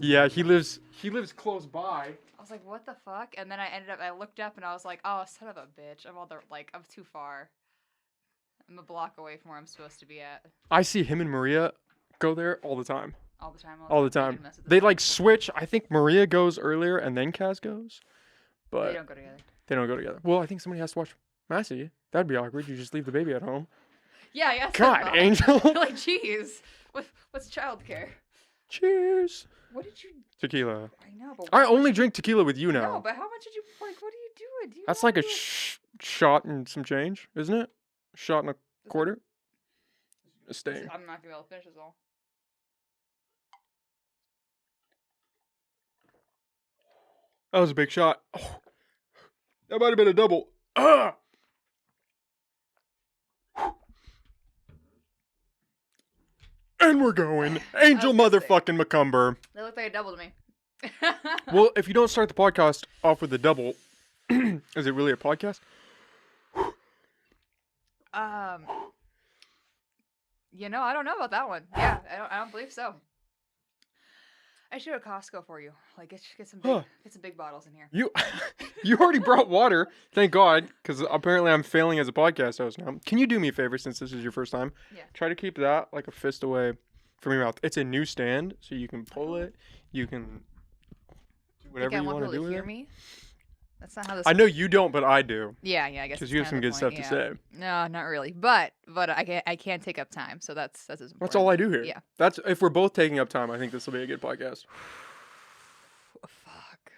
Yeah, he lives close by. I was like, what the fuck? And then I looked up and I was like, oh, son of a bitch. I'm too far. I'm a block away from where I'm supposed to be at. I see him and Maria go there all the time. All the time. All the time. They like switch. I think Maria goes earlier and then Kaz goes. But they don't go together. They don't go together. Well, I think somebody has to watch Massey. That'd be awkward. You just leave the baby at home. Yeah. God, Angel. Like, jeez. What's childcare? Cheers. What did you... Tequila. I know, but... I only drink tequila with you now. No, but how much did you... Like, what are you doing? That's like a shot and some change, isn't it? Shot and a quarter? A stain. I'm not going to be able to finish this all. That was a big shot. Oh, that might have been a double. Ah! And we're going. Angel motherfucking McCumber. That looked like a double to me. Well, if you don't start the podcast off with a double, is it really a podcast? I don't know about that one. Yeah, I don't believe so. I should go to Costco for you. Like, get some big bottles in here. You already brought water, thank God, because apparently I'm failing as a podcast host now. Can you do me a favor since this is your first time? Yeah. Try to keep that like a fist away from your mouth. It's a new stand, so you can pull it. You can do whatever you want to do with it. Me? That's not how this. I know you don't, but I do. Yeah, I guess. Because you have some good stuff to say. No, not really, but I can't take up time, so that's as important. That's all I do here. Yeah. That's if we're both taking up time. I think this will be a good podcast. Fuck.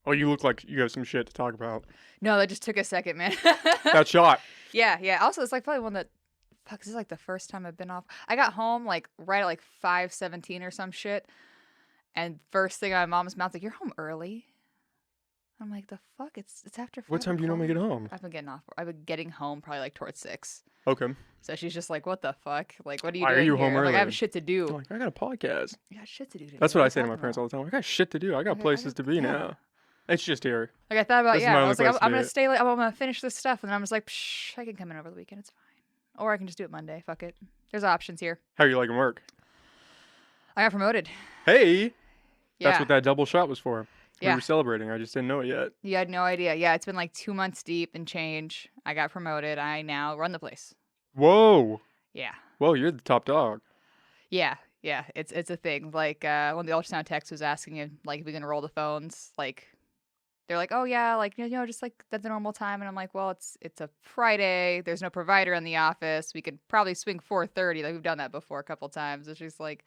Oh, you look like you have some shit to talk about. No, that just took a second, man. That shot. Yeah. Also, it's like probably one that. Fuck, this is like the first time I've been off. I got home like right at like 5:17 or some shit, and first thing out of my mom's mouth like, "You're home early." I'm like, the fuck? It's after 5 What time do you normally get home? I've been getting home probably like towards 6. Okay. So she's just like, what the fuck? Like, what are you Why doing are you here? home I'm early? like, I have shit to do. I'm like, I got a podcast. I got shit to do today. That's what I say to my parents all the time. I got shit to do. I got places to be now. It's just here. Like, I thought about, I was like, I'm going to stay late. I'm going to finish this stuff. And then I'm just like, psh, I can come in over the weekend. It's fine. Or I can just do it Monday. Fuck it. There's options here. How are you liking work? I got promoted. Hey. Yeah. That's what that double shot was for. Yeah. We were celebrating. I just didn't know it yet. You had no idea. Yeah, it's been like 2 months deep and change. I got promoted. I now run the place. Whoa. Yeah. Whoa, you're the top dog. Yeah. It's a thing. Like when the ultrasound techs was asking if we can roll the phones, like they're like, oh yeah, like just like that's the normal time, and I'm like, well, it's a Friday. There's no provider in the office. We could probably swing 4:30. Like we've done that before a couple times. And she's like,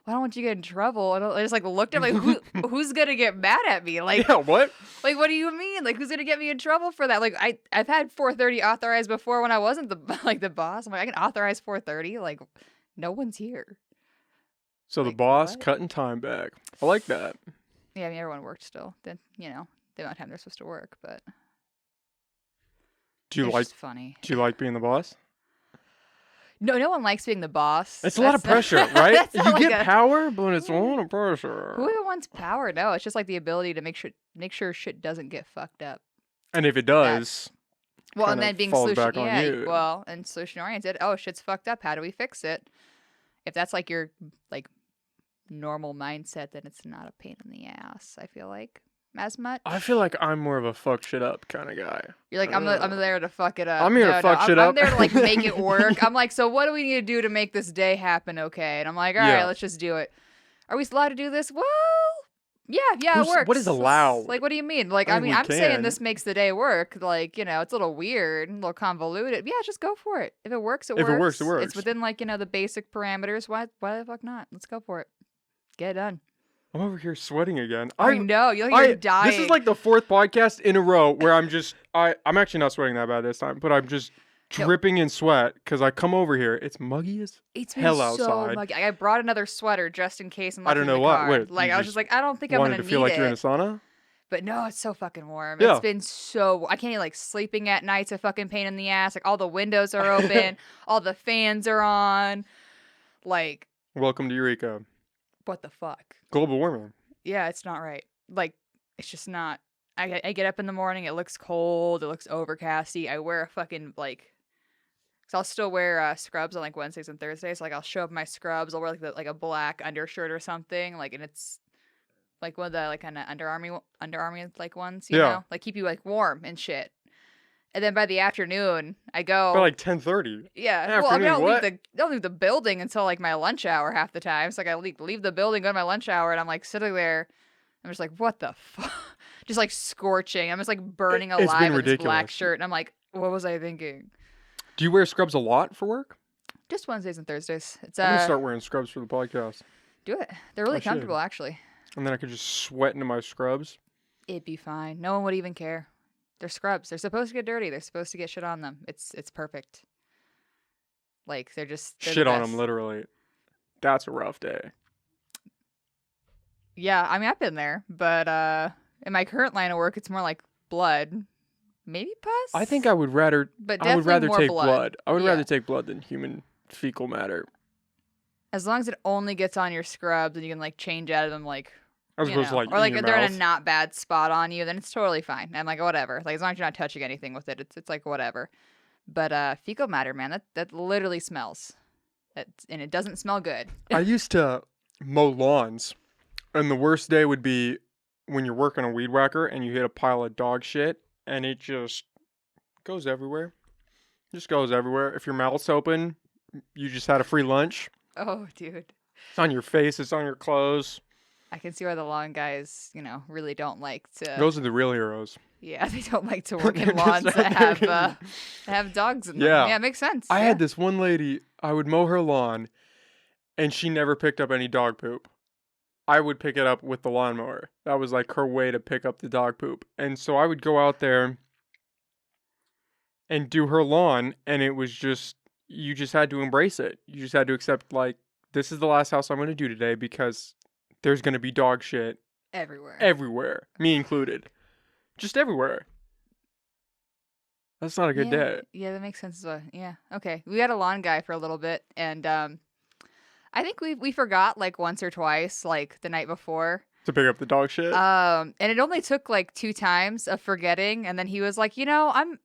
well, I don't want you to get in trouble. And I just like looked at like who's gonna get mad at me? Like yeah, what? Like what do you mean? Like who's gonna get me in trouble for that? Like I've had 4:30 authorized before when I wasn't the boss. I'm like I can authorize 4:30. Like no one's here. So the boss cutting time back. I like that. Yeah, I mean everyone worked still. Then the amount of time they're supposed to work, but it's funny. Do you like being the boss? No one likes being the boss. It's a lot of pressure, right? You get power, but it's a lot of Who pressure. even wants power? No, it's just like the ability to make sure shit doesn't get fucked up. And if it does, and then being solution and solution oriented. Oh, shit's fucked up. How do we fix it? If that's like your like normal mindset, then it's not a pain in the ass. I feel like. As much. I feel like I'm more of a fuck shit up kind of guy. You're like I'm there to fuck it up. I'm here to fuck shit up. I'm there to like make it work. I'm like, so what do we need to do to make this day happen? Okay, and I'm like, all right, let's just do it. Are we allowed to do this? Well, yeah, it works. What is allowed? Like, what do you mean? Like, I mean, I'm saying this makes the day work. Like, it's a little weird, a little convoluted. Yeah, just go for it. If it works, it works. If it works, it works. It's within like the basic parameters. Why the fuck not? Let's go for it. Get it done. I'm over here sweating again. I know. You're dying. This is like the 4th podcast in a row where I'm actually not sweating that bad this time, but I'm just dripping in sweat because I come over here. It's muggy as hell outside. So muggy. I brought another sweater just in case. I don't know what. Wait, like I was just like, I don't think I'm gonna need it. Wanted to feel like you're in a sauna? But no, it's so fucking warm. Yeah. It's been so... I can't even, like, sleeping at night's a fucking pain in the ass. Like, all the windows are open. All the fans are on. Like... Welcome to Eureka. What the fuck? Global warming. Yeah, it's not right. Like, it's just not... I get up in the morning, it looks cold, it looks overcasty. I wear a fucking, like... So I'll still wear scrubs on like Wednesdays and Thursdays. Like I'll show up in my scrubs. I'll wear like a black undershirt or something. Like, and it's like one of the like kind of underarmy like ones, you know, like keep you like warm and shit. And then by the afternoon, I go by like 10:30. Yeah. Well, I mean, I don't leave the building until like my lunch hour half the time. So like I leave the building, go to my lunch hour, and I'm like sitting there. I'm just like, what the fuck? Just like scorching. I'm just like burning alive in this black shirt, and I'm like, what was I thinking? Do you wear scrubs a lot for work? Just Wednesdays and Thursdays. I'm gonna start wearing scrubs for the podcast. Do it. They're really comfortable, actually. And then I could just sweat into my scrubs. It'd be fine. No one would even care. They're scrubs. They're supposed to get dirty. They're supposed to get shit on them. It's perfect. Like they're shit on them, literally. That's a rough day. Yeah, I mean I've been there, but in my current line of work, it's more like blood, maybe pus. I think I would rather. But I would rather more take blood. I would rather take blood than human fecal matter. As long as it only gets on your scrubs and you can like change out of them, like. As opposed to like, or like if they're in a not bad spot on you, then it's totally fine. I'm like, whatever. Like as long as you're not touching anything with it, it's like whatever. But fecal matter, man, that literally smells. And it doesn't smell good. I used to mow lawns, and the worst day would be when you're working a weed whacker and you hit a pile of dog shit, and it just goes everywhere. Just goes everywhere. If your mouth's open, you just had a free lunch. Oh, dude. It's on your face. It's on your clothes. I can see why the lawn guys, really don't like to. Those are the real heroes. Yeah, they don't like to work in lawns that have dogs in them. Yeah, it makes sense. I had this one lady, I would mow her lawn, and she never picked up any dog poop. I would pick it up with the lawnmower. That was like her way to pick up the dog poop. And so I would go out there and do her lawn, and it was just, you just had to embrace it. You just had to accept, like, this is the last house I'm going to do today because there's going to be dog shit everywhere. Everywhere. Me included. Just everywhere. That's not a good day. Yeah, that makes sense as well. Yeah. Okay. We had a lawn guy for a little bit, and I think we forgot like once or twice, like the night before. To pick up the dog shit? And it only took like 2 times of forgetting, and then he was like, I'm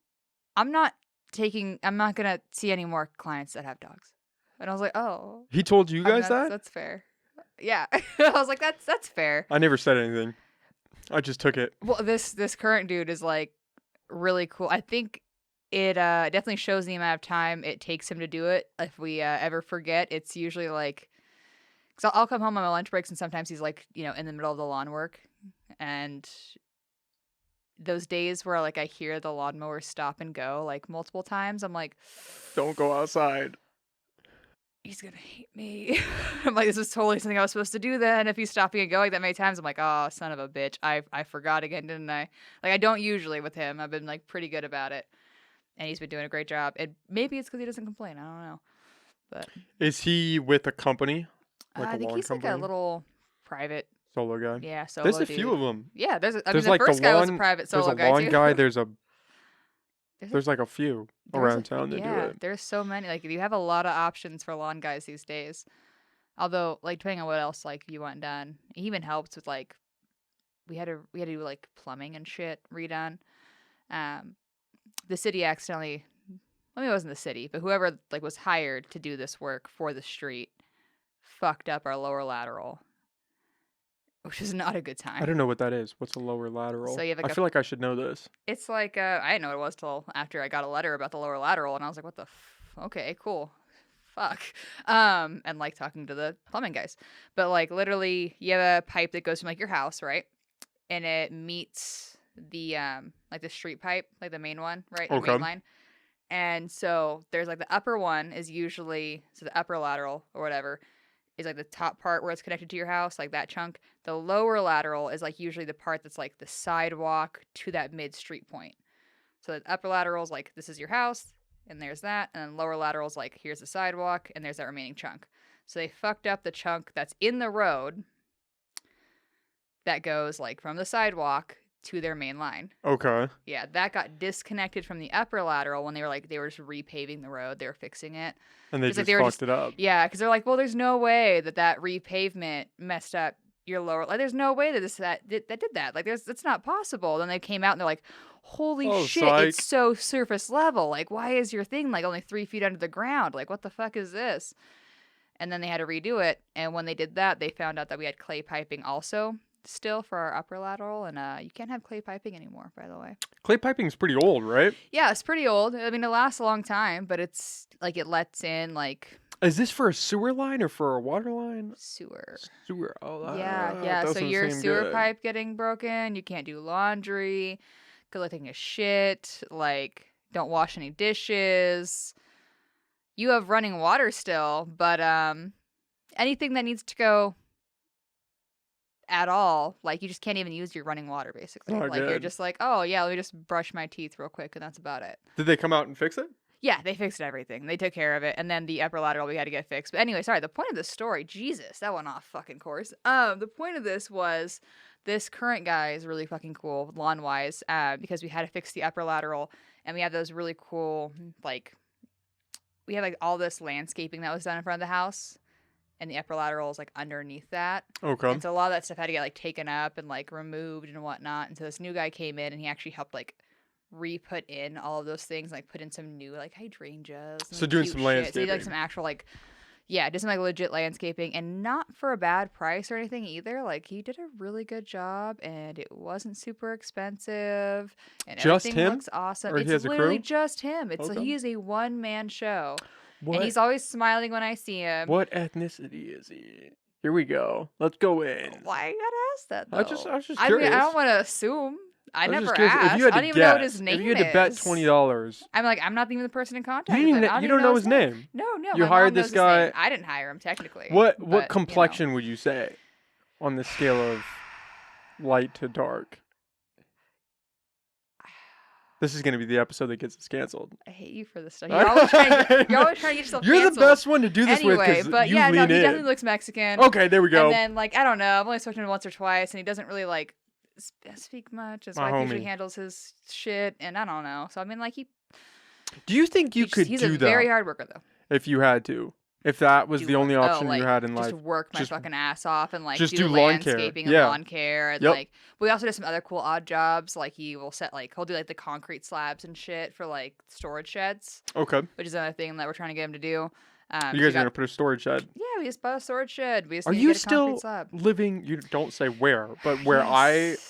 not gonna see any more clients that have dogs. And I was like, oh. He told you guys that? That's fair. Yeah. I was like, that's fair. I never said anything. I just took it. Well, this current dude is like really cool. I think it definitely shows the amount of time it takes him to do it. If we ever forget, it's usually like, because I'll come home on my lunch breaks, and sometimes he's like, in the middle of the lawn work, and those days where like I hear the lawnmower stop and go like multiple times, I'm like, don't go outside. He's gonna hate me. I'm like, this is totally something I was supposed to do then. If he's stopping and going that many times, I'm like, oh, son of a bitch. I forgot again, didn't I? Like, I don't usually with him. I've been like pretty good about it. And he's been doing a great job. Maybe it's because he doesn't complain. I don't know. But is he with a company? Like I think he's like a little private solo guy. Yeah, solo. There's a few of them. Yeah, the first guy was a private solo guy too. There's a lawn guy. There's like a few around town that do it. There's so many. Like you have a lot of options for lawn guys these days. Although, like depending on what else like you want done, he even helped with like we had to do like plumbing and shit redone. The city accidentally. Well, it wasn't the city, but whoever like was hired to do this work for the street fucked up our lower lateral, which is not a good time. I don't know what that is. What's a lower lateral? So you have I feel like I should know this. It's like, I didn't know what it was till after I got a letter about the lower lateral, and I was like, what the okay, cool. Fuck. And like talking to the plumbing guys. But like literally you have a pipe that goes from like your house, right? And it meets the like the street pipe, like the main one, right? The main line. And so there's like the upper one is usually, so the upper lateral or whatever is like the top part where it's connected to your house, like that chunk. The lower lateral is like usually the part that's like the sidewalk to that mid street point. So the upper lateral is like, this is your house and there's that. And then lower lateral is like, here's the sidewalk and there's that remaining chunk. So they fucked up the chunk that's in the road that goes like from the sidewalk to their main line. Okay. Yeah, that got disconnected from the upper lateral when they were just repaving the road. They were fixing it. And they just fucked it up. Yeah, because they're like, well, there's no way that repavement messed up your lower, like, there's no way that that did that. Like, it's not possible. Then they came out and they're like, holy Oh, shit, psych. it's so surface level. Like, why is your thing like only 3 feet under the ground? Like, what the fuck is this? And then they had to redo it. And when they did that, they found out that we had clay piping also still for our upper lateral. And you can't have clay piping anymore, by the way. Clay piping's pretty old, right? Yeah, it's pretty old. I mean, it lasts a long time, but it's like it lets in like Is this for a sewer line or for a water line? sewer. Sewer. Oh, Yeah, that yeah. So doesn't your seem sewer good. pipe getting broken, you can't do laundry, collecting a shit, like don't wash any dishes. You have running water still, but anything that needs to go at all, like you just can't even use your running water basically. Not Like you're good. just like, "Oh, yeah, let me just brush my teeth real quick and that's about it." Did they come out and fix it? Yeah, they fixed everything. They took care of it, and then the upper lateral we had to get fixed. But anyway, sorry. The point of this story, Jesus, that went off fucking course. The point of this was this current guy is really fucking cool lawn wise, because we had to fix the upper lateral, and we have those really cool like we have like all this landscaping that was done in front of the house, and the upper lateral is like underneath that. Okay. And so a lot of that stuff had to get like taken up and like removed and whatnot. And so this new guy came in and he actually helped like re-put in all of those things, like put in some new like hydrangeas. And, So like, doing cute some shit. So he landscaping. did like some actual like, yeah, did some like legit landscaping, and not for a bad price or anything either. Like he did a really good job, and it wasn't super expensive, and Just everything him? looks awesome. Or he It's has a literally crew? just him. It's Okay. he is a one-man show, and What? he's always smiling when I see him. What ethnicity is he? Here we go. Let's go in. Why you gotta ask that though? I was just I mean, I curious. don't want to assume. I was never just curious. asked. If you had I to don't even know what guess, his name if you had to bet is. $20, I'm like, I'm not even the person in contact you with didn't him. I even, don't you even don't know his name. No, You my hired mom knows this his guy- name. I didn't hire him technically. What but, you know. complexion would you say on the scale of light to dark? This is going to be the episode that gets us canceled. I hate you for this stuff. You're always trying to get yourself You're canceled. the best one to do this with Anyway, because but you yeah, no, lean he in. definitely looks Mexican. Okay, there we go. And then like I don't know, I've only spoken to him once or twice, and he doesn't really like speak much. His My wife usually homie. handles his shit, and I don't know. So I mean, like Do you think you could he's do a that very hard worker though. if you had to? If that was Do the only what? option like, you had in life? just work my Just- fucking ass off and like just do do lawn care. landscaping and Yeah. lawn care and Yep. like we also did some other cool odd jobs. Like he'll do like the concrete slabs and shit for like storage sheds, Okay. which is another thing that we're trying to get him to do. You so guys we are going to got- put a storage shed. yeah, we just bought a storage shed. We just Are need to you get a concrete still slab living? You don't say where, but where Yes,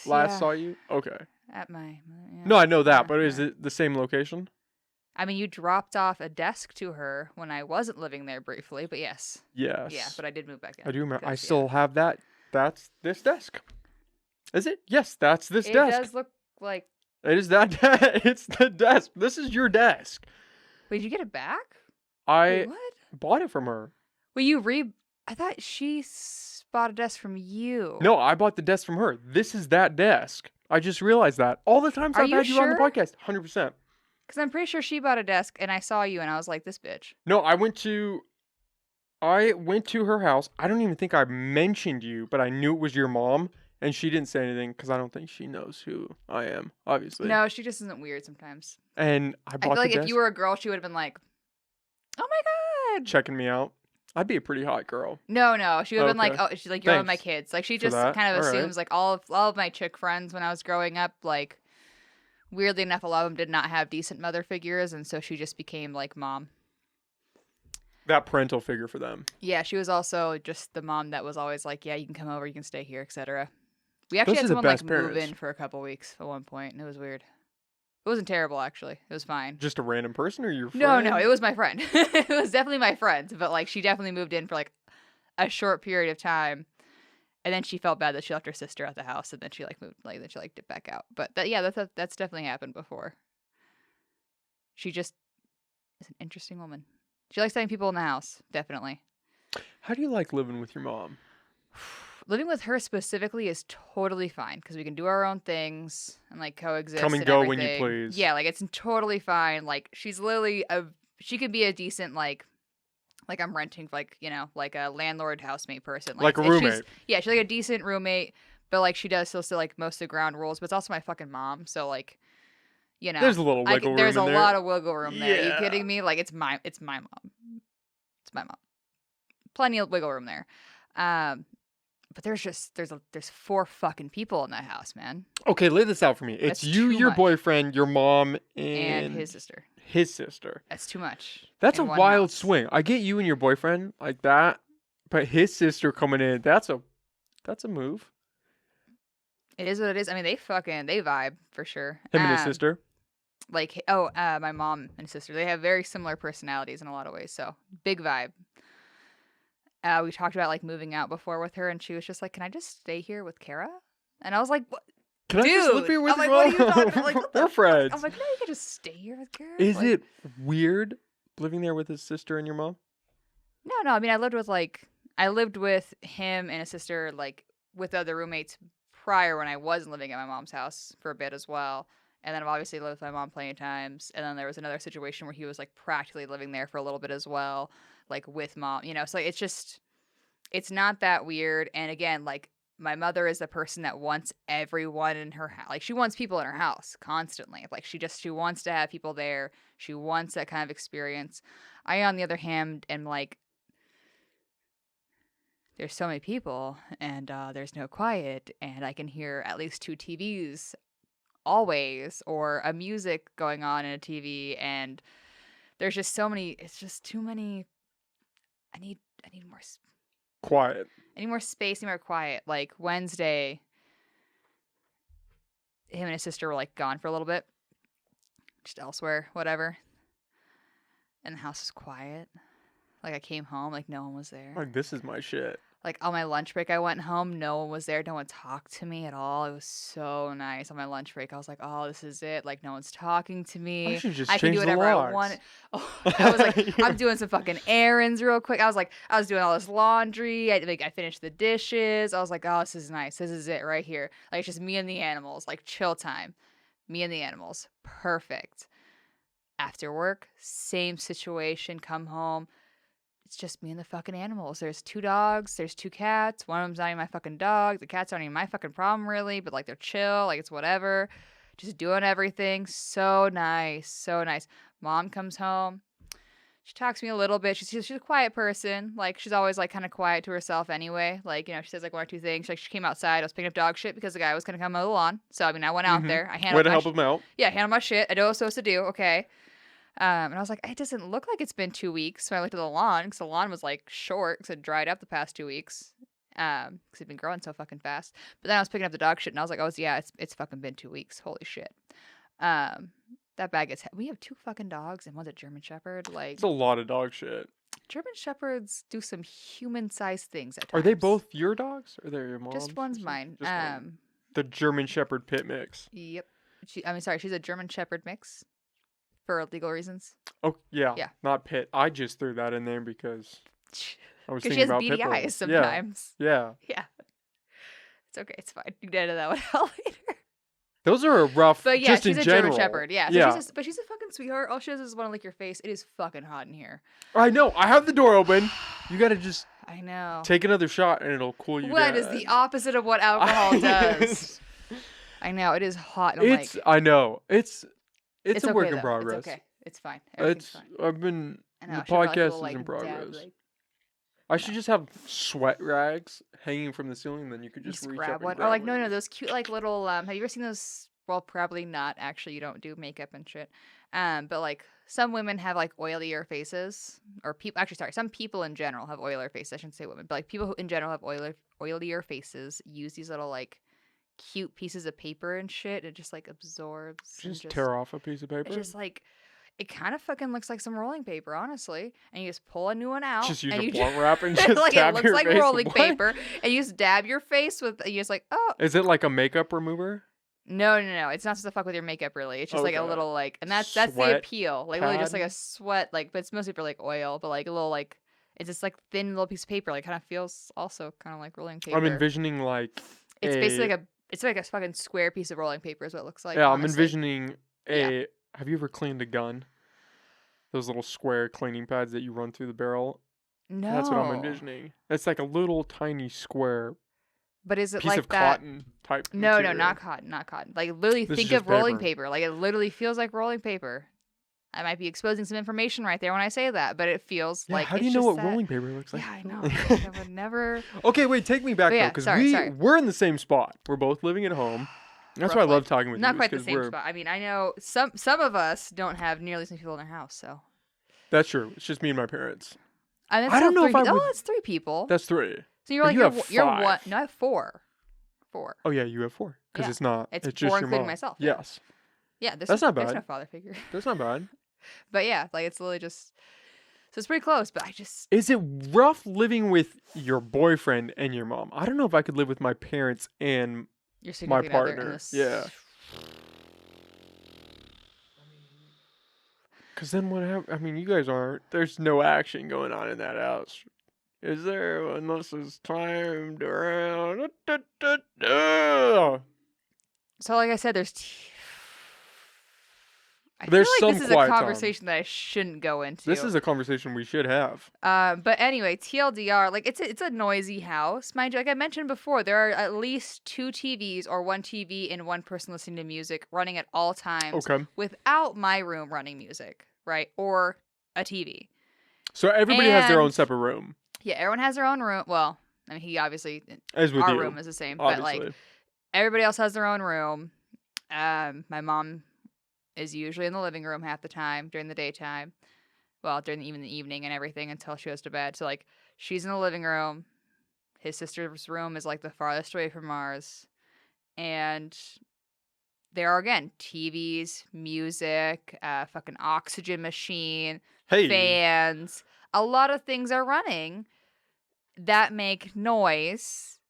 I last yeah. saw you? Okay. at my. Yeah, No, I know that, yeah, but is yeah. it the same location? I mean, you dropped off a desk to her when I wasn't living there briefly, but yes. Yes. Yeah, but I did move back in. I do remember. I 'cause, yeah. still have that. That's this desk. Is it? Yes, that's this It desk. does look like. It is that. It's the desk. This is your desk. Wait, did you get it back? I Wait, what? bought it from her. Well, I thought she bought a desk from you. No, I bought the desk from her. This is that desk. I just realized that. All the times Are I've you had you on the sure? podcast, 100%. Because I'm pretty sure she bought a desk, and I saw you, and I was like, this bitch. No, I went to her house. I don't even think I mentioned you, but I knew it was your mom, and she didn't say anything because I don't think she knows who I am, obviously. No, she just isn't weird sometimes. And I I bought feel the like desk, if you were a girl, she would have been like, oh my God. checking me out. I'd be a pretty hot girl. No, she would have been like, Okay. oh, she's like, you're one of my Thanks kids. Like, she for just that. kind of All right. assumes, like, all of my chick friends when I was growing up, like, weirdly enough, a lot of them did not have decent mother figures, and so she just became, like, mom. That parental figure for them. Yeah, she was also just the mom that was always like, yeah, you can come over, you can stay here, etc. We actually Those had are the someone, like, best move parents. in for a couple weeks at one point, and it was weird. It wasn't terrible, actually. It was fine. Just a random person or your friend? No, it was my friend. It was definitely my friend, but, like, she definitely moved in for, like, a short period of time. And then she felt bad that she left her sister at the house, and then she like moved, like then she like dipped back out. But that's definitely happened before. She just is an interesting woman. She likes having people in the house, definitely. How do you like living with your mom? Living with her specifically is totally fine because we can do our own things and like coexist. Come and and go when you everything. please. Yeah, like it's totally fine. Like she's literally she could be a decent like I'm renting like like a landlord housemate person. Like a if she's- roommate. Yeah, she's like a decent roommate, but like she does still like most of the ground rules. But it's also my fucking mom, so like There's a little wiggle room there's in a there. lot of wiggle room there. Are you Yeah. kidding me? Like it's my mom. It's my mom. Plenty of wiggle room there. But there's 4 fucking people in that house, man. Okay, lay this out for me. It's That's you, too your much. boyfriend, your mom, And his sister. his sister. That's too much. That's a in one wild house. swing. I get you and your boyfriend like that, but his sister coming in, that's a move. It is what it is. I mean, they vibe for sure. Him and his sister. Like, my mom and sister, they have very similar personalities in a lot of ways. So big vibe. We talked about like moving out before with her, and she was just like, "Can I just stay here with Kara?" And I was like, "What? Can I just live Dude!" here with I'm like, your "What are you mom? talking about? Like, what the We're fuck?" friends. I'm like, "No, you can just stay here with Kara." Is Like, it weird living there with his sister and your mom? No. I mean, I lived with him and his sister, like with other roommates prior when I wasn't living at my mom's house for a bit as well. And then I've obviously lived with my mom plenty of times. And then there was another situation where he was like practically living there for a little bit as well, like with mom, So it's not that weird. And again, like my mother is the person that wants everyone in her house. Like she wants people in her house constantly. Like she wants to have people there. She wants that kind of experience. I, on the other hand, am like, there's so many people and there's no quiet and I can hear at least 2 TVs always, or a music going on in a TV, and there's just so many. It's just too many. I need more Quiet. I need more space, need more quiet. Like Wednesday, him and his sister were like gone for a little bit, just elsewhere, whatever, and the house was quiet. Like I came home, like no one was there. Like this is my shit. Like on my lunch break, I went home. No one was there. No one talked to me at all. It was so nice. On my lunch break, I was like, "Oh, this is it. Like no one's talking to me. I should just I can change do the whatever I locks." want." Oh, I was like, "I'm doing some fucking errands real quick." I was doing all this laundry. I finished the dishes. I was like, "Oh, this is nice. This is it right here. Like it's just me and the animals. Like chill time. Me and the animals. Perfect." After work, same situation. Come home. It's just me and the fucking animals. There's 2 dogs. There's 2 cats. One of them's not even my fucking dog. The cats aren't even my fucking problem, really. But, like, they're chill. Like, it's whatever. Just doing everything. So nice. So nice. Mom comes home. She talks to me a little bit. She's a quiet person. Like, she's always, like, kind of quiet to herself anyway. Like, she says, like, 1 or 2 things. Like, she came outside. I was picking up dog shit because the guy was going to come mow the lawn. So, I mean, I went out there. I handled Way to help him out. Yeah, handled my shit. I know what I was supposed to do. Okay. And I was like, it doesn't look like it's been 2 weeks. So I looked at the lawn because the lawn was like short because it dried up the past 2 weeks. Because it'd been growing so fucking fast. But then I was picking up the dog shit and I was like, oh yeah, it's fucking been 2 weeks. Holy shit. That bag gets we have 2 fucking dogs and one's a German Shepherd. Like It's a lot of dog shit. German Shepherds do some human-sized things at times. Are they both your dogs or they're your mom's? Just one's mine. Just one. The German Shepherd pit mix. Yep. She's a German Shepherd mix. For legal reasons. Oh, yeah. Yeah. Not pit. I just threw that in there because I was Because thinking she has about beady pit bulls. eyes sometimes. Yeah. Yeah. It's okay. It's fine. You can edit that one out later. Those are a rough, But yeah, just she's in a general. German Shepherd. Yeah. So Yeah. She's a fucking sweetheart. All she does is want to lick your face. It is fucking hot in here. I know. I have the door open. You got to just I know. take another shot and it'll cool you down. What is the opposite of what alcohol does? I know. It is hot. And I'm I know. It's a okay, work in though. progress. It's okay. It's fine. Everything's fine. I've been I know, the I should probably podcast feel, is in dab, progress. I should just have sweat rags hanging from the ceiling, then you could just reach grab up one. and Or grab like one. no, those cute like little have you ever seen those? Well, probably not. Actually, you don't do makeup and shit. But like some women have like oilier faces, or people. Actually, sorry, some people in general have oilier faces. I shouldn't say women, but like people who in general have oilier faces use these little like cute pieces of paper and shit. It just like absorbs. Just and tear off a piece of paper. It's just like. It kind of fucking looks like some rolling paper, honestly. And you just pull a new one out. Just use and a you blunt wrap and just like dab it looks your like face. rolling What? paper, and you just dab your face with. You just like, oh. Is it like a makeup remover? No. It's not supposed to fuck with your makeup, really. It's just like a Okay. little like, and that's the Sweat appeal. Like literally just like a pad? sweat, like, but it's mostly for like oil, but like a little like, it's just like thin little piece of paper. Like kind of feels also kind of like rolling paper. I'm envisioning like It's basically like a fucking square piece of rolling paper is what it looks like. yeah. honestly. I'm envisioning a. Have you ever cleaned a gun? Those little square cleaning pads that you run through the barrel. No. That's what I'm envisioning. It's like a little tiny square But is it piece like of that? cotton type. No, material. not cotton. Like literally This is think just of rolling paper. paper. Like it literally feels like rolling paper. I might be exposing some information right there when I say that, but it feels Yeah, like how do it's you know just what that. rolling paper looks like? Yeah, I know. Right? I would never. Okay, wait, take me back But though, yeah, because sorry. we're in the same spot. We're both living at home. That's why I Rough love life. talking with you. Not quite the Because same spot. I mean, I know some of us don't have nearly as many people in their house, so. That's true. It's just me and my parents. And it's I still don't know if three. I would. Oh, it's 3 people. That's 3. So you're But like you have you're one. 5. No, I have 4. 4. Oh yeah, you have 4. Because Yeah. it's not. It's It's 4 just your including mom. myself. Yeah. Yes. Yeah. That's not There's no bad. father figure. That's not bad. But yeah, like it's literally just. So it's pretty close. But I just. Is it rough living with your boyfriend and your mom? I don't know if I could live with my parents and Your my significant other in partner. this. Yeah. Because then what happens? I mean, you guys aren't. There's no action going on in that house. Is there? Unless it's timed around. So like I said, there's. I There's feel like some this is a quiet time. conversation that I shouldn't go into. This is a conversation we should have. But anyway, TLDR, like it's a noisy house, mind you. Like I mentioned before, there are at least 2 TVs or 1 TV and 1 person listening to music running at all times Okay. without my room running music, right? Or a TV. So everybody has their own And- separate room. Yeah, everyone has their own room. Well, I mean, he obviously As with our you, room is the same, obviously. but like everybody else has their own room. My mom is usually in the living room half the time during the daytime. Well, during even the evening and everything until she goes to bed. So like she's in the living room. His sister's room is like the farthest away from ours. And there are again TVs, music, fucking oxygen machine, Hey. fans. A lot of things are running that make noise.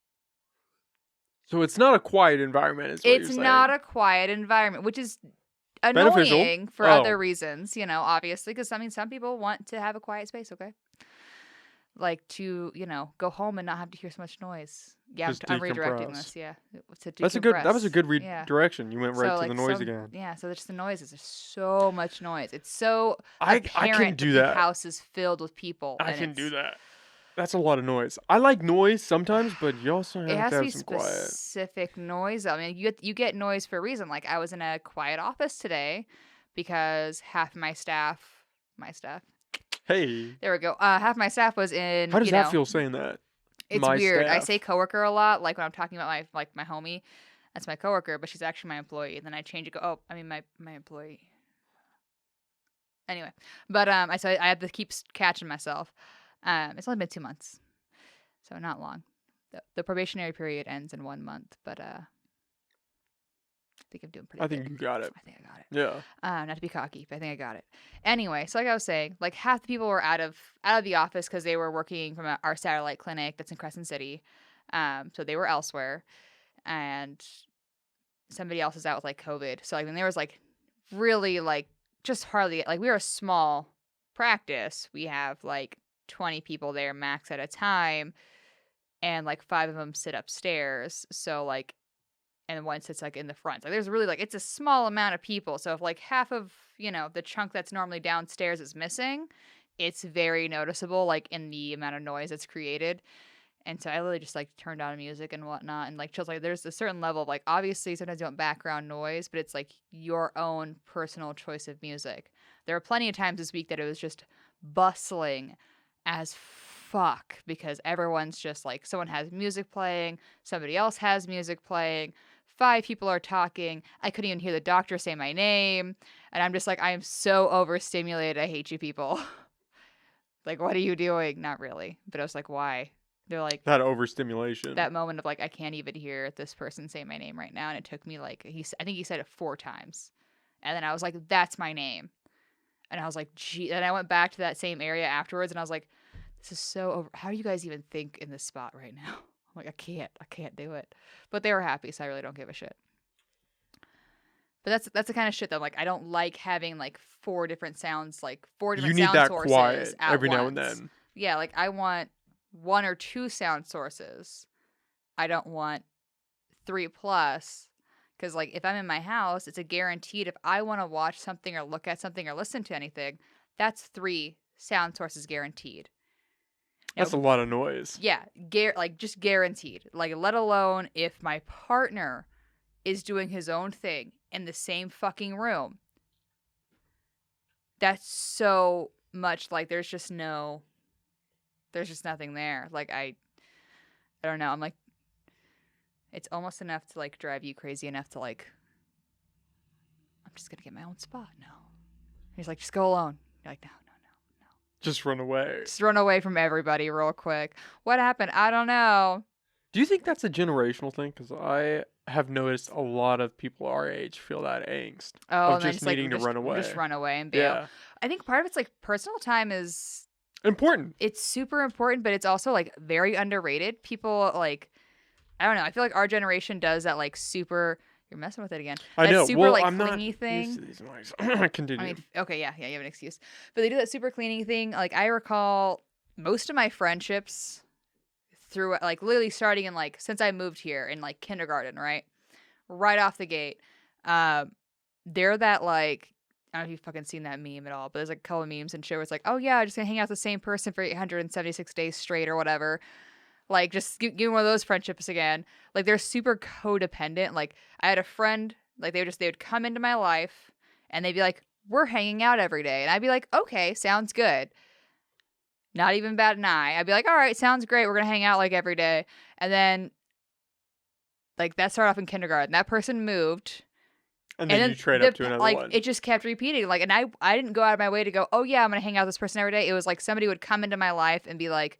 So it's not a quiet environment, is what It's you're saying. not a quiet environment, which is Beneficial. annoying for Oh. other reasons, you know, obviously, because I mean, some people want to have a quiet space, okay? Like to, you know, go home and not have to hear so much noise. Yeah, Just I'm redirecting decompress. this. Yeah, to That was a decompress. good Yeah. redirection. You went right So, to like, the noise some- again. Yeah, so there's just the noises. There's so much noise. It's so I can apparent do the that. house is filled with people. I and can do it's- that. That's a lot of noise. I like noise sometimes, but you also It have has to to have be some quiet. specific noise. I mean, you get noise for a reason. Like I was in a quiet office today because half my staff, Hey, there we go. Half my staff was in. how does you that know, feel saying that? It's My weird. I staff. say coworker a lot, like when I'm talking about my homie. That's my coworker, but she's actually my employee. And then I change it. Oh, I mean my employee. Anyway, but I had to keep catching myself. It's only been 2 months, so not long. The probationary period ends in 1 month, but I think I'm doing pretty. I good. think you got it. I think I got it. Yeah. Not to be cocky, but I think I got it. Anyway, so like I was saying, like half the people were out of the office because they were working from our satellite clinic that's in Crescent City. So they were elsewhere, and somebody else is out with like COVID. So like when there was like really like just hardly like we were a small practice. We have like 20 people there max at a time, and like 5 of them sit upstairs. So like. And one sits like in the front. Like there's really like it's a small amount of people. So if like half of, you know, the chunk that's normally downstairs is missing, it's very noticeable like in the amount of noise that's created. And so I literally just like turned on music and whatnot and like chills. Like there's a certain level of like obviously sometimes you want background noise, but it's like your own personal choice of music. There are plenty of times this week that it was just bustling as fuck because everyone's just like someone has music playing, somebody else has music playing. 5 people are talking. I couldn't even hear the doctor say my name. And I'm just like, I am so overstimulated. I hate you people. Like, what are you doing? Not really. But I was like, why? They're like, That overstimulation. that moment of like, I can't even hear this person say my name right now. And it took me like, I think he said it 4 times. And then I was like, that's my name. And I was like, gee. And I went back to that same area afterwards. And I was like, this is so over. How do you guys even think in this spot right now? I'm like, I can't do it. But they were happy, so I really don't give a shit. But that's the kind of shit that like I don't like having like 4 different sounds, like 4 different you need sound that sources quiet at every now and once. then. Yeah, like I want 1 or 2 sound sources. I don't want 3 plus. Because like if I'm in my house, it's a guaranteed if I want to watch something or look at something or listen to anything, that's 3 sound sources guaranteed. That's a lot of noise. Yeah, like just guaranteed. Like let alone if my partner is doing his own thing in the same fucking room. that's so much like there's just nothing there. Like I don't know. I'm like, it's almost enough to like drive you crazy enough to like, I'm just gonna get my own spot. No. He's like, just go alone. You're like, no. Just run away. Just run away from everybody real quick. What happened? I don't know. Do you think that's a generational thing? Because I have noticed a lot of people our age feel that angst Oh, of and then just just like needing to run away. just run away and bail. Yeah. I think part of it's like personal time is Important. it's super important, but it's also like very underrated. People like I don't know. I feel like our generation does that like super. You're messing with it again. I That know. super Well, like I'm not clingy thing. used to these mics. Continue. I mean, okay, yeah, you have an excuse. But they do that super cleaning thing. Like I recall most of my friendships through like literally starting in like since I moved here in like kindergarten, right? Right off the gate. They're that like I don't know if you've fucking seen that meme at all, but there's like a couple of memes and shit where it's like, oh yeah, I'm just gonna hang out with the same person for 876 days straight or whatever. Like, just give me one of those friendships again. Like, they're super codependent. Like, I had a friend, like, they would come into my life and they'd be like, we're hanging out every day. And I'd be like, okay, sounds good. Not even bat an eye. I'd be like, all right, sounds great. We're going to hang out, like, every day. And then, like, that started off in kindergarten. That person moved. And then you trade up to another like, one. it just kept repeating. Like, and I didn't go out of my way to go, oh, yeah, I'm going to hang out with this person every day. It was like somebody would come into my life and be like,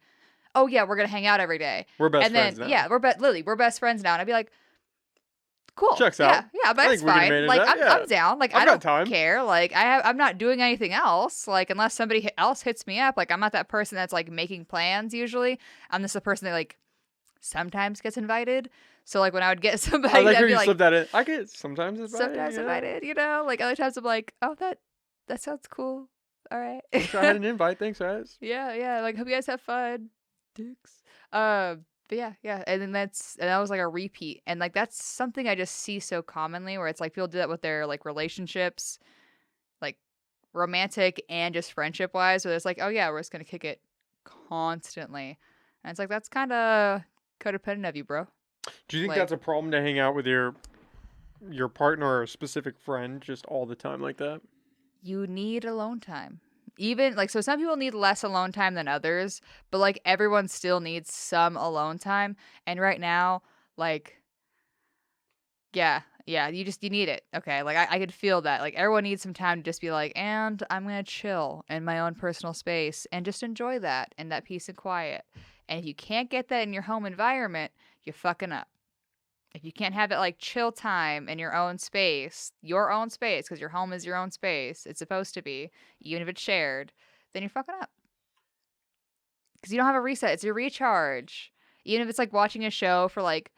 oh yeah, we're gonna hang out every day. We're best friends now. Yeah, we're best friends now. And I'd be like, cool. Checks out. Yeah, but that's fine. Like I'm down. Like I don't care. Like I'm not doing anything else. Like unless somebody else hits me up. Like I'm not that person that's like making plans usually. I'm just the person that like sometimes gets invited. So like when I would get somebody, I like I'd how be you like, slipped that in. I get sometimes invited. Sometimes invited, you know. Like other times I'm like, oh that sounds cool. All right. So I had an invite. Thanks, guys. Yeah. Like hope you guys have fun. Dicks. But yeah. And then that was like a repeat. And like that's something I just see so commonly where it's like people do that with their like relationships, like romantic and just friendship wise, where it's like, oh yeah, we're just gonna kick it constantly. And it's like that's kinda codependent of you, bro. Do you think Like- that's a problem to hang out with your partner or a specific friend just all the time like that? You need alone time. Even like so some people need less alone time than others, but like everyone still needs some alone time. And right now, like yeah, you need it. Okay. Like I could feel that. Like everyone needs some time to just be like, and I'm gonna chill in my own personal space and just enjoy that and that peace and quiet. And if you can't get that in your home environment, you're fucking up. If you can't have it like chill time in your own space, because your home is your own space, it's supposed to be, even if it's shared, then you're fucking up. Because you don't have a reset. It's your recharge. Even if it's like watching a show for like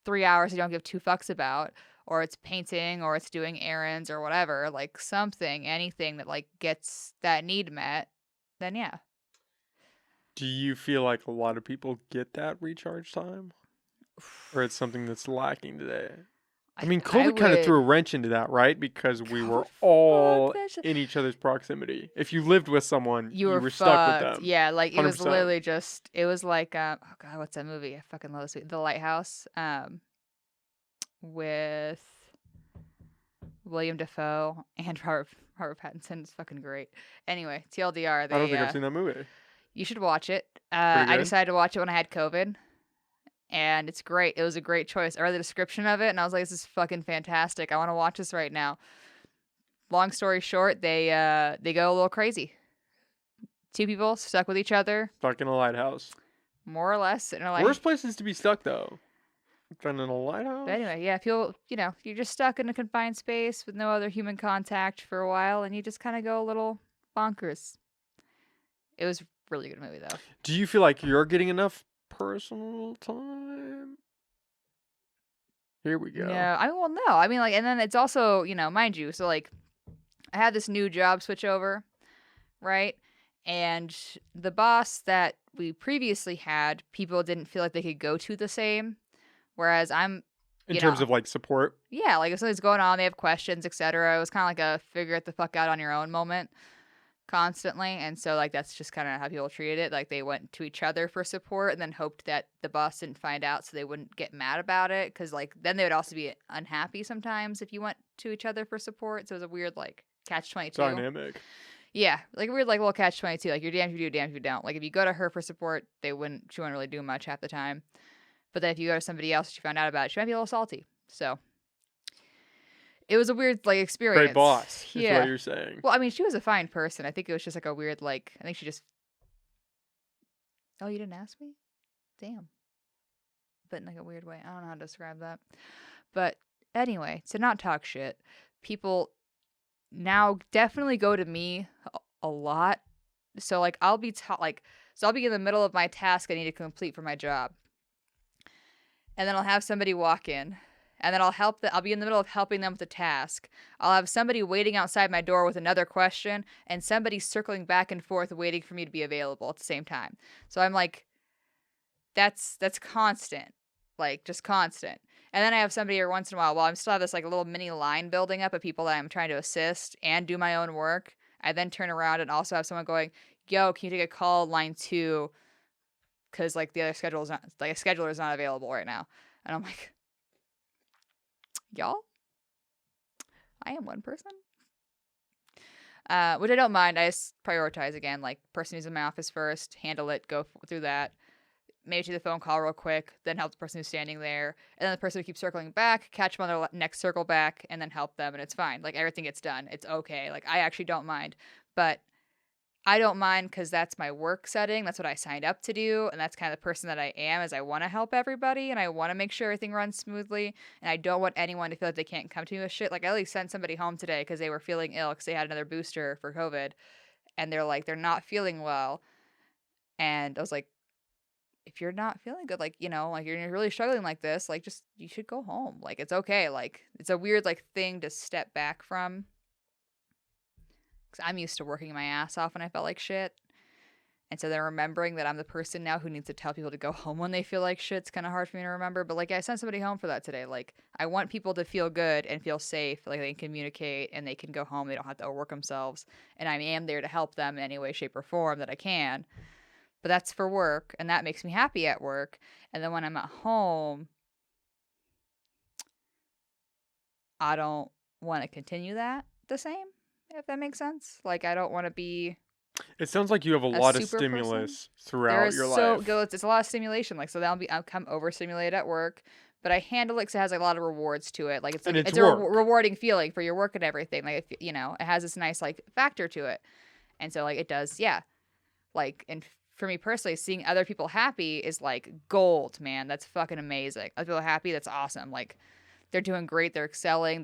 3 hours you don't give two fucks about, or it's painting, or it's doing errands, or whatever, like anything that like gets that need met, then yeah. Do you feel like a lot of people get that recharge time? Or it's something that's lacking today? I mean, COVID kind of threw a wrench into that, right? Because we were all in each other's proximity. If you lived with someone, you were stuck with them. Yeah, like it was 100%. literally just, it was like, oh god, what's that movie? I fucking love this movie. The Lighthouse, with William Dafoe and Robert Pattinson. It's fucking great. Anyway, TLDR. I don't think I've seen that movie. You should watch it. Pretty I good? decided to watch it when I had COVID. And it's great. It was a great choice. I read the description of it and I was like, this is fucking fantastic. I want to watch this right now. Long story short, they go a little crazy. Two people stuck with each other. Stuck in a lighthouse. More or less. And like, Worst places to be stuck, though. Than in a lighthouse? but anyway, yeah, if you're just stuck in a confined space with no other human contact for a while and you just kind of go a little bonkers. It was a really good movie, though. Do you feel like you're getting enough personal time? Here we go. No, no. I mean, like, and then it's also, mind you, so like, I had this new job switch over, right? And the boss that we previously had, people didn't feel like they could go to the same. Whereas I'm, In terms of like support? yeah, like if something's going on, they have questions, etc. It was kind of like a figure it the fuck out on your own moment constantly. And so like that's just kind of how people treated it. Like they went to each other for support and then hoped that the boss didn't find out so they wouldn't get mad about it. Because like then they would also be unhappy sometimes if you went to each other for support. So it was a weird like catch-22. Dynamic. Yeah, like a weird like little catch-22. Like you're damned if you do, damned if you don't. Like if you go to her for support, she wouldn't really do much half the time. But then if you go to somebody else she found out about, she might be a little salty. So it was a weird like Great experience. boss is what Yeah. you're saying. Well, I mean, she was a fine person. I think it was just like a weird like. I think she just. Oh, you didn't ask me? Damn. But in like a weird way. I don't know how to describe that. But anyway, to not talk shit, people now definitely go to me a lot. So like I'll be so I'll be in the middle of my task I need to complete for my job. And then I'll have somebody walk in. And then I'll be in the middle of helping them with the task. I'll have somebody waiting outside my door with another question and somebody circling back and forth waiting for me to be available at the same time. So I'm like, that's constant. Like just constant. And then I have somebody every once in a while I'm still have this like a little mini line building up of people that I'm trying to assist and do my own work. I then turn around and also have someone going, yo, can you take a call line 2? Because like the other scheduler is not available right now. And I'm like, y'all, I am one person. Which I don't mind. I just prioritize again, like person who's in my office first, handle it, go through that. Maybe do the phone call real quick, then help the person who's standing there. And then the person who keeps circling back, catch them on their next circle back, and then help them, and it's fine. Like, everything gets done. It's okay. Like, I actually don't mind. But I don't mind because that's my work setting. That's what I signed up to do, and that's kind of the person that I am, is I want to help everybody, and I want to make sure everything runs smoothly, and I don't want anyone to feel like they can't come to me with shit. Like, I at least sent somebody home today because they were feeling ill because they had another booster for COVID, and they're not feeling well. And I was like, if you're not feeling good, like, like you're really struggling like this, like just, you should go home. Like, it's okay. Like, it's a weird, like, thing to step back from. Because I'm used to working my ass off when I felt like shit. And so then remembering that I'm the person now who needs to tell people to go home when they feel like shit's kind of hard for me to remember. But, like, I sent somebody home for that today. Like, I want people to feel good and feel safe. Like, they can communicate and they can go home. They don't have to overwork themselves. And I am there to help them in any way, shape, or form that I can. But that's for work, and that makes me happy at work. And then when I'm at home, I don't want to continue that the same, if that makes sense. Like, I don't want to be It sounds like you have a a lot of super stimulus person. throughout There is your so life. go. It's a lot of stimulation. Like, so I'll come overstimulated at work, but I handle it because it has like a lot of rewards to it. Like, And it's it's a work. rewarding feeling for your work and everything. Like, it has this nice like factor to it, and so like it does, yeah. Like, and for me personally, seeing other people happy is like gold, man. That's fucking amazing. Other people happy, that's awesome. Like, they're doing great, they're excelling,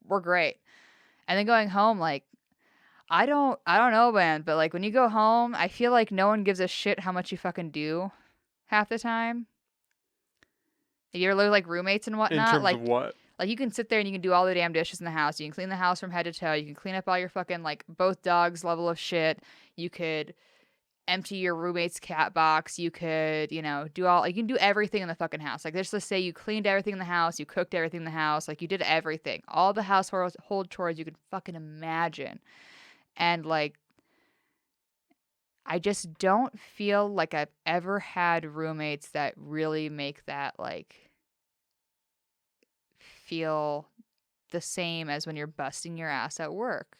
we're great. And then going home, like, I don't know, man, but like when you go home, I feel like no one gives a shit how much you fucking do half the time. If you ever live like roommates and In whatnot, terms of what? like you can sit there and you can do all the damn dishes in the house. You can clean the house from head to toe. You can clean up all your fucking like both dogs' level of shit. You could empty your roommate's cat box. You could, you can do everything in the fucking house. Like, let's just say you cleaned everything in the house, you cooked everything in the house, like you did everything. All the household chores you could fucking imagine. And like, I just don't feel like I've ever had roommates that really make that like feel the same as when you're busting your ass at work,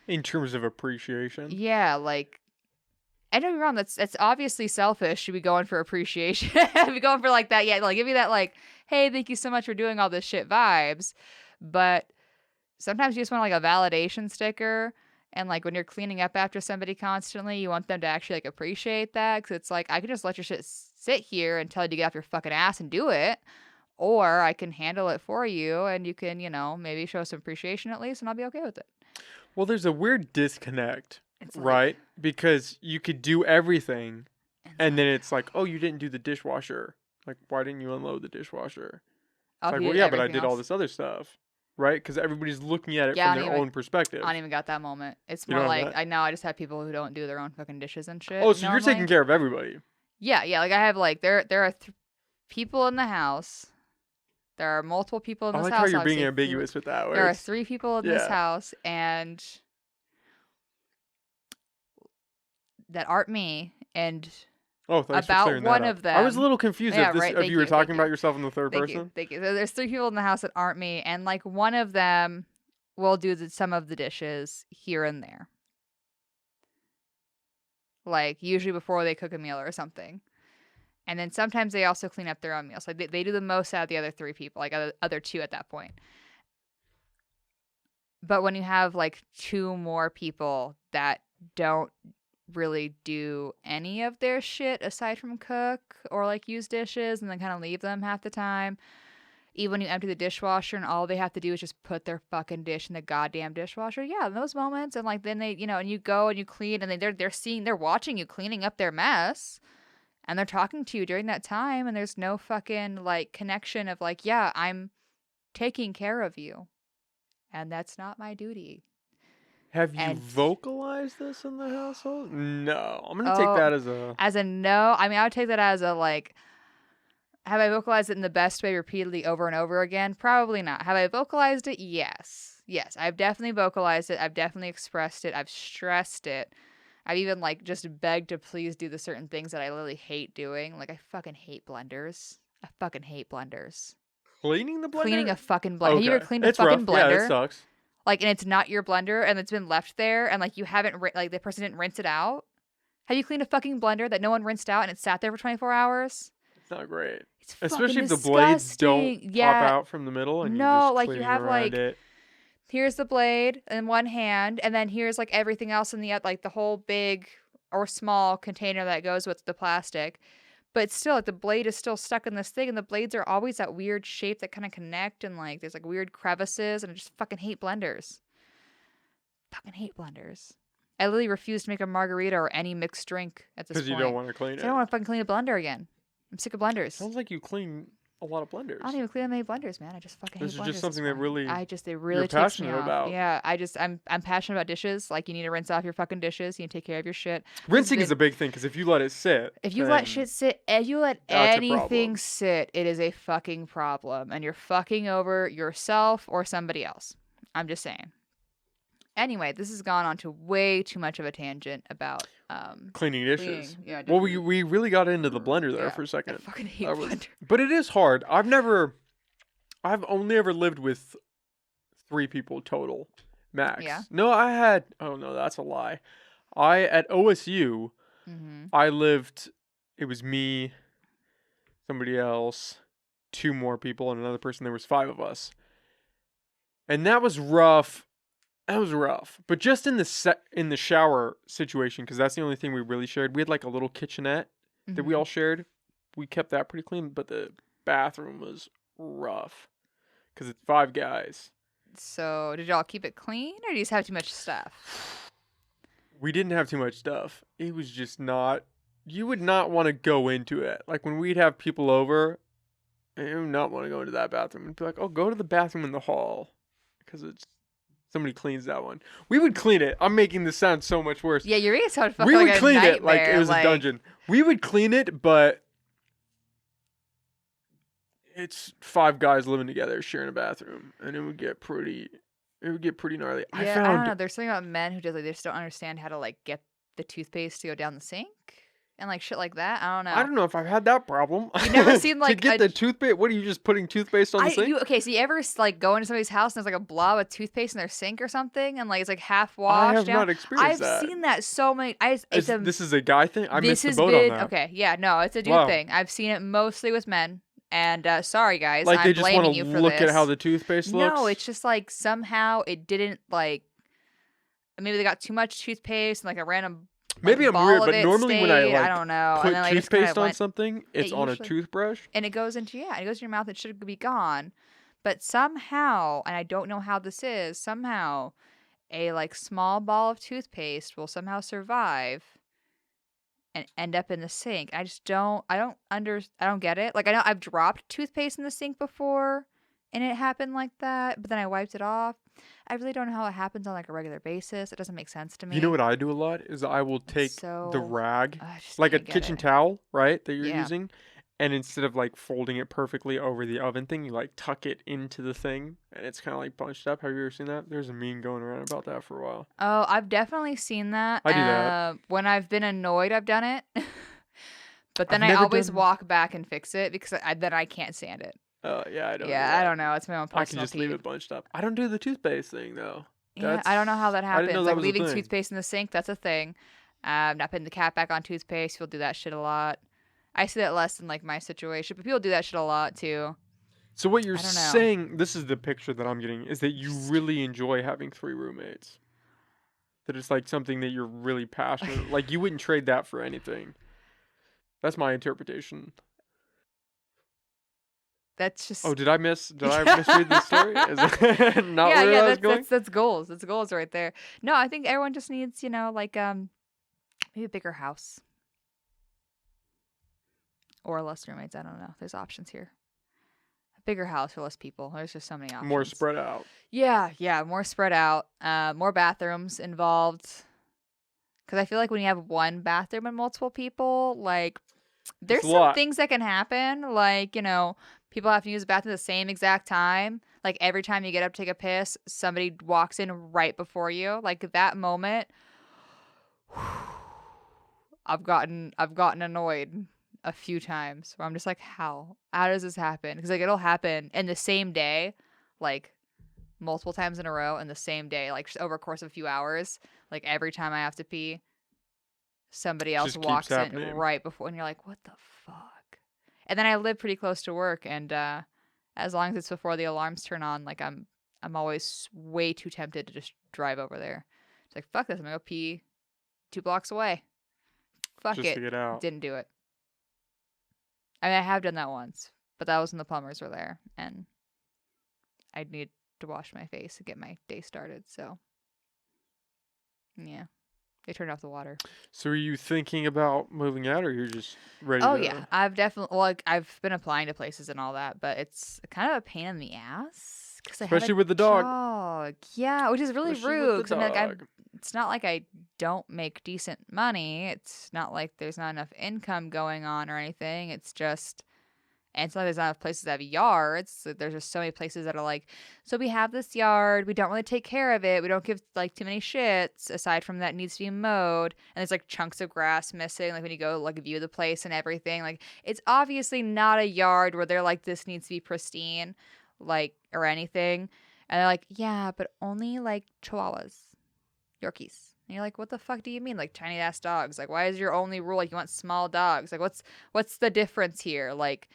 In terms of appreciation? Yeah, like, I don't get me wrong, that's obviously selfish. Should be going for appreciation. Be going for like that, yeah, like give me that like, hey, thank you so much for doing all this shit vibes. But sometimes you just want like a validation sticker. And like when you're cleaning up after somebody constantly, you want them to actually like appreciate that. Because it's like, I can just let your shit sit here and tell you to get off your fucking ass and do it. Or I can handle it for you and you can, maybe show some appreciation at least, and I'll be okay with it. Well, there's a weird disconnect, It's like, right? Because you could do everything, and then like, it's like, oh, you didn't do the dishwasher. Like, why didn't you unload the dishwasher? oh, It's like, he well, did yeah, but I everything did all else. this other stuff, right? Because everybody's looking at it Yeah, from their own perspective. I don't even got that moment. It's You more don't have like, that? I know I just have people who don't do their own fucking dishes and shit. Oh, so you're taking normally. care of everybody. Yeah, like I have like, there are people in the house. There are multiple people in I this like house. how you're I would being say ambiguous with that. there are 3 people in this Yeah. house, and that aren't me, and Oh, thanks for about clearing one that up. of I was a them. little confused Yeah, if right, if thank you were you, thank talking about you. yourself in the third Thank person. you, thank you. So there's 3 people in the house that aren't me, and like one of them will do some of the dishes here and there. Like, usually before they cook a meal or something. And then sometimes they also clean up their own meals. Like, they do the most out of the other 3 people, like, other 2 at that point. But when you have, like, 2 more people that don't really do any of their shit aside from cook or, like, use dishes and then kind of leave them half the time, even when you empty the dishwasher and all they have to do is just put their fucking dish in the goddamn dishwasher. Yeah, in those moments, and, like, then they, and you go and you clean, and they're watching you cleaning up their mess. And they're talking to you during that time, and there's no fucking, like, connection of, like, yeah, I'm taking care of you. And that's not my duty. Have you And vocalized this in the household? No. I'm going to take oh, that as a... as a no, I mean, I would take that as a, like, have I vocalized it in the best way repeatedly over and over again? Probably not. Have I vocalized it? Yes. Yes, I've definitely vocalized it. I've definitely expressed it. I've stressed it. I've even, like, just begged to please do the certain things that I literally hate doing. Like, I fucking hate blenders. I fucking hate blenders. Cleaning the blender? Cleaning a fucking blender. Have you ever cleaned a It's fucking rough. blender? Yeah, it sucks. Like, and it's not your blender, and it's been left there, and, like, you haven't, like, the person didn't rinse it out? Have you cleaned a fucking blender that no one rinsed out, and it sat there for 24 hours? It's not great. It's Especially fucking if the blades don't disgusting. pop out from the middle and No, you're just like, cleaning you have, around like, it. here's the blade in one hand, and then here's, like, everything else in the other, like, the whole big or small container that goes with the plastic. But still, like, the blade is still stuck in this thing, and the blades are always that weird shape that kind of connect, and, like, there's, like, weird crevices, and I just fucking hate blenders. Fucking hate blenders. I literally refuse to make a margarita or any mixed drink at this point. Because you don't want to clean it. I don't want to fucking clean a blender again. I'm sick of blenders. Sounds like you clean a lot of blenders. I don't even clean many blenders, man. I just fucking hate blenders. This is just something that really it really you're takes me passionate off. about. Yeah, I'm passionate about dishes. Like, you need to rinse off your fucking dishes. You need to take care of your shit. Rinsing is a big thing because if you let it sit, if you let shit sit, if you let that's a anything problem. sit, it is a fucking problem, and you're fucking over yourself or somebody else. I'm just saying. Anyway, this has gone on to way too much of a tangent about cleaning dishes. Yeah, Well, we really got into the blender there for a I second. fucking hate blender. But it is hard. I've only ever lived with 3 people total, max. Yeah? No, oh no, that's a lie. At OSU, Mm-hmm. I lived, it was me, somebody else, 2 more people, and another person. There was 5 of us. And that was rough. That was rough. But just in the shower situation, because that's the only thing we really shared. We had like a little kitchenette that we all shared. We kept that pretty clean, but the bathroom was rough because it's 5 guys. So, did y'all keep it clean, or do you just have too much stuff? We didn't have too much stuff. It was just not. You would not want to go into it. Like when we'd have people over, you would not want to go into that bathroom and be like, "Oh, go to the bathroom in the hall," because it's. Somebody cleans that one. We would clean it. I'm making this sound so much worse. Yeah, you're making it sound fucking We would like clean a nightmare. it like it was a dungeon. We would clean it, but it's 5 guys living together sharing a bathroom, and it would get pretty gnarly. Yeah, I don't know. There's something about men who just like they just don't understand how to like get the toothpaste to go down the sink and like shit like that. I don't know. I don't know if I've had that problem. You never seen like to get the toothpaste. What are you just putting toothpaste on the sink? Okay, so you ever like go into somebody's house and there's like a blob of toothpaste in their sink or something, and like it's like half washed? I have not experienced that. I've seen that so many. This is a guy thing. I missed the boat on that. Okay, yeah, no, it's a dude thing. I've seen it mostly with men. And sorry guys, like I'm they just blaming want you to for look this. at how the toothpaste looks. No, it's just like somehow it didn't like. Maybe they got too much toothpaste and like a random. Maybe I'm weird, but normally when I I don't know. put and then, like, toothpaste on something, it's on a toothbrush. And it goes into it goes in your mouth. It should be gone, but somehow, and I don't know how this is. Somehow, a like small ball of toothpaste will somehow survive and end up in the sink. I don't get it. Like I know I've dropped toothpaste in the sink before, and it happened like that, but then I wiped it off. I really don't know how it happens on like a regular basis. It doesn't make sense to me. You know what I do a lot is I will take the rag, like a kitchen towel, right, that you're using, and instead of like folding it perfectly over the oven thing, you like tuck it into the thing, and it's kind of like bunched up. Have you ever seen that? There's a meme going around about that for a while. Oh, I've definitely seen that. I do that. When I've been annoyed, I've done it. But then I always walk back and fix it because then I can't stand it. Yeah, I don't do Yeah, I that. don't know. It's my own I can personal just leave peeve. it bunched up. I don't do the toothpaste thing though. Yeah, I don't know how that I didn't know happens. that Like was a leaving thing. toothpaste in the sink, that's a thing. Not putting the cap back on toothpaste. People do that shit a lot. I see that less in like my situation, but people do that shit a lot too. So what you're I don't know. saying, this is the picture that I'm getting, is that you Just really enjoy having 3 roommates. That it's like something that you're really passionate. Like you wouldn't trade that for anything. That's my interpretation. that's just Oh, did I misread the story? Is that not yeah, where yeah. I was going? That's goals. That's goals right there. No, I think everyone just needs like maybe a bigger house or less roommates. I don't know. There's options here. A bigger house for less people. There's just so many More options. spread out. Yeah, yeah. More spread out. More bathrooms involved. Because I feel like when you have one bathroom and multiple people, like It's there's a some lot. things that can happen. Like people have to use the bathroom at the same exact time. Like every time you get up to take a piss, somebody walks in right before you. Like that moment, I've gotten annoyed a few times where I'm just like, how does this happen? Because like it'll happen in the same day, like multiple times in a row in the same day, like just over a course of a few hours. Like every time I have to pee, somebody else Just keeps walks in happening. right before, and you're like, what the fuck? And then I live pretty close to work, and as long as it's before the alarms turn on, like I'm always way too tempted to just drive over there. It's like fuck this, I'm gonna go pee 2 blocks away. Fuck Just to it, get out. didn't do it. I mean, I have done that once, but that was when the plumbers were there, and I'd need to wash my face and get my day started. So yeah, they turned off the water. So are you thinking about moving out or you're just ready Oh yeah, to I've definitely like I've been applying to places and all that, but it's kind of a pain in the ass because I have a especially with the dog? dog. Yeah, which is really Especially with rude the because I mean, like dog. it's not like I don't make decent money. It's not like there's not enough income going on or anything. It's just. And it's not like there's not enough places that have yards. So there's just so many places that are like, so we have this yard, we don't really take care of it, we don't give like too many shits. Aside from that, it needs to be mowed, and there's like chunks of grass missing. Like when you go like view the place and everything, like it's obviously not a yard where they're like this needs to be pristine, like or anything. And they're like, yeah, but only like Chihuahuas, Yorkies. And you're like, what the fuck do you mean? Like tiny ass dogs? Like why is your only rule like you want small dogs? Like what's the difference here? Like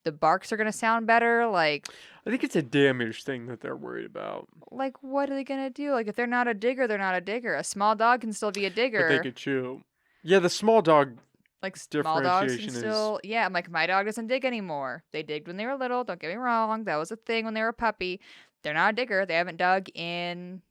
the barks are gonna sound better. I think it's a damage thing that they're worried about. Like what are they gonna do? Like if they're not a digger, they're not a digger. A small dog can still be a But they digger. could chew. Yeah, the small dog Like small dogs can differentiation is still, yeah. I'm like my dog doesn't dig anymore. They digged when they were little. Don't get me wrong, that was a thing when they were a puppy. They're not a digger. They haven't dug in.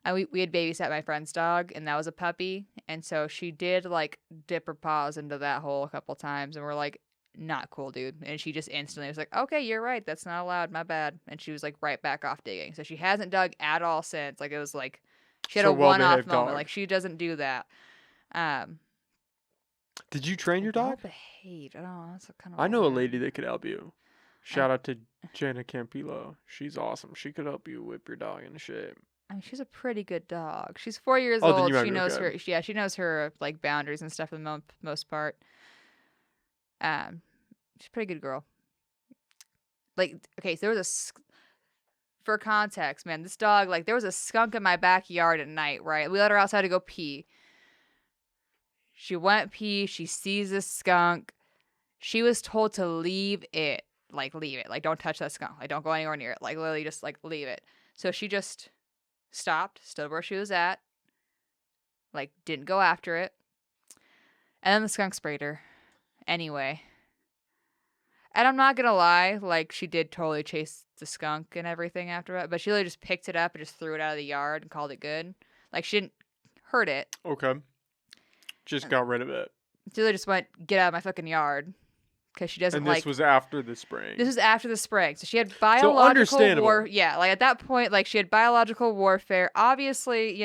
And we had babysat my friend's dog, and that was a puppy, and so she did like dip her paws into that hole a couple times, and we're like, not cool, dude. And she just instantly was like, okay, you're right, that's not allowed, my bad. And she was like right back off digging. So she hasn't dug at all since. Like it was like she had so a well one-off behaved moment. dog. Like she doesn't do that. Um, Did you train your well dog? behaved. I don't know. That's kind of I know a weird. lady that could help you. Shout out to Jenna Campillo. She's awesome. She could help you whip your dog into shape. I mean, she's a pretty good dog. She's 4 years Oh, then old. you might She be knows okay. her. Yeah, she knows her like boundaries and stuff for the most part. She's a pretty good girl. Like, okay, so there was for context, man, this dog, like, there was a skunk in my backyard at night, right? We let her outside to go pee. She went pee. She sees this skunk. She was told to leave it. Like, leave it. Like, don't touch that skunk. Like, don't go anywhere near it. Like, literally just, like, leave it. So she just stopped, stood where she was at, like, didn't go after it. And then the skunk sprayed her. Anyway. And I'm not gonna lie, like, she did totally chase the skunk and everything after it, but she literally just picked it up and just threw it out of the yard and called it good. Like, she didn't hurt it. Okay. Just got rid of it. She literally just went, get out of my fucking yard. Because she doesn't And like. this was after the spraying. This was after the spring. So she had biological understandable. Yeah, like at that point, like she had biological warfare. Obviously,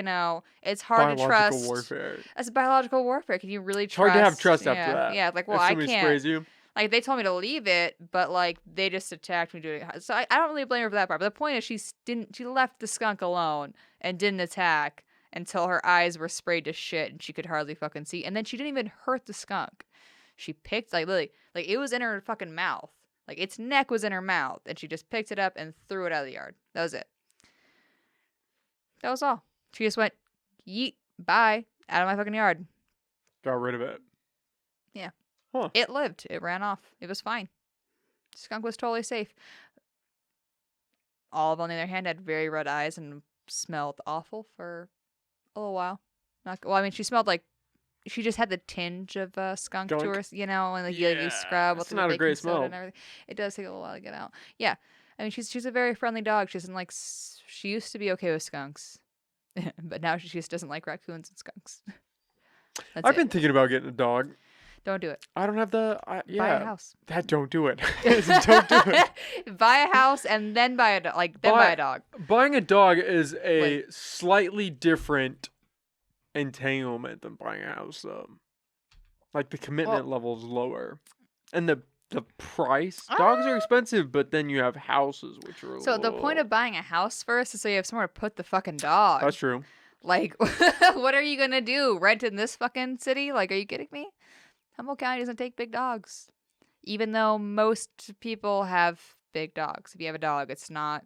it's hard to Biological trust. warfare. That's biological warfare. Can you really It's trust? hard to have trust yeah, after that. Yeah, like, well, if I somebody can't. sprays you. Like, they told me to leave it, but, like, they just attacked me doing it. So I don't really blame her for that part. But the point is she left the skunk alone and didn't attack until her eyes were sprayed to shit and she could hardly fucking see. And then she didn't even hurt the skunk. She picked, like, literally, like, it was in her fucking mouth. Like, its neck was in her mouth, and she just picked it up and threw it out of the yard. That was it. That was all. She just went, yeet, bye, out of my fucking yard. Got rid of it. Yeah. Huh. It lived. It ran off. It was fine. Skunk was totally safe. Olive, on the other hand, had very red eyes and smelled awful for a little while. Well, I mean, she smelled like she just had the tinge of skunk to her, you know, and like you scrub with it's the not a baking great soda smell. and everything. It does take a little while to get out. Yeah, I mean, she's a very friendly dog. She doesn't like. She used to be okay with skunks, but now she just doesn't like raccoons and skunks. I've been thinking about getting a dog. Don't do it. I don't have the. Buy a house. Don't do it. Don't do it. Buy a house and then buy a dog. Buy a dog. Buying a dog is a slightly different entanglement than buying a house. Like the commitment level is lower, and the price. Dogs are expensive, but then you have houses, which are. So the point of buying a house first is so you have somewhere to put the fucking dog. That's true. Like, what are you gonna do? Rent in this fucking city? Like, are you kidding me? Humboldt County doesn't take big dogs, even though most people have big dogs. If you have a dog, it's not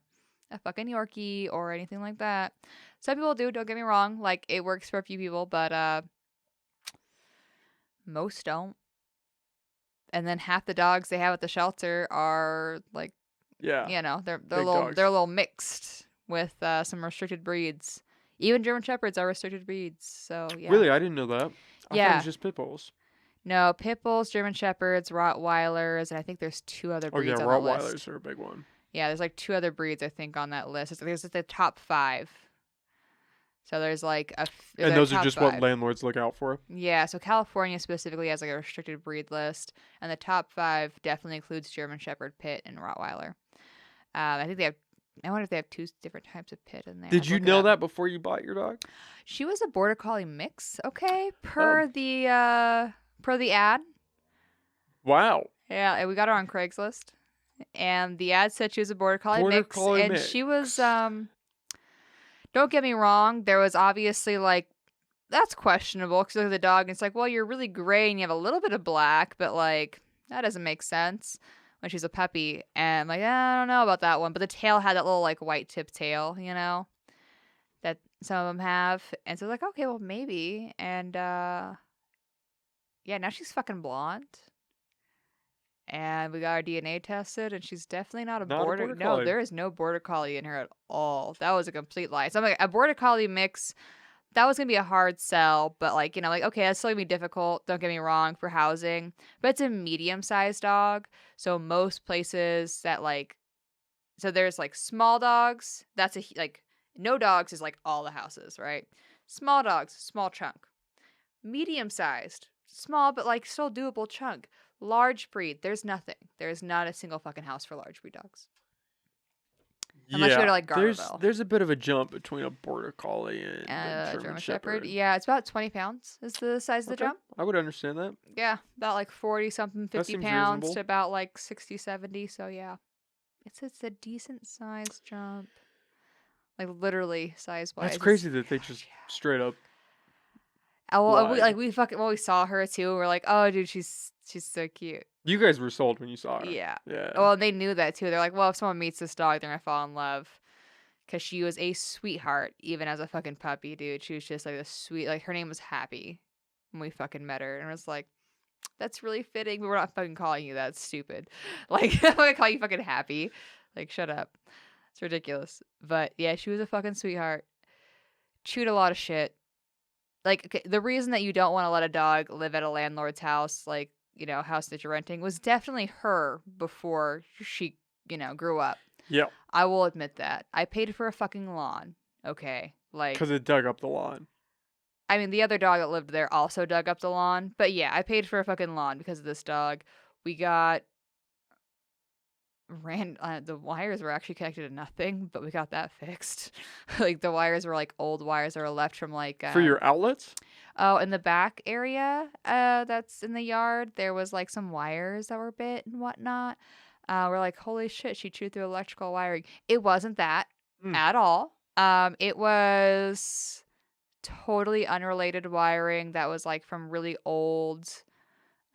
a fucking Yorkie or anything like that. Some people do. Don't get me wrong. Like, it works for a few people, but most don't. And then half the dogs they have at the shelter are like, you know, they're a little mixed with some restricted breeds. Even German Shepherds are restricted breeds. So yeah. Really, I didn't know that. I thought it was just pit bulls. No, pit bulls, German Shepherds, Rottweilers, and I think there's 2 other breeds on the list. Rottweilers are a big one. Yeah, there's like 2 other breeds I think on that list. There's the top 5. So there's like and those are just 5. what landlords look out for. Yeah, so California specifically has like a restricted breed list, and the top 5 definitely includes German Shepherd, Pit, and Rottweiler. I think they have. I wonder if they have 2 different types of pit in there. Did you know that before you bought your dog? She was a border collie mix. Okay, per the ad. Wow. Yeah, and we got her on Craigslist, and the ad said she was a border collie mix, and she was. Don't get me wrong. There was obviously like that's questionable because look at the dog and it's like, well, you're really gray and you have a little bit of black, but like that doesn't make sense when she's a puppy. And I'm like, I don't know about that one, but the tail had that little like white tip tail, you know, that some of them have, and so like, okay, well maybe, and yeah, now she's fucking blonde. And we got our DNA tested, and she's definitely not a border. No, there is no border collie in her at all. That was a complete lie. So I'm like, a border collie mix, that was gonna be a hard sell, but like, you know, like, okay, that's still gonna be difficult. Don't get me wrong for housing, but it's a medium-sized dog. So most places that like, so there's like small dogs. That's like no dogs is like all the houses, right? Small dogs, small chunk. Medium-sized, small but like still doable chunk. Large breed, there's nothing. There's not a single fucking house for large breed dogs. Unless you go to like Garberville. There's a bit of a jump between a border collie and a German Shepherd. Yeah, it's about 20 pounds is the size of the jump. I would understand that. Yeah, about like 40 something, 50 pounds reasonable. To about like 60, 70. So yeah, it's a decent sized jump. Like literally size wise. That's crazy that they just straight up. We saw her too. We're like, oh, dude, she's so cute. You guys were sold when you saw her. Yeah. Yeah. Well, they knew that too. They're like, well, if someone meets this dog, they're gonna fall in love. Cause she was a sweetheart, even as a fucking puppy, dude. She was just like a sweet. Like her name was Happy when we fucking met her, and I was like, that's really fitting. But we're not fucking calling you that. It's stupid. Like I'm gonna call you fucking Happy. Like shut up. It's ridiculous. But yeah, she was a fucking sweetheart. Chewed a lot of shit. Like, okay, the reason that you don't want to let a dog live at a landlord's house, like, you know, house that you're renting, was definitely her before she, you know, grew up. Yeah. I will admit that. I paid for a fucking lawn, okay? Like, because it dug up the lawn. I mean, the other dog that lived there also dug up the lawn. But yeah, I paid for a fucking lawn because of this dog. We got... the wires were actually connected to nothing, but we got that fixed. Like the wires were like old wires that were left from like for your outlets. Oh, in the back area, that's in the yard. There was like some wires that were bit and whatnot. We're like, holy shit, she chewed through electrical wiring. It wasn't that at all. It was totally unrelated wiring that was like from really old,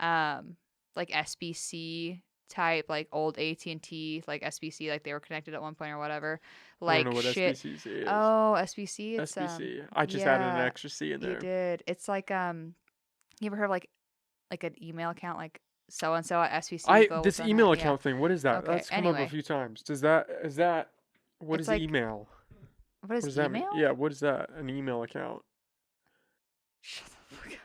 like SBC type, like old AT&T, like SBC, like they were connected at one point or whatever. I don't know Like what shit. SBC is. Oh, SBC. It's SBC. I just added an yeah, extra C in you there. did. It's like you ever heard of like an email account like so and so at SBC Global This Center? email Yeah. account thing, what is that? Okay. That's come up a Anyway, few times. Is that what it's is like email? what What is does that mean? email? Yeah, what is that? An email account. Shut the fuck up,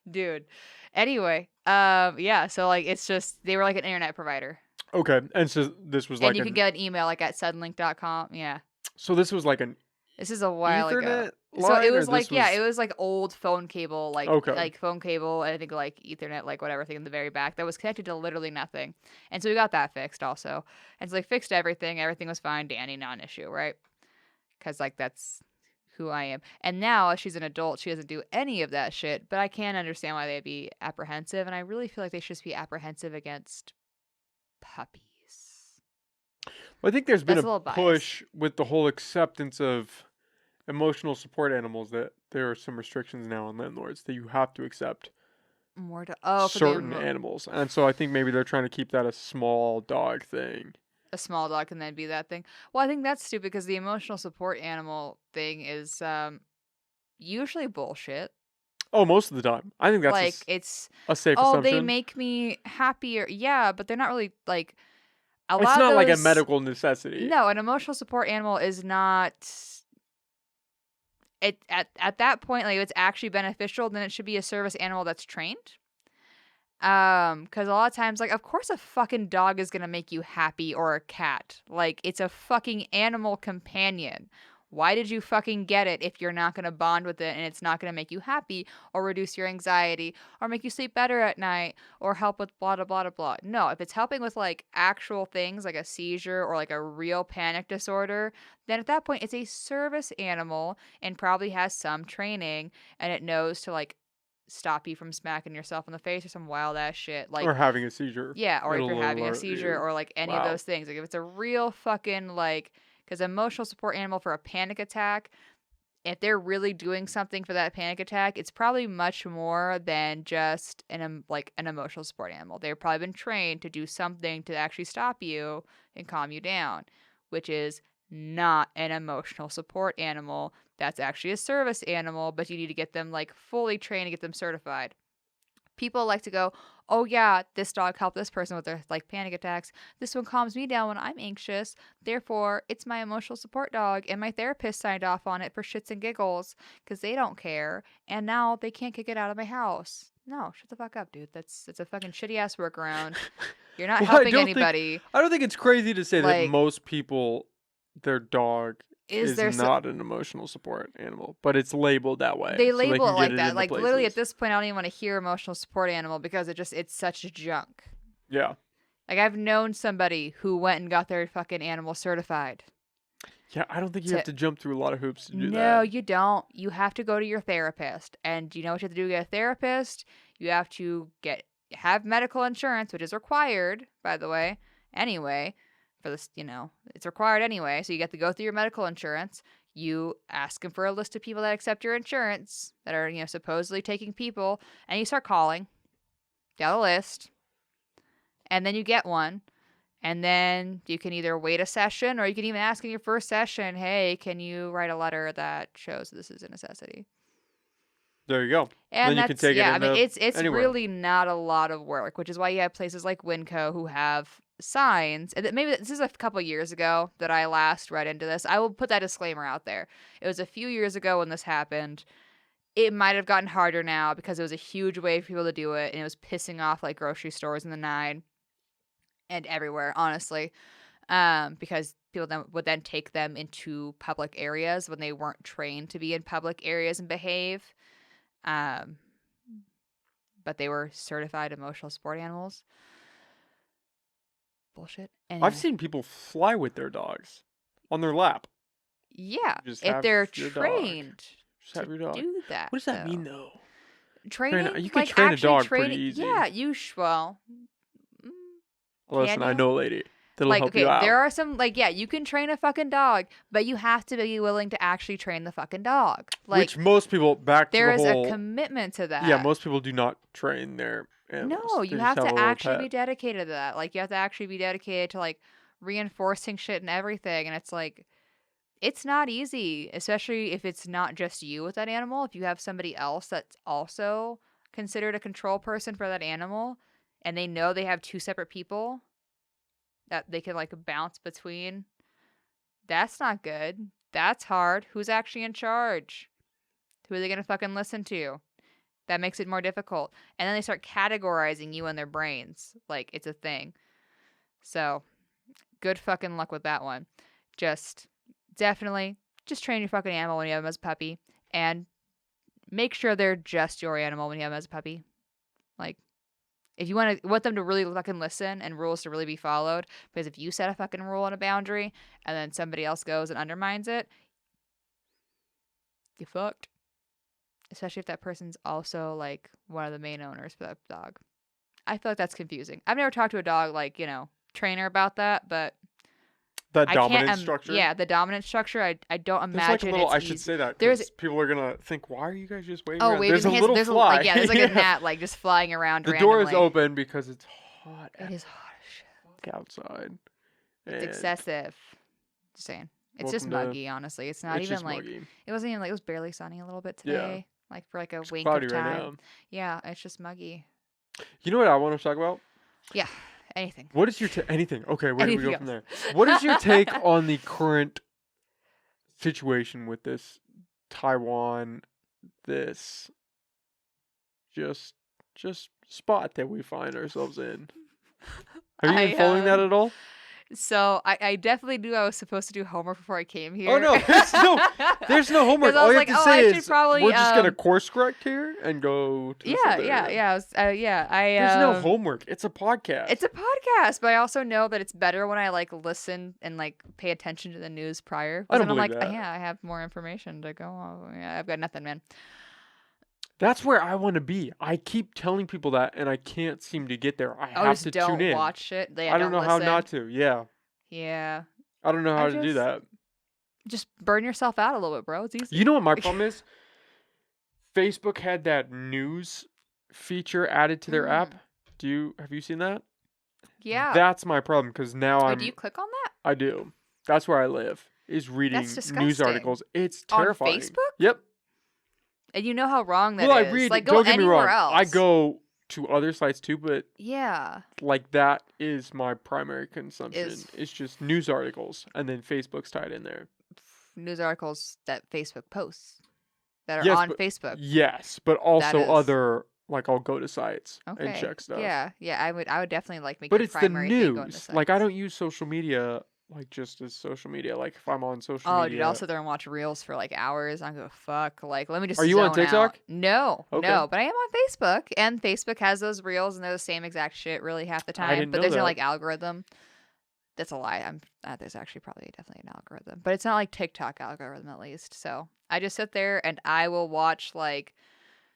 dude. Anyway, yeah. So like it's just they were like an internet provider, Okay, and so this was and like you could get an email like at suddenlink.com. Yeah. this was like an This is a while ago. Ethernet So it line, or was this like yeah, was it was like old phone cable, okay. like phone cable, I think like Ethernet, like whatever thing in the very back that was connected to literally nothing. And so we got that fixed also. And so they fixed everything. Everything was fine, Danny, not an issue, right? Because like that's who I am. And now as she's an adult, she doesn't do any of that shit. But I can understand why they'd be apprehensive, and I really feel like they should just be apprehensive against puppies. I think there's been That's a a little biased. push with the whole acceptance of emotional support animals that there are some restrictions now on landlords that you have to accept More to for certain the animals. And so I think maybe they're trying to keep that a small dog thing. a small dog can then be that thing. Well, I think that's stupid because the emotional support animal thing is usually bullshit. Oh, most of the time. I think that's Like it's a safe oh, they assumption. make me happier. Yeah, but they're not really like a It's lot of not like a those. medical necessity. No, an emotional support animal is not. It at that point, like if it's actually beneficial, then it should be a service animal that's trained. Because a lot of times, like, of course, a fucking dog is gonna make you happy or a cat. Like, it's a fucking animal companion. Why did you fucking get it if you're not gonna bond with it and it's not gonna make you happy or reduce your anxiety or make you sleep better at night or help with blah blah blah blah blah? No, if it's helping with like actual things like a seizure or like a real panic disorder, then at that point it's a service animal and probably has some training and it knows to like stop you from smacking yourself in the face or some wild ass shit. Like, Or having a seizure. yeah, or if It'll you're having a alert seizure you. or like any of Wow. those things. Like, if it's a real fucking like, because emotional support animal for a panic attack, if they're really doing something for that panic attack, it's probably much more than just like an emotional support animal. They've probably been trained to do something to actually stop you and calm you down, which is not an emotional support animal. That's actually a service animal, but you need to get them like fully trained to get them certified. People like to go, oh yeah, this dog helped this person with their like panic attacks. This one calms me down when I'm anxious. Therefore, it's my emotional support dog, and my therapist signed off on it for shits and giggles because they don't care, and now they can't kick it out of my house. No, shut the fuck up, dude. It's a fucking shitty ass workaround. You're not Well, helping anybody. I don't think it's crazy to say that Like, most people, their dog is is there so not an emotional support animal, but it's labeled that way, they so they label can it get like it that? into Like literally at places. this point, I don't even want to hear emotional support animal because it's such junk. Yeah. Like I've known somebody who went and got their fucking animal certified. Yeah, I don't think you To have to jump through a lot of hoops to do No, that. you don't. You have to go to your therapist. And you know what you have to do to get a therapist? You have to have medical insurance, which is required, by the way. Anyway, for this, it's required anyway. So you get to go through your medical insurance. You ask them for a list of people that accept your insurance that are, supposedly taking people, and you start calling down the list, and then you get one. And then you can either wait a session or you can even ask in your first session, hey, can you write a letter that shows this is a necessity? There you go. And Then you can that's, take it I mean, into it's anywhere. really not a lot of work, which is why you have places like Winco who have signs. And maybe this is a couple years ago that I last read into this. I will put that disclaimer out there. It was a few years ago when this happened. It might have gotten harder now because it was a huge way for people to do it, and it was pissing off like grocery stores in the nine and everywhere, honestly, because people would then take them into public areas when they weren't trained to be in public areas and behave. But they were certified emotional support animals. Bullshit. Anyway. I've seen people fly with their dogs on their lap. Yeah, Just if have they're your dog. trained Just have to your dog. do that. What does that though. mean, though? Training? You can like train a actually dog training. pretty easy. Yeah, well, Listen, can I you? know a lady. that'll Like, help you okay, out. there are some, like, yeah, you can train a fucking dog, but you have to be willing to actually train the fucking dog. Like, Which most people, back to there the is a whole, commitment to that. yeah, most people do not train their animals. No, They you just have have a to little actually be pet. dedicated to that. Like, you have to actually be dedicated to, like, reinforcing shit and everything. And it's like, it's not easy, especially if it's not just you with that animal. If you have somebody else that's also considered a control person for that animal, and they know they have two separate people that they can, like, bounce between, that's not good. That's hard. Who's actually in charge? Who are they going to fucking listen to? That makes it more difficult. And then they start categorizing you in their brains. Like, it's a thing. So, good fucking luck with that one. Just, definitely, just train your fucking animal when you have them as a puppy. And make sure they're just your animal when you have them as a puppy. Like, if you want them to really fucking listen and rules to really be followed, because if you set a fucking rule and a boundary, and then somebody else goes and undermines it, you fucked. Especially if that person's also, like, one of the main owners for that dog. I feel like that's confusing. I've never talked to a dog, like, trainer about that, but That I dominant can't. structure. Yeah, the dominant structure. I don't There's like a imagine little. it's I should easy. say that There's because people are gonna think, why are you guys just waving oh, around? waving There's a hands. little There's fly. like, yeah, there's like Yeah. a gnat like just flying around. The randomly. door is open because it's hot. It is hot as shit. Outside. It's And excessive. Just saying. It's just welcome to- muggy, honestly. It's not It's even just like muggy. it wasn't even like it was barely sunny a little bit Yeah. today. Like for like a It's wink cloudy of right time. now. Yeah, it's just muggy. You know what I want to talk about? Yeah. Anything. What is your anything? Okay, where do we Anything go from else. there? What is your take on the current situation with this Taiwan, this just spot that we find ourselves in? Have you been following that at all? So I definitely knew I was supposed to do homework before I came here. Oh no, there's no homework. 'Cause I All was you like, have to oh, I say should is probably, we're just gonna course correct here and go to this Yeah, other yeah, area. yeah. I There's no homework. It's a podcast. It's a podcast, but I also know that it's better when I like listen and like pay attention to the news prior. I don't I'm like, believe that. yeah, I have more information to go on. Yeah, I've got nothing, man. That's where I want to be. I keep telling people that, and I can't seem to get there. I Oh, have just to don't tune in. watch it. I don't know how listen. not to. Yeah, Yeah, I don't know how I to do just- that. just burn yourself out a little bit, bro. It's easy. You know what my problem is? Facebook had that news feature added to their app. Have you seen that? Yeah. That's my problem because now Wait, do you click on that I do. That's where I live. Is reading news disgusting. articles. It's on terrifying. Facebook? Yep. And you know how wrong that is. Well, I read. Like, go Don't get me anywhere wrong. else. I go to other sites too, but Yeah. like that is my primary consumption. Is- It's just news articles, and then Facebook's tied in there. News articles that Facebook posts that are Yes, on but- Facebook. Yes, but also is- other like I'll go to sites Okay. and check stuff. Yeah, I would definitely like make But a it's the primary thing going to news. Like I sites. don't use social media like just as social media. Like if I'm on social Oh, media. dude, I'll sit there and watch reels for like hours. I don't give a fuck. Like, let me just. Are you on zone TikTok? out. No, Okay. no, but I am on Facebook, and Facebook has those reels, and they're the same exact shit really half the time. didn't But know there's no that. like algorithm. That's a lie. There's actually probably definitely an algorithm, but it's not like TikTok algorithm at least. So I just sit there and I will watch like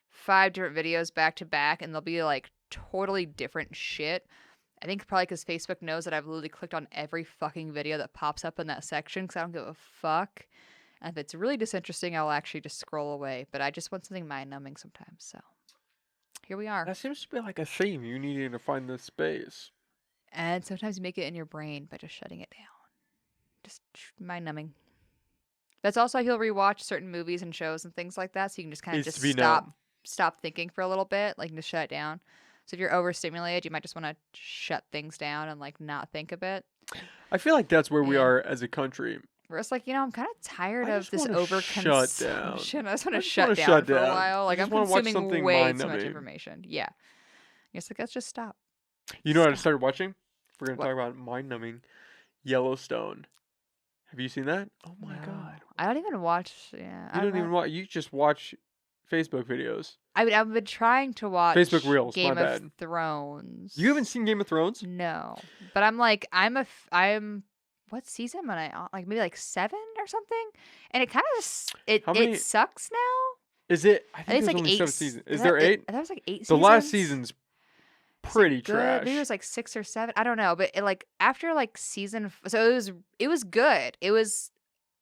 5 different videos back to back, and they'll be like totally different shit. I think probably because Facebook knows that I've literally clicked on every fucking video that pops up in that section because I don't give a fuck. And if it's really disinteresting, I'll actually just scroll away. But I just want something mind-numbing sometimes. So here we are. That seems to be like a theme. You needing to find this space. And sometimes you make it in your brain by just shutting it down. Just mind-numbing. That's also how you'll rewatch certain movies and shows and things like that. So you can just kind of Needs just to be stop thinking for a little bit. Like just shut it down. So if you're overstimulated, you might just want to shut things down and like not think a bit. I feel like that's where we Yeah. are as a country. Where it's like, I'm kind of tired I of just this wanna overconsumption. shut down. I just want to I just shut wanna down shut for a down. while. I Like I'm just wanna watch consuming something way too much mind-numbing. information. Yeah. It's like let's just stop. You know what I Stop. started watching? We're gonna What? talk about mind-numbing. Yellowstone. Have you seen that? Oh my No. god! I don't even watch. Yeah. You don't even watch. You just watch Facebook videos. I've been trying to watch Facebook Reels, my Game of bad. Thrones. You haven't seen Game of Thrones? No, but I'm like I'm. What season am I on? Like maybe like 7 or something, and it kind of How many- it sucks now. Is it? I I think think it's there's like only 8. 7 seasons. Is there 8? That was like 8 The seasons. last season's pretty good? Maybe it trash. was like 6 or 7. I don't know, but it, like after like so it was good. It was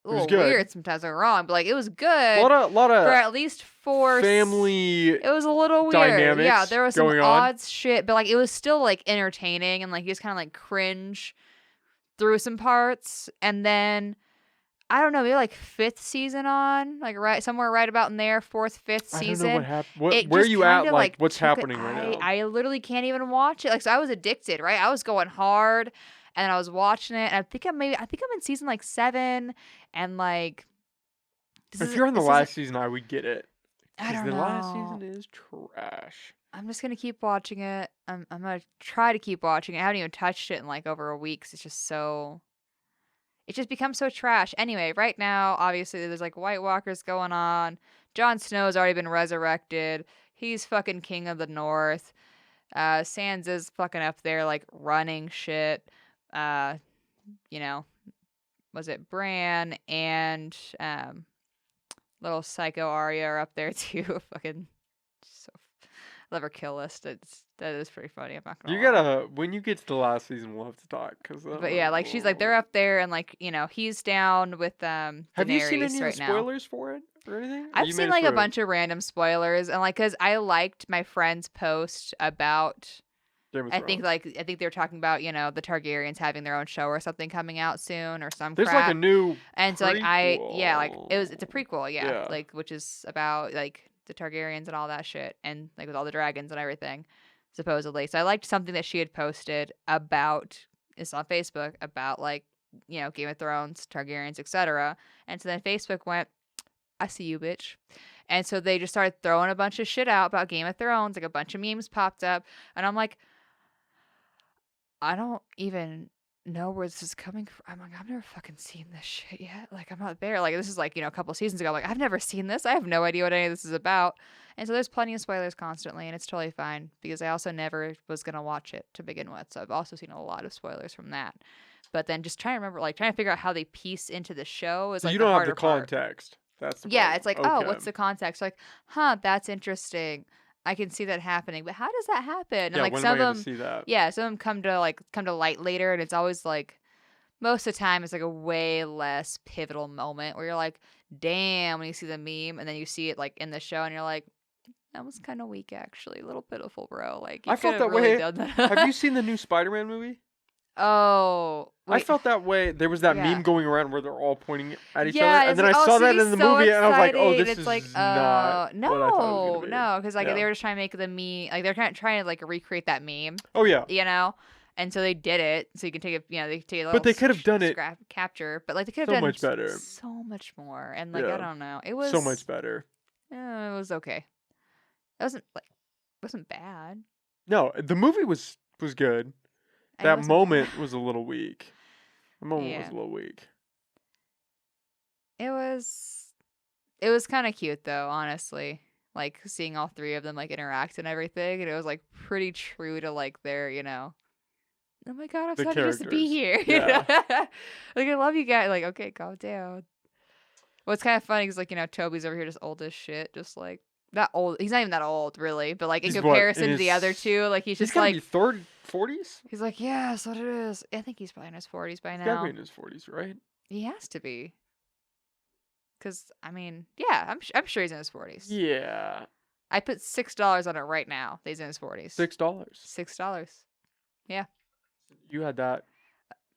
a It was little good. weird sometimes. I'm wrong, but like it was A good lot for of at least 4. family It was a little weird. Yeah, dynamics there was some going on. odd shit, but like it was still like entertaining and like you just kind of like cringe through some parts, and then I don't know, maybe like 5th season on, like right somewhere right about in there, 4th, 5th I don't know what season. happened. It Where are just you at? kind of Like, like what's took it. happening right now? I literally can't even watch it. Like, so I was addicted, right? I was going hard, and I was watching it. And I think I'm in season like 7, and like If you're on the this is last season, I would get it. I Because don't the last know. season is trash. I'm just gonna keep watching it. I'm gonna try to keep watching it. I haven't even touched it in like over a week. 'Cause it's just so. It just becomes so trash. Anyway, right now, obviously, there's like White Walkers going on. Jon Snow's already been resurrected. He's fucking king of the North. Sansa's fucking up there, like running shit. Uh, you know, was it Bran and little psycho Arya are up there too? Fucking so love her kill list. That is pretty funny. I'm not gonna You lie. gotta, when you get to the last season, we'll have to talk. But yeah, like she's like they're up there and like he's down with Have you seen any Daenerys of the right now. spoilers for it or anything? Or I've you seen made it like a through it? bunch of random spoilers and like cuz I liked my friend's post about Game of I think Thrones. they were talking about, the Targaryens having their own show or something coming out soon or some There's like a crap. new And so like it's a prequel. prequel, yeah, Yeah. like which is about like the Targaryens and all that shit and like with all the dragons and everything supposedly. So I liked something that she had posted about it's on Facebook about like, Game of Thrones, Targaryens, etc. And so then Facebook went, I see you, bitch. And so they just started throwing a bunch of shit out about Game of Thrones, like a bunch of memes popped up, and I'm like, I don't even know where this is coming from. I'm like, I've never fucking seen this shit yet. Like, I'm not there. Like, this is like, a couple seasons ago. Like, I've never seen this. I have no idea what any of this is about. And so there's plenty of spoilers constantly, and it's totally fine because I also never was going to watch it to begin with. So I've also seen a lot of spoilers from that. But then just trying to remember, like, trying to figure out how they piece into the show is So like you the don't have the harder part. context. That's the Yeah, problem. it's like, oh, Okay. what's the context? Like, that's interesting. I can see that happening, but how does that happen? And Yeah, like when some am I of going to them, see that? yeah, some of them come to light later, and it's always like most of the time it's like a way less pivotal moment where you're like, damn, when you see the meme, and then you see it like in the show, and you're like, that was kind of weak actually, a little pitiful, bro. Like you I could felt have that really way. done that. Have you seen the new Spider-Man movie? Oh, I wait, felt that way. There was that yeah. meme going around where they're all pointing at each other, Yeah, and it's then I like, oh, saw so that he's in the so movie, and I was like, "Oh, exciting. this It's like, is not what I thought it was gonna be." no, because like Yeah. they were just trying to make the meme, like they're trying to like recreate that meme, Oh yeah, and so they did it. So you can take it, they can take a but little they could have done it capture, but like they could have so done much better. so much more, and like I Yeah, don't know, so much better. it was okay. It wasn't bad. No, the movie was good. It That wasn't bad. moment was a little weak. The moment was Yeah. a little weak. It was kind of cute though, honestly. Like seeing all three of them like interact and everything, and it was like pretty true to like their, oh my god, I'm The so happy just to be characters. here. Yeah. Like I love you guys. Like okay, calm down. What's kind of funny is like Toby's over here just old as shit, just like not old. He's not even that old really, but like in He's what, comparison in to the other his- two, like he's He's just gotta like be 30s, 40s. he's like yeah, that's what it is. I think he's probably in his 40s by He's gotta now. be in his 40s, right? He has to be. Cause I mean, yeah, I'm sure he's in his 40s. Yeah, I put $6 on it right now. He's in his 40s. $6. $6. Yeah. You had that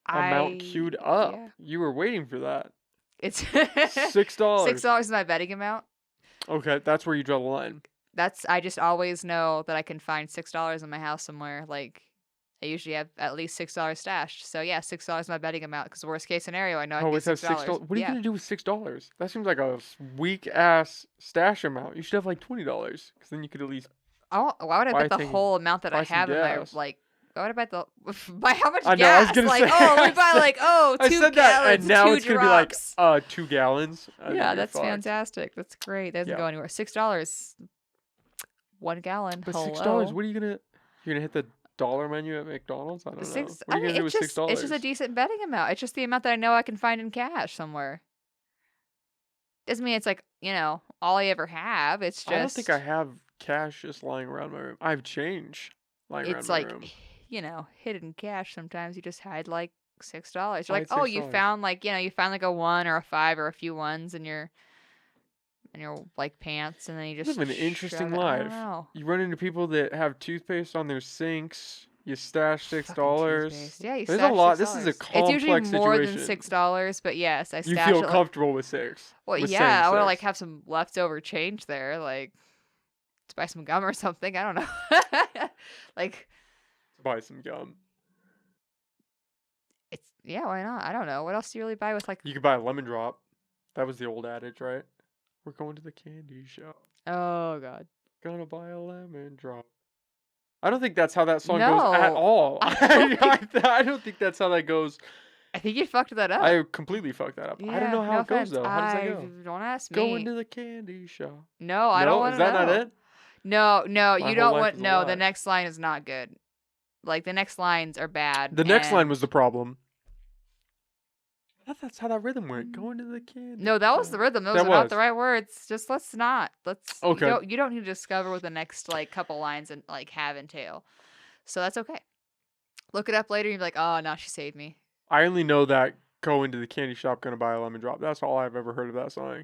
amount queued up. Yeah. You were waiting for that. It's $6. $6 is my betting amount. Okay, that's where you draw the line. I just always know that I can find $6 in my house somewhere. Like I usually have at least $6 stashed. So yeah, $6 is my betting amount. Because worst case scenario, I know I can Always get have $6. $6. What are you Yeah. gonna do with $6? That seems like a weak ass stash amount. You should have like $20, because then you could at least. Why would I Buy bet the things- whole amount that I buy some have in my gas. like? Why would I bet the by how much I know, I was gas? gonna Like say- oh, I we buy said- like oh I 2 said that, gallons, and now 2 it's gonna be like drops. 2 gallons. I think Yeah, you're that's fucked. fantastic. That's great. That doesn't Yeah. go anywhere. $6, 1 gallon. But Hello. $6, what are you gonna? You're gonna hit the dollar menu at McDonald's? I don't know. Six. What are I you mean, gonna do with $6? it's just a decent betting amount. It's just the amount that I know I can find in cash somewhere. Doesn't mean it's like all I ever have. It's just I don't think I have cash just lying around my room. I have change. lying around It's my like, room. hidden cash. Sometimes you just hide like $6. You're Why like, it's oh, you $6? found like, you found like a 1 or a 5 or a few ones in your like pants, and then you You just live an shove interesting it. I don't life. know. You run into people that have toothpaste on their sinks. You stash six Fucking dollars. toothpaste. Yeah, you There's a stash lot. This is a $6. It's usually complex more than situation. $6, but yes, I You stash feel it. comfortable with six. Well, with yeah, saying I want to like six. have some leftover change there, like to buy some gum or something. I don't know. Like, Buy some gum. yeah, why not? I don't know. What else do you really buy with like? You could buy a lemon drop. That was the old adage, right? We're going to the candy shop. Oh God. Gonna buy a lemon drop. I don't think that's how that song goes at No, all. I don't think. I don't think that's how that goes. I think you fucked that up. I completely fucked that up. I don't Yeah, know how no it goes offense. though. How does that go? Don't ask Go me. into the candy shop. No, I don't No, want is to that not know. it? No, My you whole don't life want. is a No, the lie. next line is not good. Like the next lines are bad. The next line and- was the problem. I thought that's how that rhythm went. Go into the candy. No, that was shop. the rhythm. Those That are not was. the right words. Just let's not. Let's. Okay. You don't need to discover what the next like couple lines and like have entail. So that's okay. Look it up later. And you're like, oh, now she saved me. I only know that go into the candy shop, gonna buy a lemon drop. That's all I've ever heard of that song.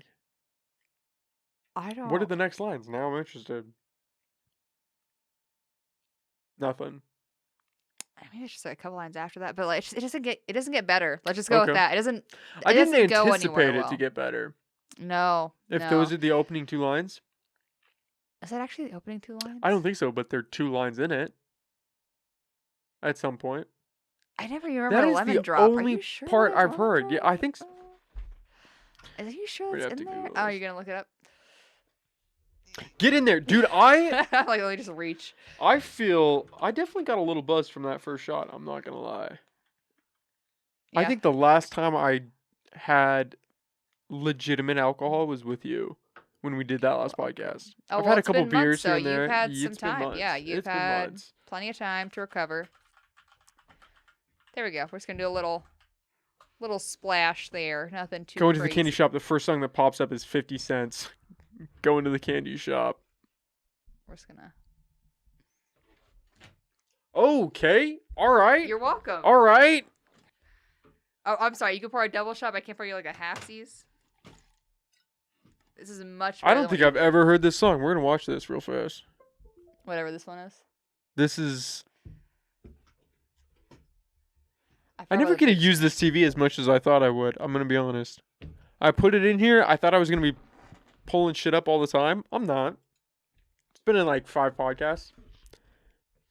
I don't. What are the next lines? Now I'm interested. Nothing. I mean, it's just like a couple lines after that, but like it doesn't get better. Let's just go with Okay. that. It doesn't. I It didn't doesn't go anticipate anywhere it well. to get better. No. If no. those are the opening two lines, Is that actually the opening 2 lines? I don't think so, but there are 2 lines in it. At some point. I never even remember That a is lemon the drop. Are only you sure part there's I've lemon heard. Yeah, drop? I think. Are you sure We'd it's have in to there? Google Oh, this. you're gonna look it up. Get in there, dude. I Like let me just reach. feel I definitely got a little buzz from that first shot. I'm not gonna lie. I Yeah. think the last time I had legitimate alcohol was with you when we did that last podcast. Oh, I've well, had a it's couple been months, beers so here and there. you've had some It's been time. months. Yeah, you've It's been had months. plenty of time to recover. There we go. We're just gonna do a little splash there. Nothing too Go into the candy crazy. shop. The first song that pops up is 50 cents. Go into the candy shop. We're just gonna. Okay. All right. You're welcome. All right. Oh, I'm sorry. You can pour a double shot. But I can't pour you like a halfsies. This is much. I don't think I've ever heard this song. We're gonna watch this real fast. Whatever this one is. This is. I forgot never what get to it is. use this TV as much as I thought I would. I'm gonna be honest. I put it in here. I thought I was gonna be pulling shit up all the time. I'm not. It's been in like 5 podcasts.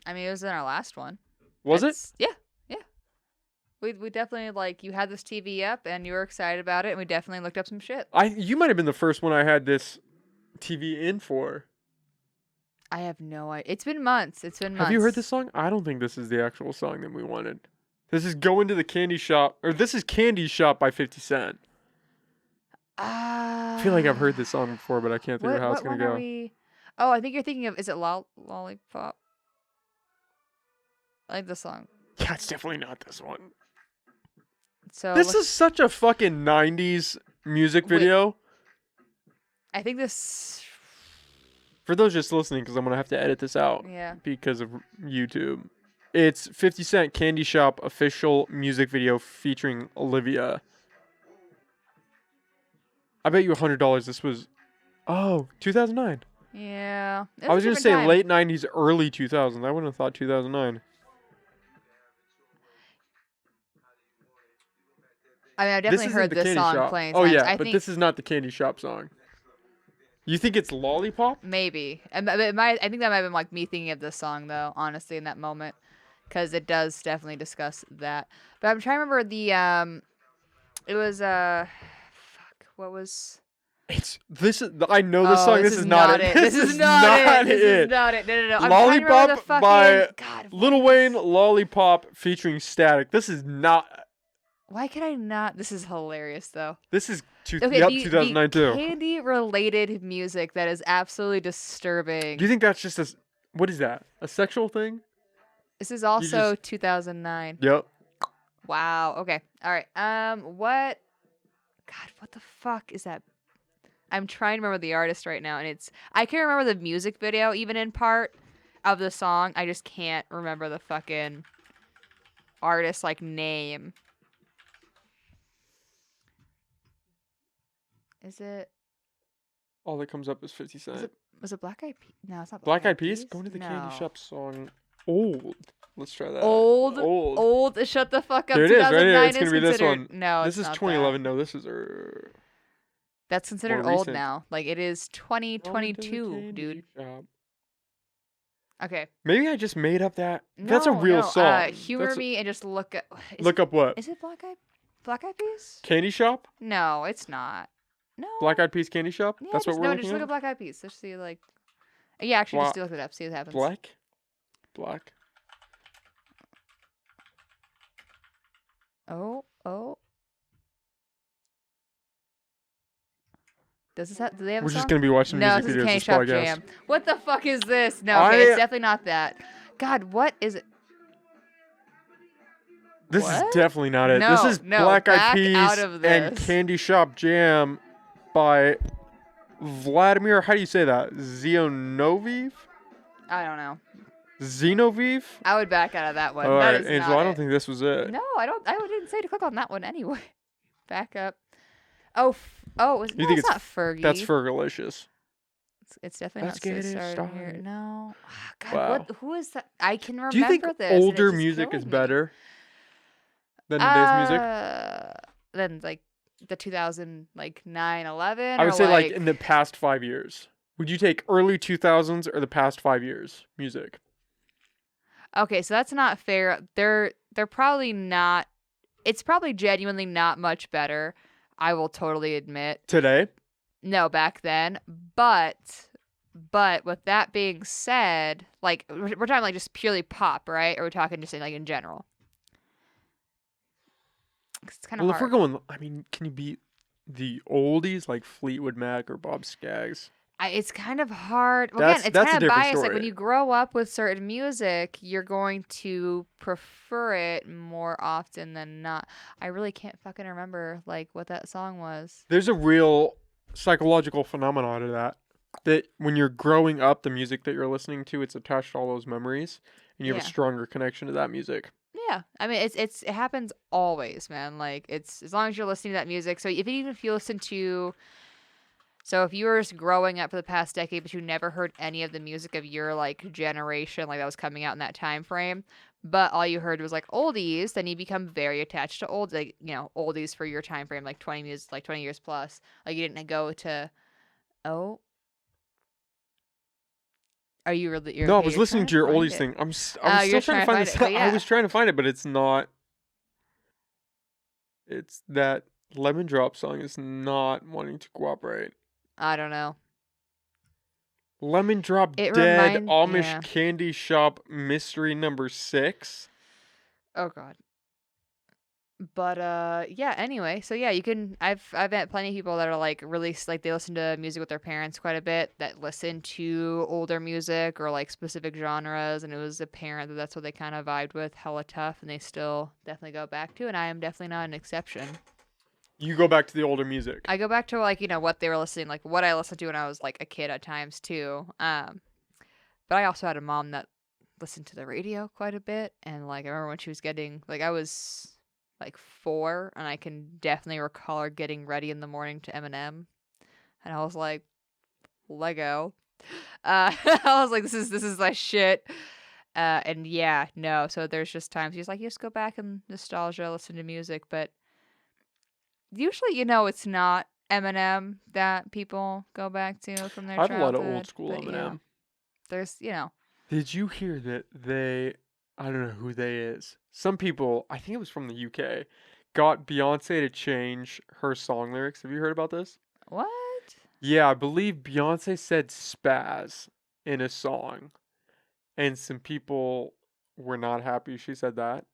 I mean, it was in our last one. Was it? Yeah, yeah. We definitely like you had this TV up and you were excited about it, and we definitely looked up some shit. You might have been the first one I had this TV in for. I have no idea. It's been months. Have you heard this song? I don't think this is the actual song that we wanted. This is Go Into the Candy Shop, or this is Candy Shop by 50 Cent. I feel like I've heard this song before, but I can't think of how it's What gonna one go. are we? Oh, I think you're thinking of. Is it Lollipop? I like the song. Yeah, it's definitely not this one. So This is such a fucking 90s music Wait. video. I think this. For those just listening, because I'm going to have to edit this out Yeah. because of YouTube. It's 50 Cent Candy Shop official music video featuring Olivia. I bet you $100 this was... Oh, 2009. Yeah. It I was a going to say different time. late 90s, early 2000s. I wouldn't have thought 2009. I mean, I This definitely isn't heard the this Candy song Shop. playing. Oh, times. yeah, I but think this is not the Candy Shop song. You think it's Lollipop? maybe. I think that might have been like me thinking of this song though. Honestly, in that moment, because it does definitely discuss that. But I'm trying to remember the. It was fuck. What was? I know this Oh, song. This is not it. This is not it. This is not it. No. I'm trying to remember the Lollipop fucking, by God, Lil Wayne, Lollipop featuring Static. This is not. Why can I not? This is hilarious though. This is Okay, yep, the 2009 too. candy related music that is absolutely disturbing. Do you think that's just what is that? A sexual thing? This is also 2009. Yep. Wow. Okay. All right. What? God, what the fuck is that? I'm trying to remember the artist right now, and I can't remember the music video even in part. of the song. I just can't remember the fucking artist like name. Is it? All that comes up is 50 Cent. Was it Black Eyed Peas? No, it's not Black Eyed Peas? Going to the Candy No. Shop song. Old. Let's try that. Old. Shut the fuck up. There it is, right here. 2009 It's going to be this one. No, this it's is not 2011. that. No, this is That's considered more old recent. now. Like, it is Going to the 2022, Candy dude. Shop. Okay. Maybe I just made up that. That's a No, real no, song. humor me and just look at. Look up what? Is it Black Eyed Peas? Candy Shop? No, it's not. No. Black Eyed Peas Candy Shop? Yeah, That's what we're looking just look at? at Black Eyed Peas. Just see, like. Yeah, actually, just look it up. See what happens. Black. Oh. Do they have a We're song? just going to be watching No, music this is videos Candy this Shop podcast. Jam. What the fuck is this? No, okay, it's definitely not that. God, what is it? This is definitely not it. No, This is Black Eyed back Peas out of and this. Candy Shop Jam by Vladimir. How do you say that? Zionoviv? I don't know. Zenoviv? I would back out of that one. All That right, is Angel, not I don't it. think this was it. No, I don't. I didn't say to click on that one anyway. Back up. Oh, You think it's not Fergie. That's Fergalicious. It's definitely Let's not get it started here. started. No. God, Wow. who is that? I can remember Do you think this. and it's older just music is killing me. better than today's music? Than like the 2000 like 9/11. I would or say like in the past 5 years. Would you take early 2000s or the past 5 years music? Okay, so that's not fair. They're probably not. It's probably genuinely not much better. I will totally admit. Today? No, back then. But with that being said, like we're talking like just purely pop, right? Or we're talking just like in general. It's kind of Well, hard. if we're going, I mean, can you beat the oldies like Fleetwood Mac or Bob Skaggs? It's kind of hard. Well, That's- again, it's that's a kind of different biased. Like when story. you grow up with certain music, you're going to prefer it more often than not. I really can't fucking remember like what that song was. There's a real psychological phenomenon to that. That when you're growing up, the music that you're listening to, it's attached to all those memories, and you have a Yeah. stronger connection to that music. Yeah, I mean it happens always, man. Like it's as long as you're listening to that music. So even if you listen to, so if you were just growing up for the past decade, but you never heard any of the music of your like generation, like that was coming out in that time frame, but all you heard was like oldies, then you become very attached to old, like oldies for your time frame, like 20 years plus. Like you didn't go to, oh. Are you really? No, I was listening to your find oldies it. thing. I was You're still trying to find this. it, but I yeah. was trying to find it, but it's not. It's that Lemon Drop song is not wanting to cooperate. I don't know. Lemon Drop It Dead Amish yeah. Candy Shop Mystery Number 6. Oh god. But yeah, anyway, so yeah, you can I've met plenty of people that are like really like they listen to music with their parents quite a bit, that listen to older music or like specific genres, and it was apparent that that's what they kind of vibed with hella tough, and they still definitely go back to, and I am definitely not an exception. You go back to the older music. I go back to like, what they were listening, like what I listened to when I was like a kid at times too. But I also had a mom that listened to the radio quite a bit, and like I remember when she was getting like I was like 4, and I can definitely recall her getting ready in the morning to Eminem, and I was like, Lego. I was like, this is my shit. And yeah, no. So there's just times he's like, you just go back and nostalgia, listen to music, but usually, it's not Eminem that people go back to from their I have a childhood. lot of old school but, Eminem. There's, Did you hear that I don't know who they is. Some people, I think it was from the UK, got Beyoncé to change her song lyrics. Have you heard about this? what? Yeah, I believe Beyoncé said spaz in a song. And some people were not happy she said that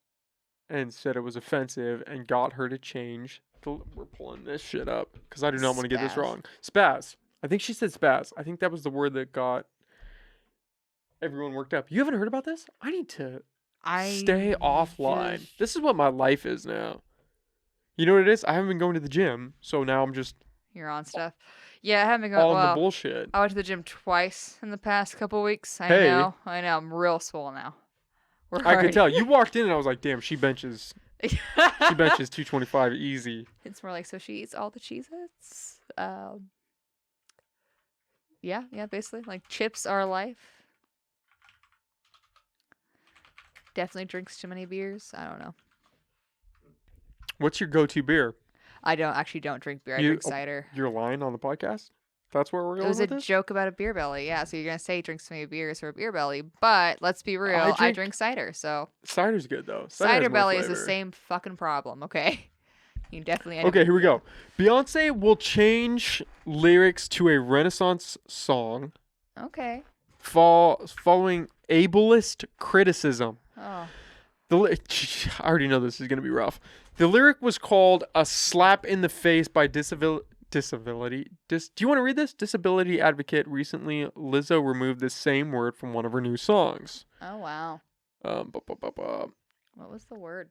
and said it was offensive and got her to change. We're pulling this shit up because I do not want to get this Spaz. wrong. Spaz. I think she said spaz. I think that was the word that got everyone worked up. You haven't heard about this? I need to stay offline. This is what my life is now. You know what it is? I haven't been going to the gym, so now I'm just... You're on stuff. Yeah, I haven't been going. all in the Well, bullshit. I went to the gym twice in the past couple weeks. I Hey, know. I'm real swole now. We're I could already. tell. You walked in and I was like, damn, she benches 225 easy. It's more like, so she eats all the Cheez-Its. Yeah, basically. Like, chips are life. Definitely drinks too many beers. I don't know. What's your go-to beer? I don't drink beer. I drink cider. You're lying on the podcast? That's where we're It going was a with this? joke about a beer belly. Yeah, so you're going to say he drinks too many beers for a beer belly. But let's be real. I drink cider, so. Cider's good, though. Cider Cider has more belly is the flavor. same fucking problem, okay? You can definitely end up Okay, with here we go. Beyoncé will change lyrics to a Renaissance song Okay. following ableist criticism. Oh. I already know this is going to be rough. The lyric was called "A Slap in the Face" by disability. Do you want to read this? Disability advocate recently Lizzo removed the same word from one of her new songs. Oh, wow. Ba, ba, ba, ba. What was the word?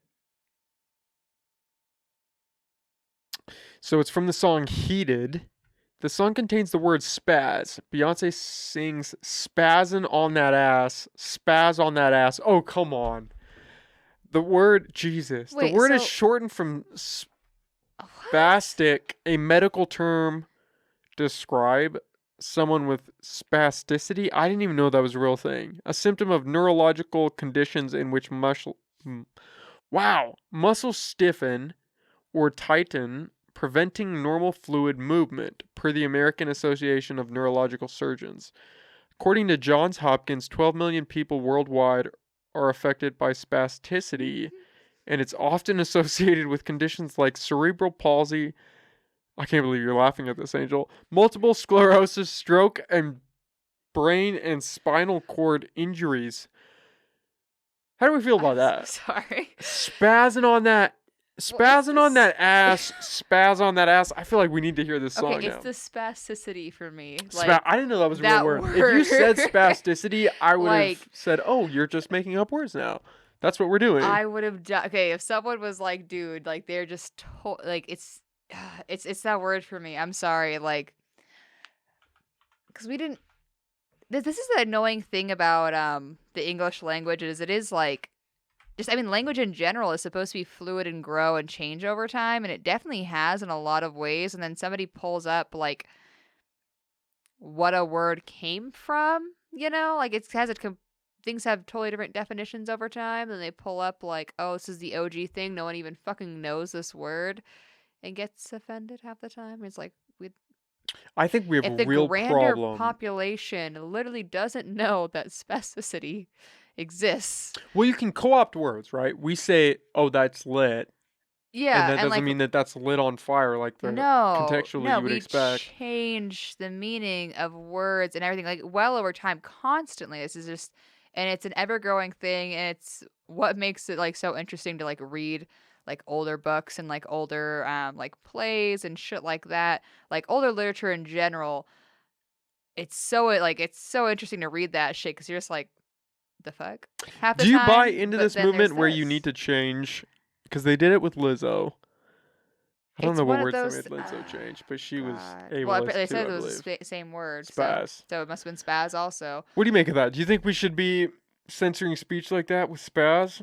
So it's from the song Heated. The song contains the word spaz. Beyoncé sings spazzin' on that ass. Spaz on that ass. Oh, come on. The word, Jesus. Wait, the word is so- shortened from What? spastic, a medical term describe someone with spasticity. I didn't even know that was a real thing. A symptom of neurological conditions in which muscles stiffen or tighten, preventing normal fluid movement, per the American Association of Neurological Surgeons. According to Johns Hopkins, 12 million people worldwide are affected by spasticity, and it's often associated with conditions like cerebral palsy. I can't believe you're laughing at this, Angel. Multiple sclerosis, stroke, and brain and spinal cord injuries. How do we feel about that? Sorry. Spazzing on that ass, spaz on that ass. I feel like we need to hear this song Okay, now. it's the spasticity for me. Like, I didn't know that was a that real word. If you said word. spasticity, I would Like- have said, "Oh, you're just making up words now." That's what we're doing. I would have done. Okay, if someone was like, dude, like they're just like it's that word for me. I'm sorry, like, because we didn't. This is the annoying thing about the English language is it is like, just I mean, language in general is supposed to be fluid and grow and change over time, and it definitely has in a lot of ways. And then somebody pulls up like what a word came from, like it has things have totally different definitions over time. And they pull up like, oh, this is the OG thing. No one even fucking knows this word, and gets offended half the time. It's like I think we have if a the real grander problem. population literally doesn't know that specificity exists. Well, you can co-opt words, right? We say, "Oh, that's lit," Yeah, and that doesn't like, mean that that's lit on fire, like the contextually you would we expect. change the meaning of words and everything like well over time, constantly. This is just, and it's an ever-growing thing, and it's what makes it like so interesting to like read like older books and like older like plays and shit like that, like older literature in general. It's so interesting to read that shit because you're just like, the fuck? Half the Do you time, buy into but this then there's movement where you this. need to change? Because they did it with Lizzo. I don't It's know one what of words those- they made Lizzo change, but she was God. able Well, to, they I said it was believe. the same word. Spaz. So it must have been spaz also. What do you make of that? Do you think we should be censoring speech like that with spaz?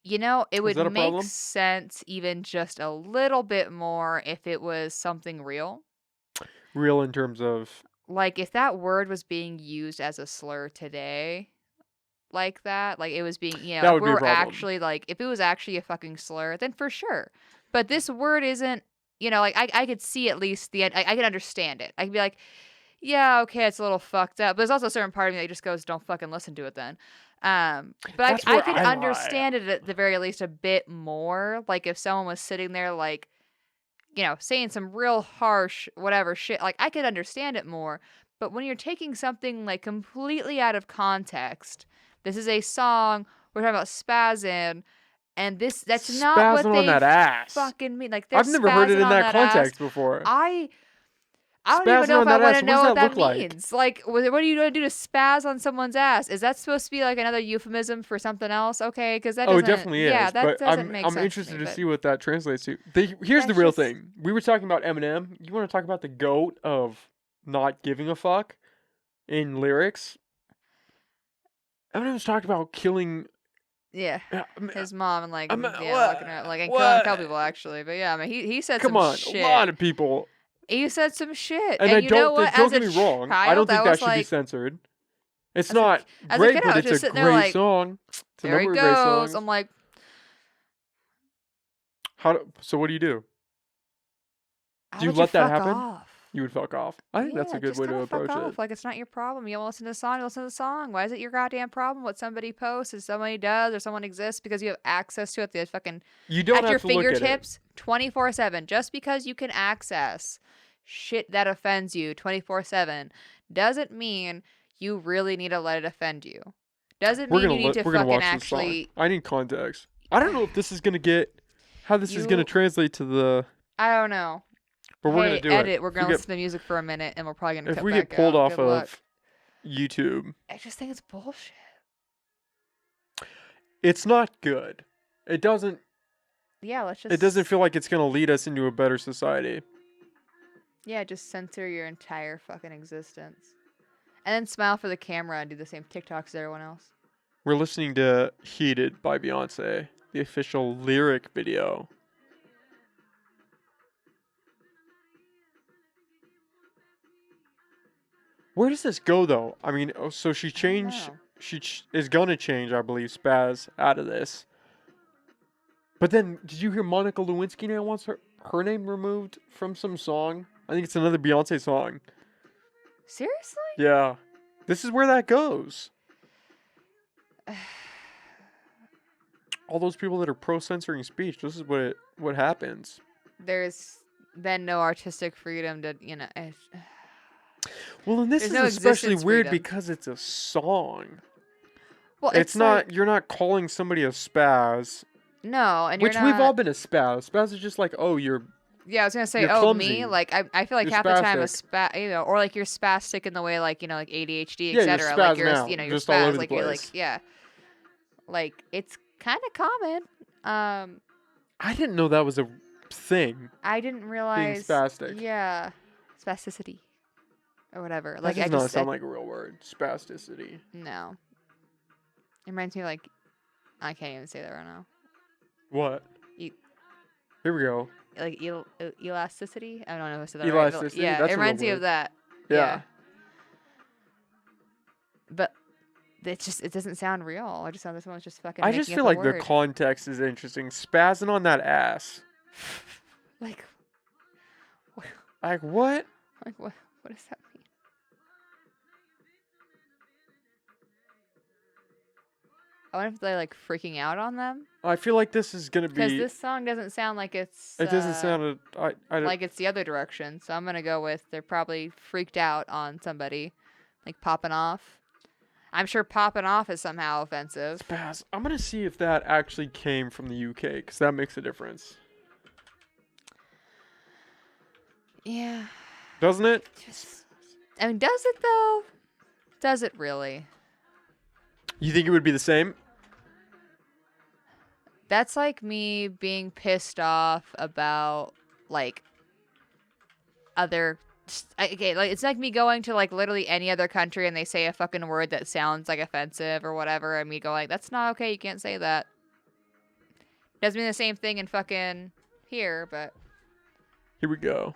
It would that a make problem? sense even just a little bit more if it was something real. Real in terms of... Like if that word was being used as a slur today, like that, like it was being, That if would we be a were problem. actually like, if it was actually a fucking slur, then for sure. But this word isn't, like I could see at least I could understand it. I could be like, yeah, okay, it's a little fucked up. But there's also a certain part of me that just goes, don't fucking listen to it then. But That's I where could I lie. understand it at the very least a bit more. Like if someone was sitting there like, saying some real harsh whatever shit, like I could understand it more. But when you're taking something like completely out of context, this is a song, we're talking about spazzing, and that's not what Spazzing they on that ass. fucking mean. Like they're I've never heard it spazzing in on that ass. context before. I I don't even Spazzing know on if I that want ass, to what does know what that that look like? means. Like, what are you going to do to spaz on someone's ass? Is that supposed to be like another euphemism for something else? Okay, because that Oh, it doesn't. definitely Yeah, is, that but doesn't make I'm sense to interested me. to But see what that translates to. Here's the that's real just. thing. We were talking about Eminem. You want to talk about the goat of not giving a fuck in lyrics? Eminem's talked about killing. Yeah, Uh, his mom and like yeah, what? and killing a couple What? people actually. But yeah, I mean he said Come some on, a shit. lot of people. He said some shit, And I and you know don't what? think. As Don't a get me wrong. I child, don't I think that was should be like, censored. It's as a not as a kid, great, I but was it's a just sitting there great like, song. It's a there he number of great goes. songs. I'm like, So what do you do? how Do you about you let that fuck happen? off? You would fuck off. I think that's a Yeah, good just way kind to of fuck approach it. off. Like, it's not your problem. You want to listen to the song, you listen to the song. Why is it your goddamn problem what somebody posts, or somebody does, or someone exists because you have access to it the fucking You don't at your have to look at it. fingertips 24/7. Just because you can access shit that offends you 24/7 doesn't mean you really need to let it offend you. Doesn't mean you need to We're gonna fucking watch this song. actually. I need context. I don't know if this is gonna get how this is gonna You, translate to the. I don't know. But we're gonna Hey, do edit. it. We're gonna listen to music for a minute, and we're probably gonna If cut we back get pulled out. off Good luck. of YouTube, I just think it's bullshit. it's not good. It doesn't. Yeah, let's just. It doesn't feel like it's gonna lead us into a better society. Yeah, just censor your entire fucking existence. And then smile for the camera and do the same TikToks as everyone else. We're listening to "Heated" by Beyoncé, the official lyric video. Where does this go, though? I mean, so she changed. know. Is gonna change, I believe, Spaz out of this. But then, did you hear Monica Lewinsky now wants her name removed from some song? I think it's another Beyonce song. Seriously? Yeah, this is where that goes. All those people that are pro censoring speech. This is what happens. There's then no artistic freedom to, Well, and this There's is no especially existence weird freedom. because it's a song. Well, It's not. like, You're not calling somebody a spaz. no, and Which you're we've not. all been a spaz. Spaz is just like, oh, you're Yeah, I was gonna say, you're oh, clumsy. me, like I feel like You're half the time spastic. or like you're spastic in the way like like ADHD, Yeah, you're etc. Like you're spazzing out, you're just all spaz, over the like you're like place. yeah, like it's kind of common. I didn't know that was a thing. I didn't realize spastic. Yeah, spasticity or whatever. That Like does I not just sound like a real word. Spasticity. no. It reminds me of, like I can't even say that right now. What? E- Here we go. Like elasticity. I don't know if I said that right. Elasticity. Yeah, That's it a real reminds me of word. that. Yeah. But it doesn't sound real. I just sound this one's just fucking. I just making feel up a like the word. context is interesting. Spazzing on that ass. Like, Like what? like what? What does that mean? I wonder if they're like freaking out on them I feel like this is gonna because be. this song doesn't sound like it's. It doesn't sound. I don't. Like it's the other direction. So I'm gonna go with they're probably freaked out on somebody, like popping off. I'm sure popping off is somehow offensive. Spaz. I'm gonna see if that actually came from the UK because that makes a difference, Yeah. doesn't it? I mean, does it though? Does it really? You think it would be the same? That's like me being pissed off about like other. Okay, like it's like me going to like literally any other country and they say a fucking word that sounds like offensive or whatever, and me going, "That's not okay. You can't say that." Doesn't mean the same thing in fucking here, but Here we go.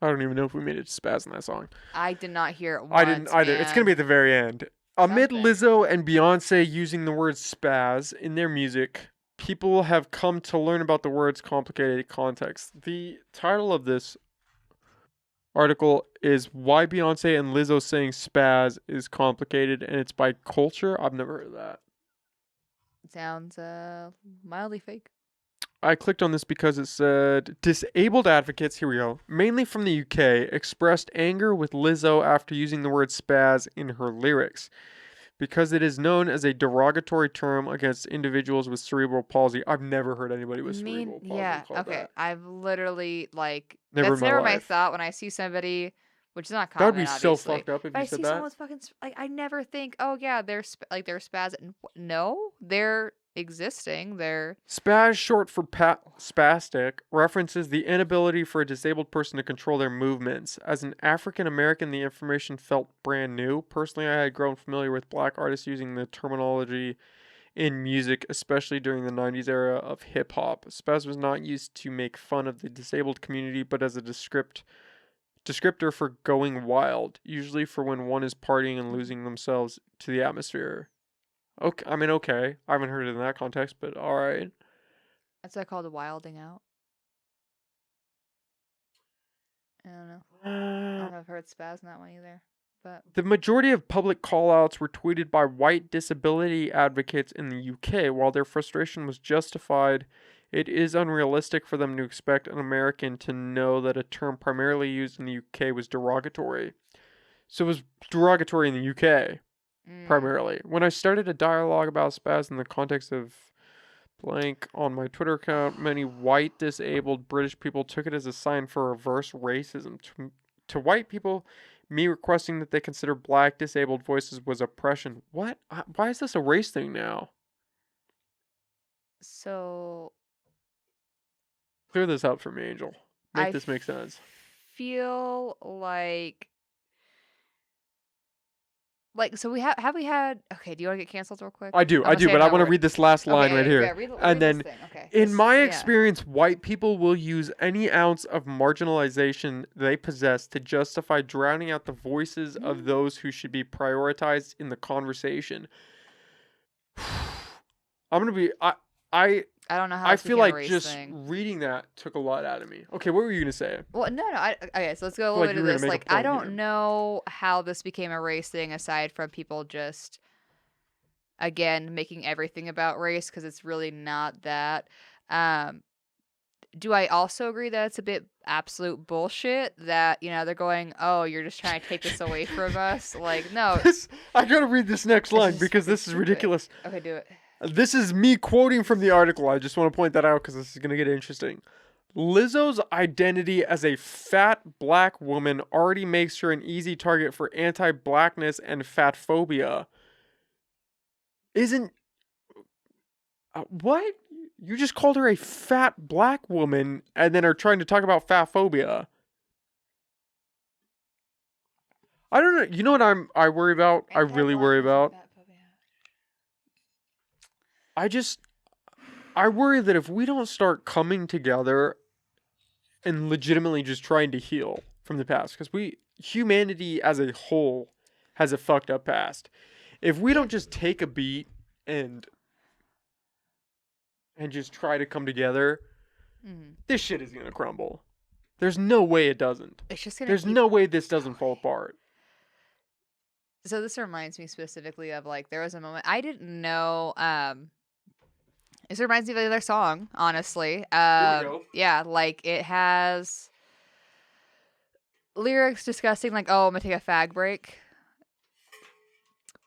I don't even know if we made it to Spaz in that song. I did not hear it once. I didn't either. It's gonna be at the very end. Amid Something. Lizzo and Beyonce using the word spaz in their music, people have come to learn about the word's complicated context. The title of this article is Why Beyonce and Lizzo Saying Spaz is Complicated, and it's by Culture. I've never heard of that. Sounds mildly fake. I clicked on this because it said disabled advocates, here we go, mainly from the UK, expressed anger with Lizzo after using the word spaz in her lyrics. because it is known as a derogatory term against individuals with cerebral palsy. I've never heard anybody with cerebral palsy Yeah, called okay. that. I've literally, like, Never in that's my never my life. thought when I see somebody, which is not That would be common, so obviously. fucked up if But you I said see someone that. with fucking, like, I never think, oh yeah, like they're spaz. No, they're existing. They're, Spaz, short for spastic, references the inability for a disabled person to control their movements. As an African American, the information felt brand new. Personally, I had grown familiar with black artists using the terminology in music, especially during the 90s era of hip hop. Spaz was not used to make fun of the disabled community, but as a descriptor for going wild, usually for when one is partying and losing themselves to the atmosphere. Okay, I mean, okay. I haven't heard it in that context, but all right. that's what I call the wilding out. I don't know. I don't know if I've heard spaz in that one either. But The majority of public callouts were tweeted by white disability advocates in the UK. While their frustration was justified, it is unrealistic for them to expect an American to know that a term primarily used in the UK was derogatory. So it was derogatory in the UK, primarily. When I started a dialogue about spaz in the context of blank on my Twitter account, many white disabled British people took it as a sign for reverse racism. To white people, me requesting that they consider black disabled voices was oppression. What? Why is this a race thing now? so Clear this up for me, Angel. Make I this make sense. feel like so have we had, okay, do you want to get canceled real quick? I do, I'm gonna say but I another want to word. read this last line Okay, right yeah, here. yeah, read And this then, thing. Okay. in my Yeah. experience, white people will use any ounce of marginalization they possess to justify drowning out the voices of those who should be prioritized in the conversation. I'm gonna be I don't know how I this feel became a like race just thing. reading that took a lot out of me. Okay, what were you gonna say? Well, no. Okay, so let's go a I feel little like bit you of were gonna this. make a Like, I point don't here. know how this became a race thing aside from people just, again, making everything about race because it's really not that. Um, do I also agree that it's a bit absolute bullshit that, they're going, oh, you're just trying to take this away from us? Like, no, I gotta read this next it's line just because fucking this is stupid. ridiculous. Okay, do it. This is me quoting from the article. I just want to point that out because this is gonna get interesting. Lizzo's identity as a fat black woman already makes her an easy target for anti-blackness and fat phobia. Isn't what? You just called her a fat black woman and then are trying to talk about fat phobia. I don't know. You know what I worry about? I really worry about. I worry that if we don't start coming together and legitimately just trying to heal from the past, because humanity as a whole has a fucked up past. If we don't just take a beat and just try to come together, this shit is gonna crumble. There's no way it doesn't. It's just gonna There's no way this doesn't fall apart. So this reminds me specifically of, like, there was a moment I didn't know. This reminds me of another song, honestly. Here we go. Yeah, like, it has lyrics discussing, like, oh, I'm gonna take a fag break,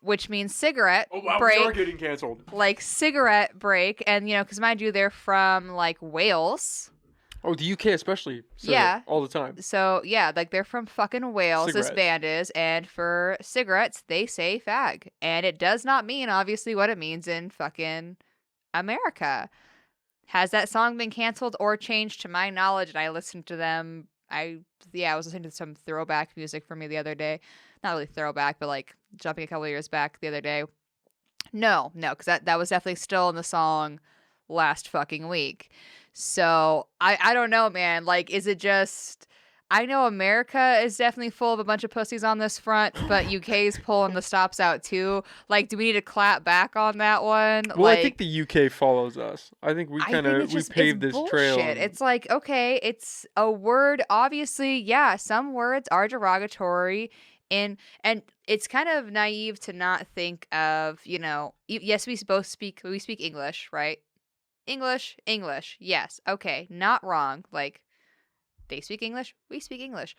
which means cigarette break. We are getting canceled. Like, cigarette break, and because mind you, they're from, like, Wales. Oh, the UK especially. Yeah. All the time. So yeah, like, they're from fucking Wales. Cigarettes. This band is, and for cigarettes, they say fag, and it does not mean obviously what it means in fucking America. Has that song been canceled or changed to my knowledge? And I listened to them. I was listening to some throwback music for me the other day. Not really throwback, but like jumping a couple of years back the other day. No, because that was definitely still in the song last fucking week. So I don't know, man. Like, is it just, I know America is definitely full of a bunch of pussies on this front, but UK's pulling the stops out too. Like, do we need to clap back on that one? Well, I think the UK follows us. I think we paved this trail. It's like, okay, it's a word. Obviously, yeah, some words are derogatory. And it's kind of naive to not think of, yes, we speak English, right? English, yes, okay, not wrong. Like, they speak English, we speak English.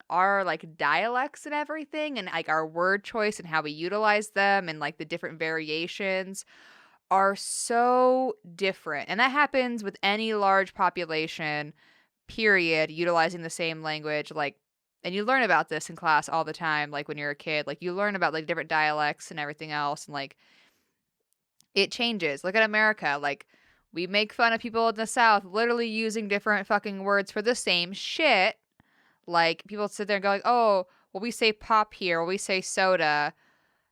our like dialects and everything, and like our word choice and how we utilize them, and like the different variations are so different. And that happens with any large population, period, utilizing the same language. Like, and you learn about this in class all the time, like when you're a kid, like you learn about like different dialects and everything else, and like it changes. Look at America. Like, we make fun of people in the South literally using different fucking words for the same shit. Like, people sit there and go like, oh, well, we say pop here, or we say soda.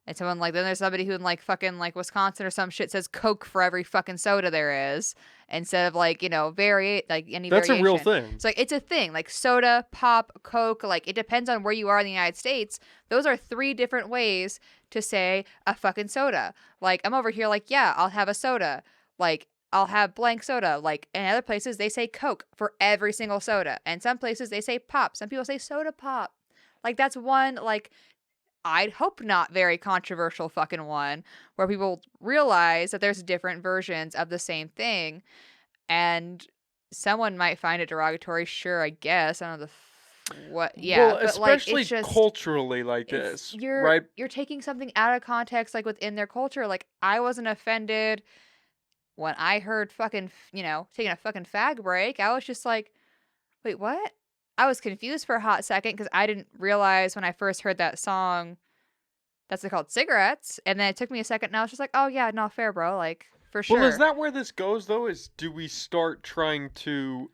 And someone like, then there's somebody who in like fucking like Wisconsin or some shit says Coke for every fucking soda there is, instead of like, like any That's variation. a real thing. It's like, it's a thing. Like soda, pop, Coke, like it depends on where you are in the United States. Those are 3 different ways to say a fucking soda. Like, I'm over here like, yeah, I'll have a soda. Like, I'll have blank soda. Like, in other places, they say Coke for every single soda. And some places, they say pop. Some people say soda pop. Like, that's one, like, I'd hope not very controversial fucking one where people realize that there's different versions of the same thing. And someone might find it derogatory. Sure, I guess. I don't know what. Yeah, well, but especially like, it's just culturally like this, right? You're taking something out of context, like within their culture. Like, I wasn't offended when I heard fucking, taking a fucking fag break. I was just like, wait, what? I was confused for a hot second because I didn't realize when I first heard that song that's what they're called, cigarettes. And then it took me a second and I was just like, oh yeah, no, fair, bro. Like, for sure. Well, is that where this goes though? Is do we start trying to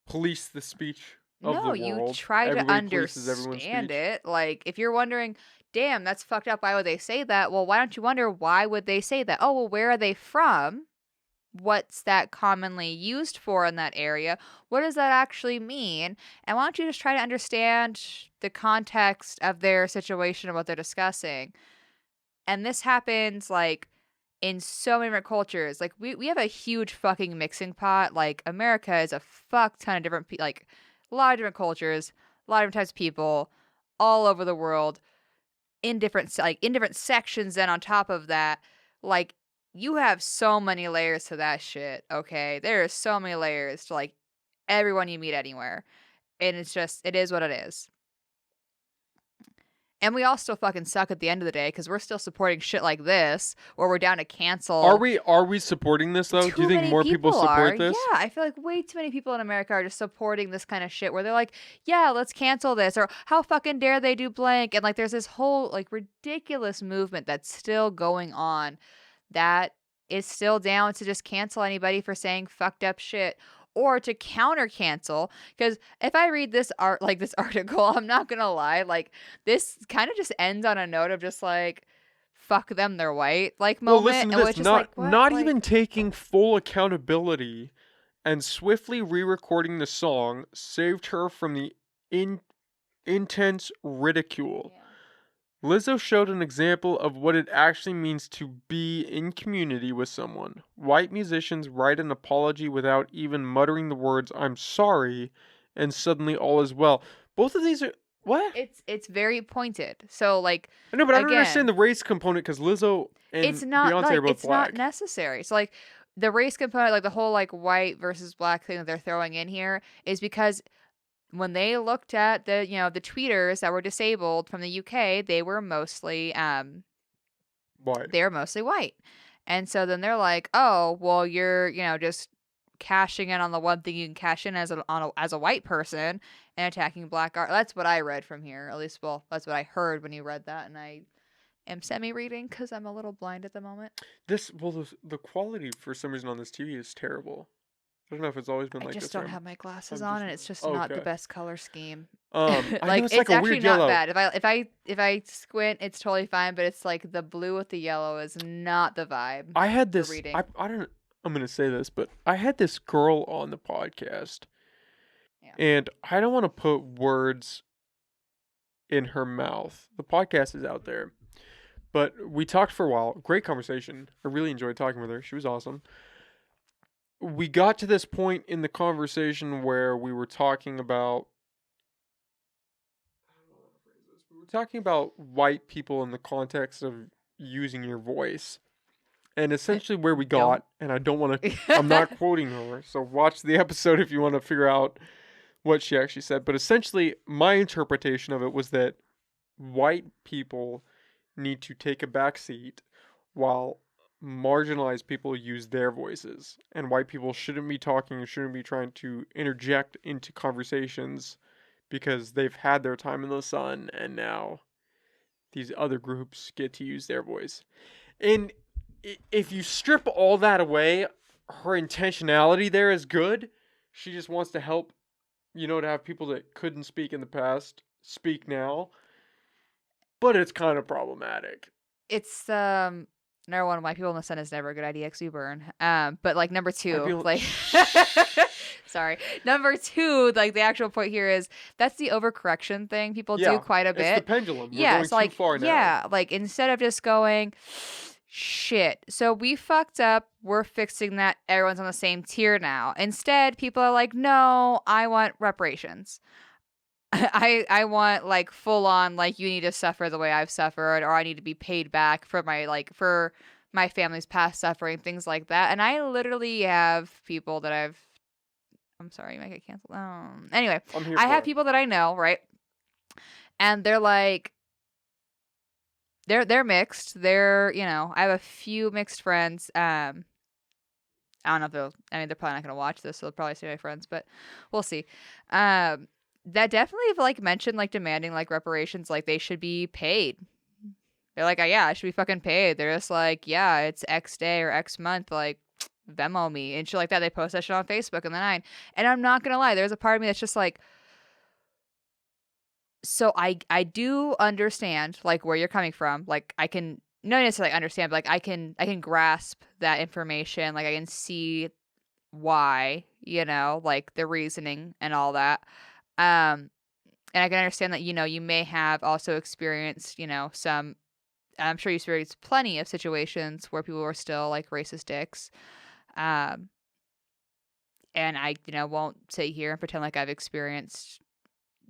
police the speech of the No, world? you try to Everybody polices everyone's understand speech. it. Like, if you're wondering, damn, that's fucked up. Why would they say that? Well, why don't you wonder why would they say that? Oh, well, where are they from? What's that commonly used for in that area? What does that actually mean? And why don't you just try to understand the context of their situation and what they're discussing? And this happens like in so many different cultures. Like, we have a huge fucking mixing pot. Like, America is a fuck ton of different like a lot of different cultures, a lot of different types of people all over the world in different sections. And on top of that, like, you have so many layers to that shit, okay? There are so many layers to, like, everyone you meet anywhere. And it's just, it is what it is. And we all still fucking suck at the end of the day because we're still supporting shit like this, or we're down to cancel. Are we supporting this though? Do you think more people support this? Yeah, I feel like way too many people in America are just supporting this kind of shit where they're like, yeah, let's cancel this, or how fucking dare they do blank. And like, there's this whole like ridiculous movement that's still going on that is still down to just cancel anybody for saying fucked up shit, or to counter cancel. Because if I read this article, I'm not gonna lie, like, this kind of just ends on a note of just like, fuck them, they're white, like, moment. Well, listen to this. Not even taking full accountability and swiftly re-recording the song saved her from the intense ridicule. Yeah. Lizzo showed an example of what it actually means to be in community with someone. White musicians write an apology without even muttering the words, I'm sorry, and suddenly all is well. Both of these are... What? It's very pointed. So, like... I know, but I don't understand the race component, because Lizzo and Beyonce are both black. It's not necessary. So, like, the race component, like, the whole, like, white versus black thing that they're throwing in here is because... when they looked at the tweeters that were disabled from the UK, they were mostly white. They were mostly white. And so then they're like, "Oh, well, you're, just cashing in on the one thing you can cash in as a white person and attacking black art." That's what I read from here. At least, well, that's what I heard when you read that, and I am semi-reading cuz I'm a little blind at the moment. The quality for some reason on this TV is terrible. I don't know if it's always been like this. I just don't have my glasses on, and it's just not the best color scheme. I Like, know it's it's like a actually weird not yellow. bad. If I squint, it's totally fine. But it's like the blue with the yellow is not the vibe. I had this. reading. I don't. I'm gonna say this, but I had this girl on the podcast, Yeah. and I don't want to put words in her mouth. The podcast is out there, but we talked for a while. Great conversation. I really enjoyed talking with her. She was awesome. We got to this point in the conversation where we were talking about white people in the context of using your voice. And essentially where we got, and I don't want to, I'm not quoting her, so watch the episode if you want to figure out what she actually said, but essentially my interpretation of it was that white people need to take a back seat while marginalized people use their voices, and white people shouldn't be talking, shouldn't be trying to interject into conversations because they've had their time in the sun and now these other groups get to use their voice. And if you strip all that away, her intentionality there is good. She just wants to help, to have people that couldn't speak in the past speak now. But it's kind of problematic. It's number one, white people in the sun is never a good idea because we burn. But like number two, like sorry. Number two, like the actual point here is that's the overcorrection thing people do quite a bit. It's the pendulum. We're Yeah, going it's like too far now. yeah, like instead of just going shit, so we fucked up, we're fixing that, everyone's on the same tier now. Instead, people are like, no, I want reparations. I want like full on, like, you need to suffer the way I've suffered, or I need to be paid back for my family's past suffering, things like that. And I literally have people that I'm sorry, you might get canceled. Anyway, I have people that I know, right? And they're like, they're mixed. They're, I have a few mixed friends. I don't know if they're probably not going to watch this, so they'll probably say my friends, but we'll see. That definitely have like mentioned like demanding like reparations, like they should be paid. They're like, yeah, I should be fucking paid. They're just like, yeah, it's X day or X month, like Venmo me and shit like that. They post that shit on Facebook and the nine. And I'm not gonna lie, there's a part of me that's just like, so I do understand like where you're coming from. Like I can not necessarily understand, but like I can grasp that information. Like I can see why, like the reasoning and all that. And I can understand that, you may have also experienced, some, I'm sure you experienced plenty of situations where people were still like racist dicks. And I, won't sit here and pretend like I've experienced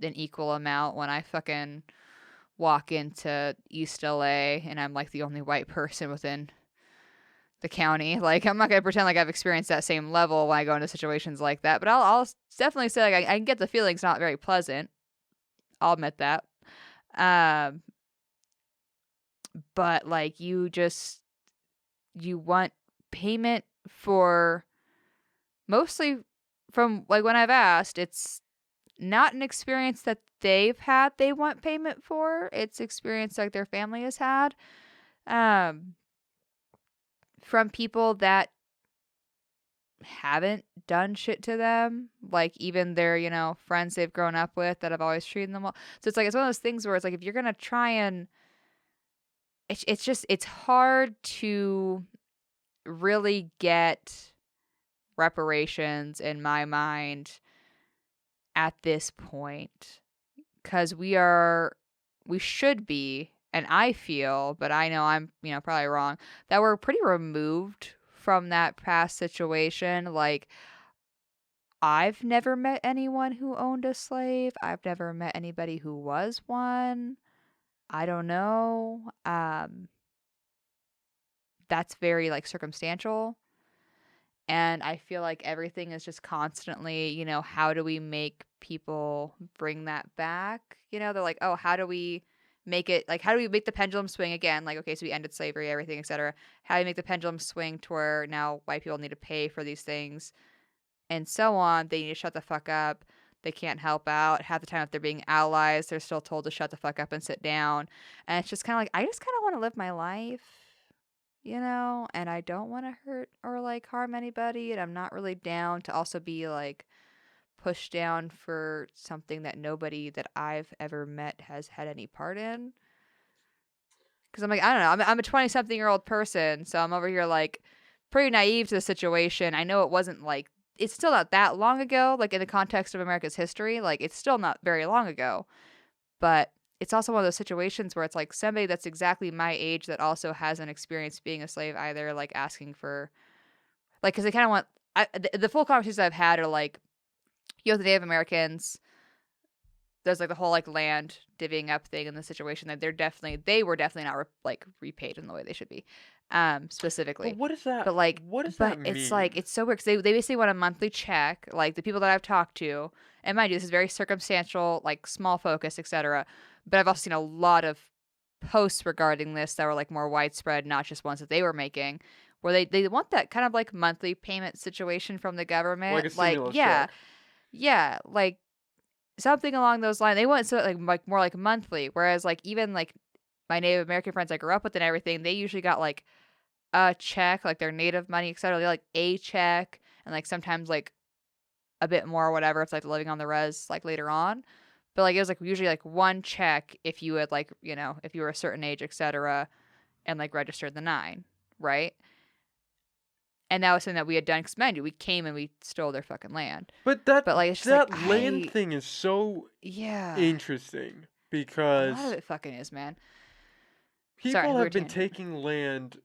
an equal amount when I fucking walk into East LA and I'm like the only white person within the county. Like, I'm not going to pretend like I've experienced that same level when I go into situations like that, but I'll definitely say like I can get the feeling's not very pleasant. I'll admit that. But like you want payment for, mostly from like when I've asked, it's not an experience that they've had they want payment for. It's experience like their family has had. From people that haven't done shit to them, like even their, friends they've grown up with that have always treated them well. So it's like, it's one of those things where it's like, if you're going to try and it's hard to really get reparations in my mind at this point, because we should be, and I feel, but I know I'm, probably wrong, that we're pretty removed from that past situation. Like, I've never met anyone who owned a slave. I've never met anybody who was one. I don't know. That's very like circumstantial. And I feel like everything is just constantly, how do we make people bring that back? They're like, oh, how do we make it, like, how do we make the pendulum swing again? Like, okay, so we ended slavery, everything, etc. How do we make the pendulum swing to where now white people need to pay for these things and so on? They need to shut the fuck up. They can't help out. Half the time, if they're being allies, they're still told to shut the fuck up and sit down. And it's just kind of like, I just kind of want to live my life, and I don't want to hurt or like harm anybody. And I'm not really down to also be like pushed down for something that nobody that I've ever met has had any part in. Because I'm like, I don't know. I'm a 20-something-year-old person, so I'm over here like pretty naive to the situation. I know it wasn't like, it's still not that long ago, like in the context of America's history, like it's still not very long ago, but it's also one of those situations where it's like somebody that's exactly my age that also hasn't experienced being a slave either, like asking for, like, because they kind of want, the full conversations I've had are like, the Native Americans, there's like the whole like land divvying up thing in the situation that they were definitely not repaid in the way they should be, specifically. But what is that? But like, What does but that it's mean? like it's so weird 'cause they basically want a monthly check. Like the people that I've talked to, and mind you, this is very circumstantial, like small focus, etc. But I've also seen a lot of posts regarding this that were like more widespread, not just ones that they were making, where they want that kind of like monthly payment situation from the Like government. a Like, stimulus yeah, check? yeah, like something along those lines. They want so like more like monthly. Whereas like even like my Native American friends I grew up with and everything, they usually got like a check, like their native money, etc. They like a check and like sometimes like a bit more or whatever. It's like living on the res like later on. But like it was like usually like one check if you had like, if you were a certain age, etc. and like registered the 9, right? And that was something that we had done because mind you, we came and we stole their fucking land. But that But like it's just like that land thing is so yeah. interesting A lot of because it fucking is, man. Sorry, people we were have been tangent. taking land,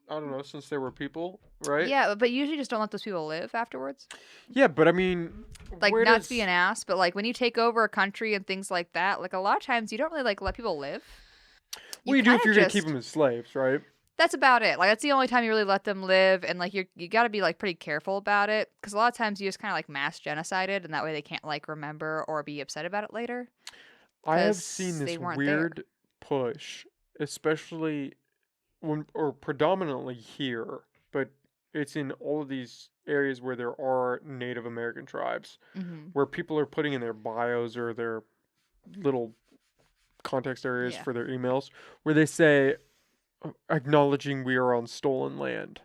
I don't know, since there were people, right? Yeah, but you usually just don't let those people live afterwards. Yeah, but I mean, Like where not does to be an ass, but like when you take over a country and things like that, like a lot of times you don't really like let people live. what do you do if you're gonna keep them as slaves, right? That's about it. Like that's the only time you really let them live, and like you got to be like pretty careful about it because a lot of times you just kind of like mass genocided, and that way they can't like remember or be upset about it later I have seen because this they weren't there. weird push, especially or predominantly here, but it's in all of these areas where there are Native American tribes, Mm-hmm. where people are putting in their bios or their little context areas Yeah. for their emails, where they say, acknowledging we are on stolen land.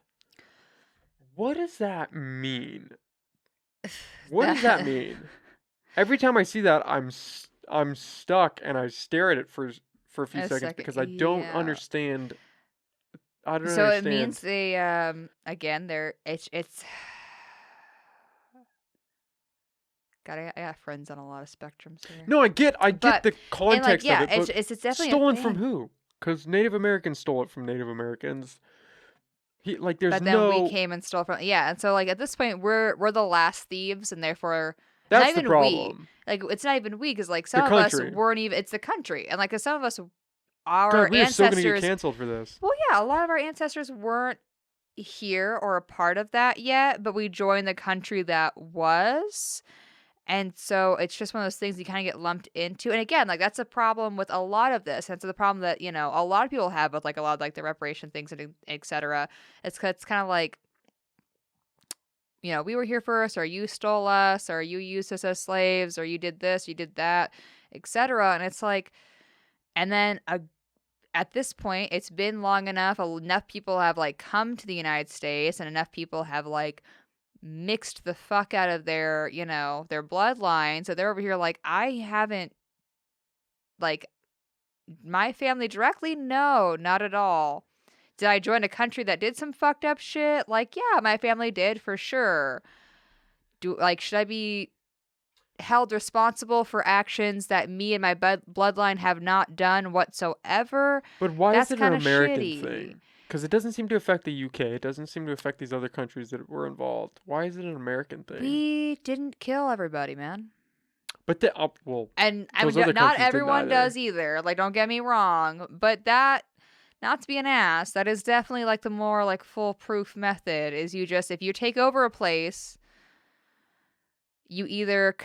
What does that mean? What does that mean? Every time I see that, I'm stuck and I stare at it for a few A seconds second. because I don't Yeah. understand. I don't So it understand. means they again they're it's God, I got friends on a lot of spectrums here. No, I get But the and like context of yeah, it, but it's definitely a stolen from thing. who? Because Native Americans stole it from Native Americans. There's But then we no. came and stole from and so like at this point we're the last thieves and therefore it's not That's the even we. problem. Like it's not even we because like The some of us country. weren't even it's the country and like 'cause some of us our God, we are so gonna get ancestors canceled for this. well yeah, a lot of our ancestors weren't here or a part of that yet, but we joined the country that was. And so it's just one of those things you kind of get lumped into. And again, like that's a problem with a lot of this. And so the problem that, a lot of people have with like a lot of like the reparation things and et cetera, it's kind of like, we were here first, or you stole us, or you used us as slaves, or you did this, you did that, et cetera. And it's like, and then at this point, it's been long enough. Enough people have like come to the United States, and enough people have like mixed the fuck out of their, their bloodline. So they're over here like, I haven't, like, my family directly? No, not at all. Did I join a country that did some fucked up shit? Like, yeah, my family did for sure. Should I be held responsible for actions that me and my bloodline have not done whatsoever? But why That's is it an kind of American shitty. thing? Because it doesn't seem to affect the UK. It doesn't seem to affect these other countries that were involved. Why is it an American thing? We didn't kill everybody, man. But well, and I those mean, other not countries didn't everyone either. does either. Like, don't get me wrong, but that, not to be an ass, that is definitely like the more like foolproof method. Is if you take over a place, you either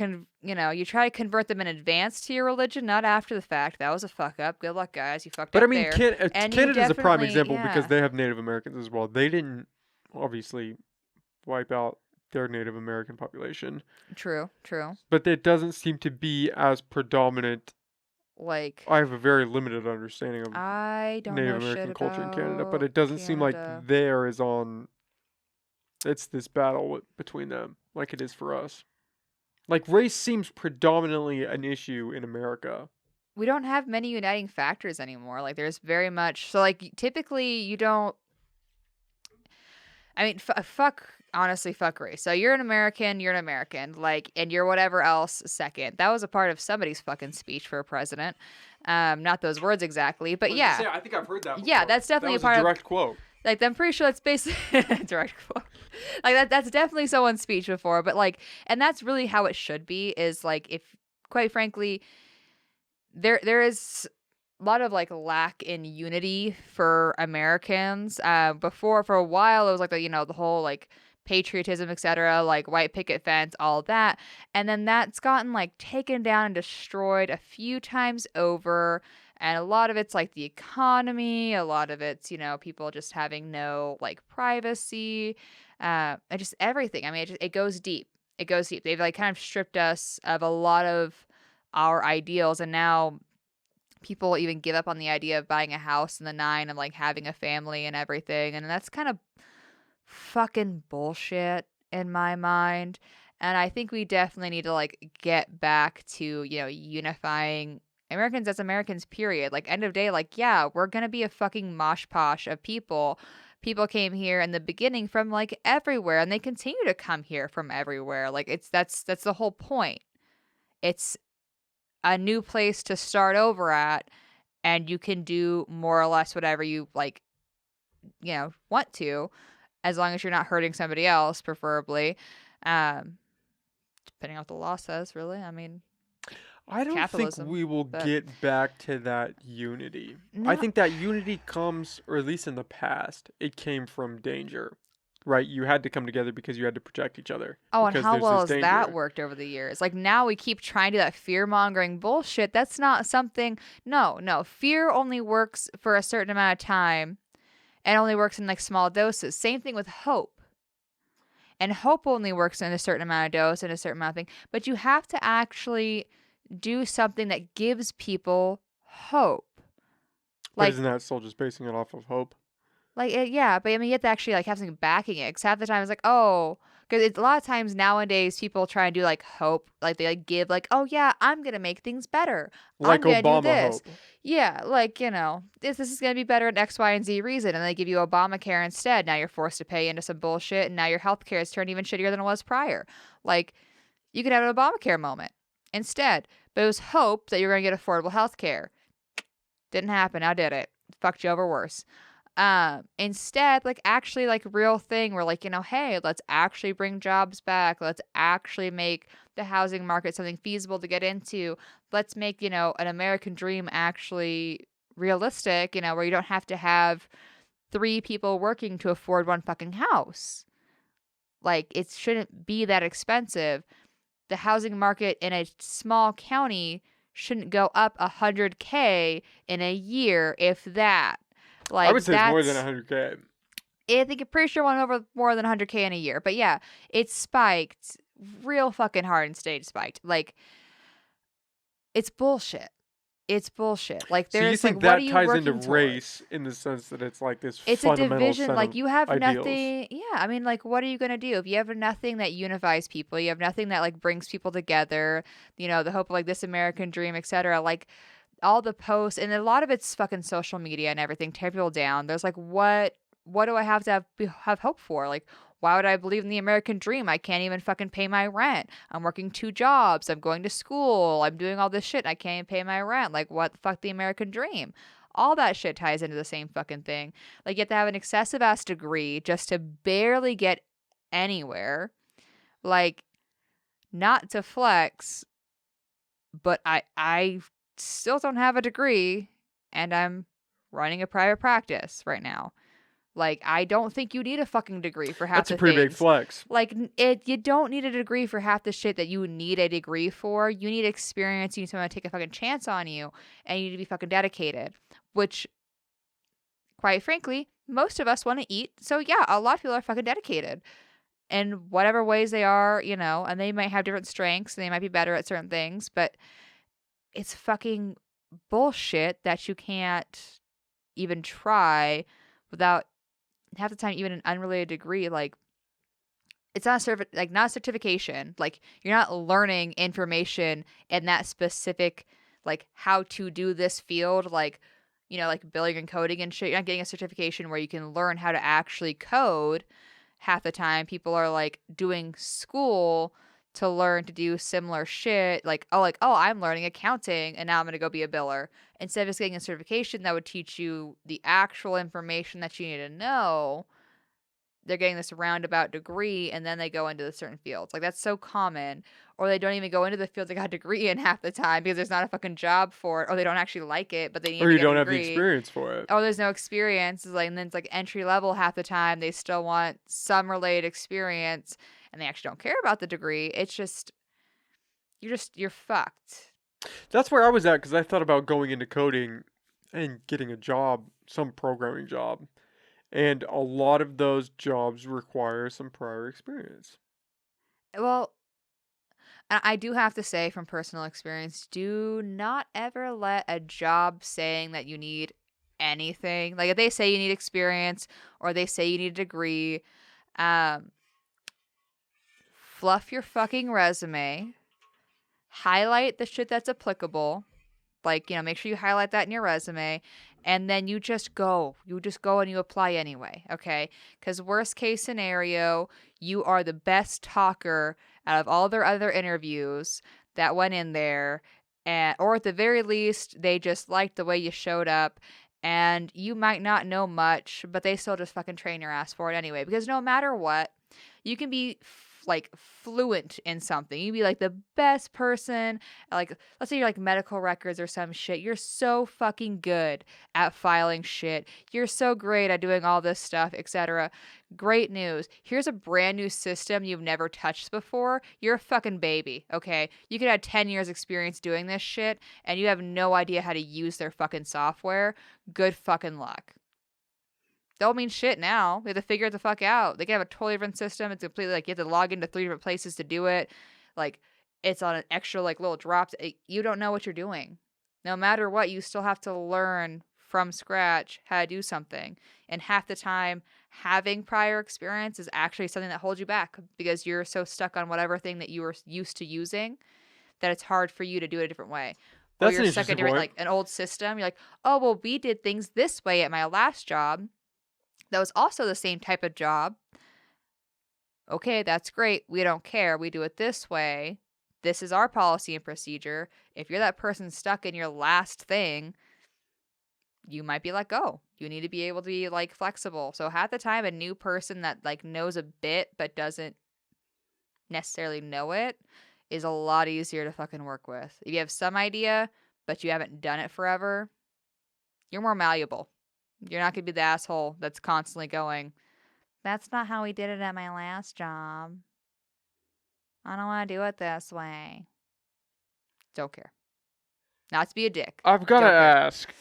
you try to convert them in advance to your religion, not after the fact. That was a fuck up. Good luck, guys. You fucked But I up mean, there. And you Canada's a prime definitely, example because yeah. they have Native Americans as well. They didn't obviously wipe out their Native American population. True. But it doesn't seem to be as predominant. Like, I have a very limited understanding of I don't Native know American shit culture in Canada, but about it doesn't seem like Canada. there is on. It's this battle between them, like it is for us. Like race seems predominantly an issue in America. We don't have many uniting factors anymore. Like there's very much so like typically you don't. I mean, honestly, fuck race. So you're an American, like, and you're whatever else second. That was a part of somebody's fucking speech for a president. Not those words exactly, but yeah. I think I've heard that. Yeah, that's definitely a part of direct quote. Like, I'm pretty sure that's basically direct quote. Like that's definitely someone's speech before, but like, and that's really how it should be. Is like, if quite frankly, there is a lot of like lack in unity for Americans. Before for a while it was like the whole like patriotism, etc., like white picket fence, all that, and then that's gotten like taken down and destroyed a few times over. And a lot of it's like the economy, a lot of it's people just having no like privacy, and just everything. I mean, it goes deep. It goes deep. They've like kind of stripped us of a lot of our ideals, and now people even give up on the idea of buying a house in the nine and like having a family and everything. And that's kind of fucking bullshit in my mind. And I think we definitely need to like get back to, unifying Americans as Americans, period. Like, end of day, like, yeah, we're gonna be a fucking mosh posh of people. People came here in the beginning from like everywhere, and they continue to come here from everywhere. Like, that's the whole point. It's a new place to start over at, and you can do more or less whatever you like, want to, as long as you're not hurting somebody else, preferably. Um, Depending on what the law says, really. I mean, I don't think capitalism, we will but get back to that unity. I no. think that unity comes, or at least in the past, it came from danger, right? You had to come together because you had to protect each other Oh, and because how there's well this has that danger. worked over the years? Like, now we keep trying to do that fear mongering bullshit. That's not something. No, no. Fear only works for a certain amount of time and only works in like small doses. Same thing with hope. And hope only works in a certain amount of dose and a certain amount of thing. But you have to actually do something that gives people hope. But Like, isn't that still just basing it off of hope? yeah, but I mean, you have to actually like have something backing it. Because half the time it's like, oh, because it's a lot of times nowadays people try and do like hope, like they like give like, oh yeah, I'm gonna make things better. I'm Like gonna do Obama this. hope. Yeah, like this is gonna be better in X, Y, and Z reason, and they give you Obamacare instead. Now you're forced to pay into some bullshit, and now your healthcare is turned even shittier than it was prior. Like, you could have an Obamacare moment instead, but it was hope that you're gonna get affordable healthcare. Didn't happen. Now did it? Fucked you over worse. Instead, like, actually like real thing where like, hey, let's actually bring jobs back. Let's actually make the housing market something feasible to get into. Let's make, an American dream actually realistic, where you don't have to have three people working to afford one fucking house. Like, it shouldn't be that expensive. The housing market in a small county shouldn't go up 100K in a year, if that. I would Like, say it's more than that's 100K. I think I'm pretty sure it went over more than 100K in a year. But yeah, it spiked real fucking hard and stayed spiked. Like, it's bullshit. It's bullshit. Like, So you there's like, think what are that you ties into working race towards? in the sense that it's like this It's a fundamental division. set Like, of you have ideals? nothing. Yeah, I mean, like, what are you gonna do if you have nothing that unifies people? You have nothing that like brings people together. The hope of like this American dream, etc. Like, all the posts, and a lot of it's fucking social media and everything tear people down. There's like, what do I have to have hope for? Like, why would I believe in the American dream? I can't even fucking pay my rent. I'm working two jobs. I'm going to school. I'm doing all this shit. I can't even pay my rent. Like, what the fuck, the American dream? All that shit ties into the same fucking thing. Like, you have to have an excessive ass degree just to barely get anywhere. Like, not to flex, but I still don't have a degree, and I'm running a private practice right now. Like, I don't think you need a fucking degree for half That's a the pretty big things. flex. Like, you don't need a degree for half the shit that you need a degree for. You need experience. You need someone to take a fucking chance on you, and you need to be fucking dedicated. Which, quite frankly, most of us want to eat. So yeah, a lot of people are fucking dedicated in whatever ways they are, and they might have different strengths and they might be better at certain things, but it's fucking bullshit that you can't even try without half the time even an unrelated degree. Like, it's not not a certification. Like, you're not learning information in that specific, like, how to do this field, like, like billing and coding and shit. You're not getting a certification where you can learn how to actually code. Half the time people are like doing school to learn to do similar shit. Like, oh, I'm learning accounting and now I'm going to go be a biller. Instead of just getting a certification that would teach you the actual information that you need to know, they're getting this roundabout degree and then they go into the certain fields. Like, that's so common. Or they don't even go into the field they got a degree in half the time because there's not a fucking job for it, or they don't actually like it, but they need Or to you get a don't have the degree. experience for it. Oh, there's no experience. It's like, and then it's like entry level half the time. They still want some related experience, and they actually don't care about the degree. It's just you're fucked. That's where I was at because I thought about going into coding and getting a job, some programming job. And a lot of those jobs require some prior experience. Well, I do have to say from personal experience, do not ever let a job saying that you need anything, like if they say you need experience or they say you need a degree, um, fluff your fucking resume, highlight the shit that's applicable. Like, make sure you highlight that in your resume, and then you just go. You just go and you apply anyway, okay? Because worst case scenario, you are the best talker out of all their other interviews that went in there, or at the very least, they just liked the way you showed up, and you might not know much, but they still just fucking train your ass for it anyway. Because no matter what, you can be like fluent in something. You can be like the best person, like let's say you're like medical records or some shit. You're so fucking good at filing shit. You're so great at doing all this stuff, etc. Great news. Here's a brand new system you've never touched before. You're a fucking baby, okay? You could have 10 years experience doing this shit and you have no idea how to use their fucking software. Good fucking luck. Don't mean shit now. They have to figure it the fuck out. They can have a totally different system. It's completely like you have to log into 3 different places to do it. Like, it's on an extra like little drops. You don't know what you're doing. No matter what, you still have to learn from scratch how to do something. And half the time, having prior experience is actually something that holds you back because you're so stuck on whatever thing that you were used to using that it's hard for you to do it a different way. Or That's you're an stuck in interesting different, point. like an old system. You're like, oh, well, we did things this way at my last job. That was also the same type of job. Okay, that's great. We don't care. We do it this way. This is our policy and procedure. If you're that person stuck in your last thing, you might be let go. You need to be able to be like flexible. So half the time, a new person that like knows a bit but doesn't necessarily know it is a lot easier to fucking work with. If you have some idea but you haven't done it forever, you're more malleable. You're not going to be the asshole that's constantly going, that's not how we did it at my last job. I don't want to do it this way. Don't care. Not to be a dick. I've got to Don't care. ask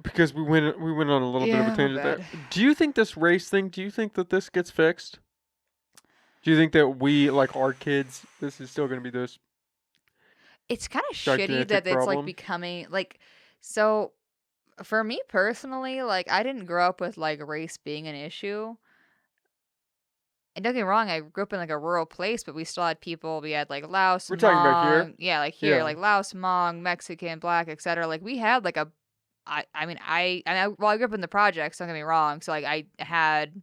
because we went on a little bit of a Yeah, my tangent there. bad. Do you think this race thing? Do you think that this gets fixed? Do you think that we, like our kids, this is still going to be this It's kind of shitty gigantic that it's like problem? becoming like, so for me personally, like I didn't grow up with like race being an issue. And don't get me wrong, I grew up in like a rural place, but we still had people. We had like Laos, We're talking about here. Hmong, yeah, like here, Yeah. like Laos, Hmong, Mexican, Black, etc. Like we had like a, well, I grew up in the projects. Don't get me wrong. So like I had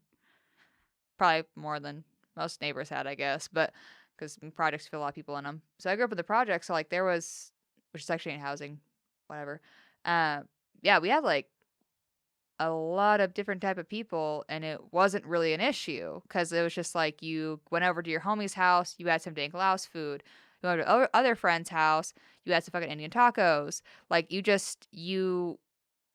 probably more than most neighbors had, I guess, but because projects fit a lot of people in them. So I grew up in the projects. So like there was, which is actually in housing, whatever. Uh, yeah, we had like a lot of different type of people and it wasn't really an issue because it was just like you went over to your homie's house, you had some dank Laos food. You went to other friend's house, you had some fucking Indian tacos. Like you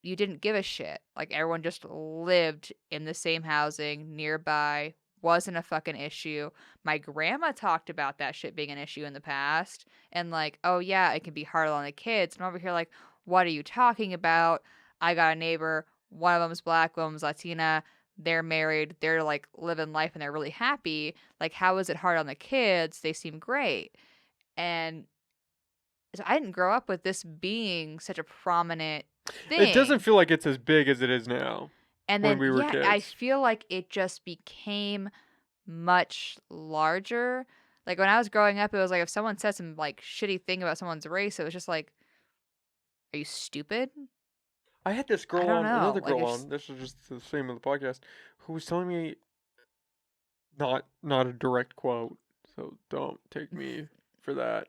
didn't give a shit. Like everyone just lived in the same housing nearby. Wasn't a fucking issue. My grandma talked about that shit being an issue in the past and like, oh yeah, it can be hard on the kids. And I'm over here like, what are you talking about? I got a neighbor, one of them's black, one of them's Latina. They're married. They're like living life and they're really happy. Like, how is it hard on the kids? They seem great. And so I didn't grow up with this being such a prominent It doesn't thing. feel like it's as big as it is now And when then, we were yeah, I kids. feel like it just became much larger. Like when I was growing up, it was like if someone said some like shitty thing about someone's race, it was just like, are you stupid? I had this I girl don't on, know. another Like girl it's on. This was just the same of the podcast, who was telling me not a direct quote, so so don't take me for that.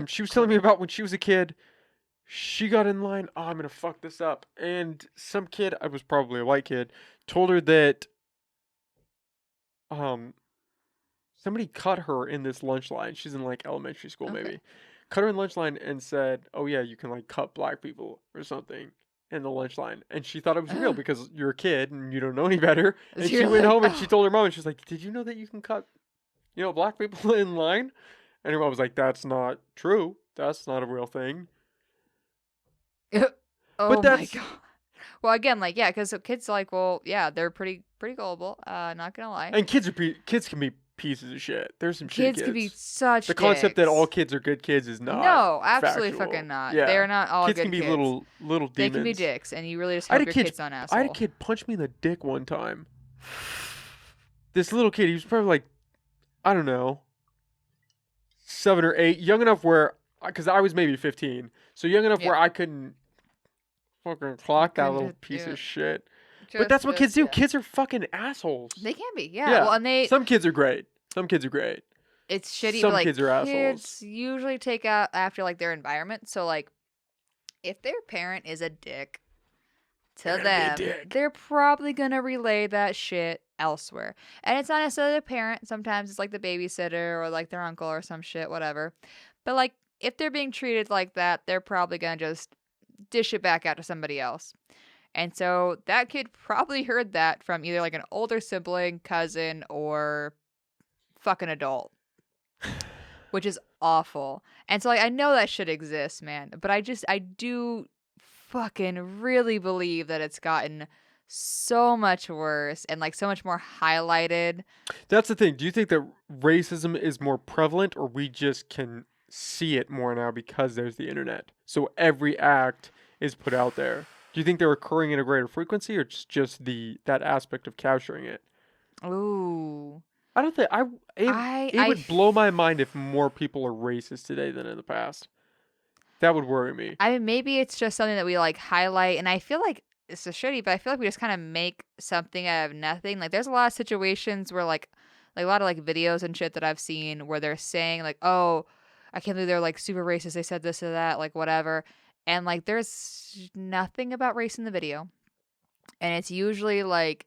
She was telling me about when she was a kid. She got in line. Oh, I'm gonna fuck this up. And some kid, I was probably a white kid, told her that um somebody cut her in this lunch line. She's in like elementary school, Okay. maybe. Cut her in lunch line and said, "Oh yeah, you can like cut black people or something in the lunch line." And she thought it was real because you're a kid and you don't know any better. And she You're went like, home and she oh. told her mom, and she's like, "Did you know that you can cut, black people in line?" And her mom was like, "That's not true. That's not a real thing." But Oh my that's god. Well, again, like, yeah, because kids like, well, yeah, they're pretty gullible. Not gonna lie. and kids can be pieces of shit. There's some shitty Kids could be kids. such The concept that all dicks. kids are good kids is not No, absolutely fucking factual. not. Yeah. They're not all Kids good can be kids. little They can be demons. dicks, and you really just I had hope a your kid kid's not an I had a asshole. kid punch me in the dick one time. This little kid, he was probably like, I don't know, 7 or 8, young enough where, because I was maybe 15, so young enough where Yeah. I couldn't fucking clock that couldn't little just do piece of it. shit. But that's what kids do. Yeah. Kids are fucking assholes. They can be, yeah. Well, and Some kids are great. it's shitty, but Some like kids are assholes. kids usually take out after like their environment. So like, if their parent is a dick to They're gonna be a them, dick. they're probably gonna relay that shit elsewhere. And it's not necessarily the parent. Sometimes it's like the babysitter or like their uncle or some shit, whatever. But like, if they're being treated like that, they're probably gonna just dish it back out to somebody else. And so that kid probably heard that from either like an older sibling, cousin, or fucking adult, which is awful. And so like I know that shit exists, man, but I do fucking really believe that it's gotten so much worse and like so much more highlighted. That's the thing. Do you think that racism is more prevalent, or we just can see it more now because there's the internet? So every act is put out there. Do you think they're occurring in a greater frequency, or just that aspect of capturing it? Ooh. I don't think it would blow my mind if more people are racist today than in the past. That would worry me. I mean, maybe it's just something that we like highlight, and I feel like it's a shitty, but I feel like we just kind of make something out of nothing. Like, there's a lot of situations where like a lot of like videos and shit that I've seen where they're saying like, "Oh, I can't believe they're like super racist. They said this or that, like whatever," and like there's nothing about race in the video, and it's usually like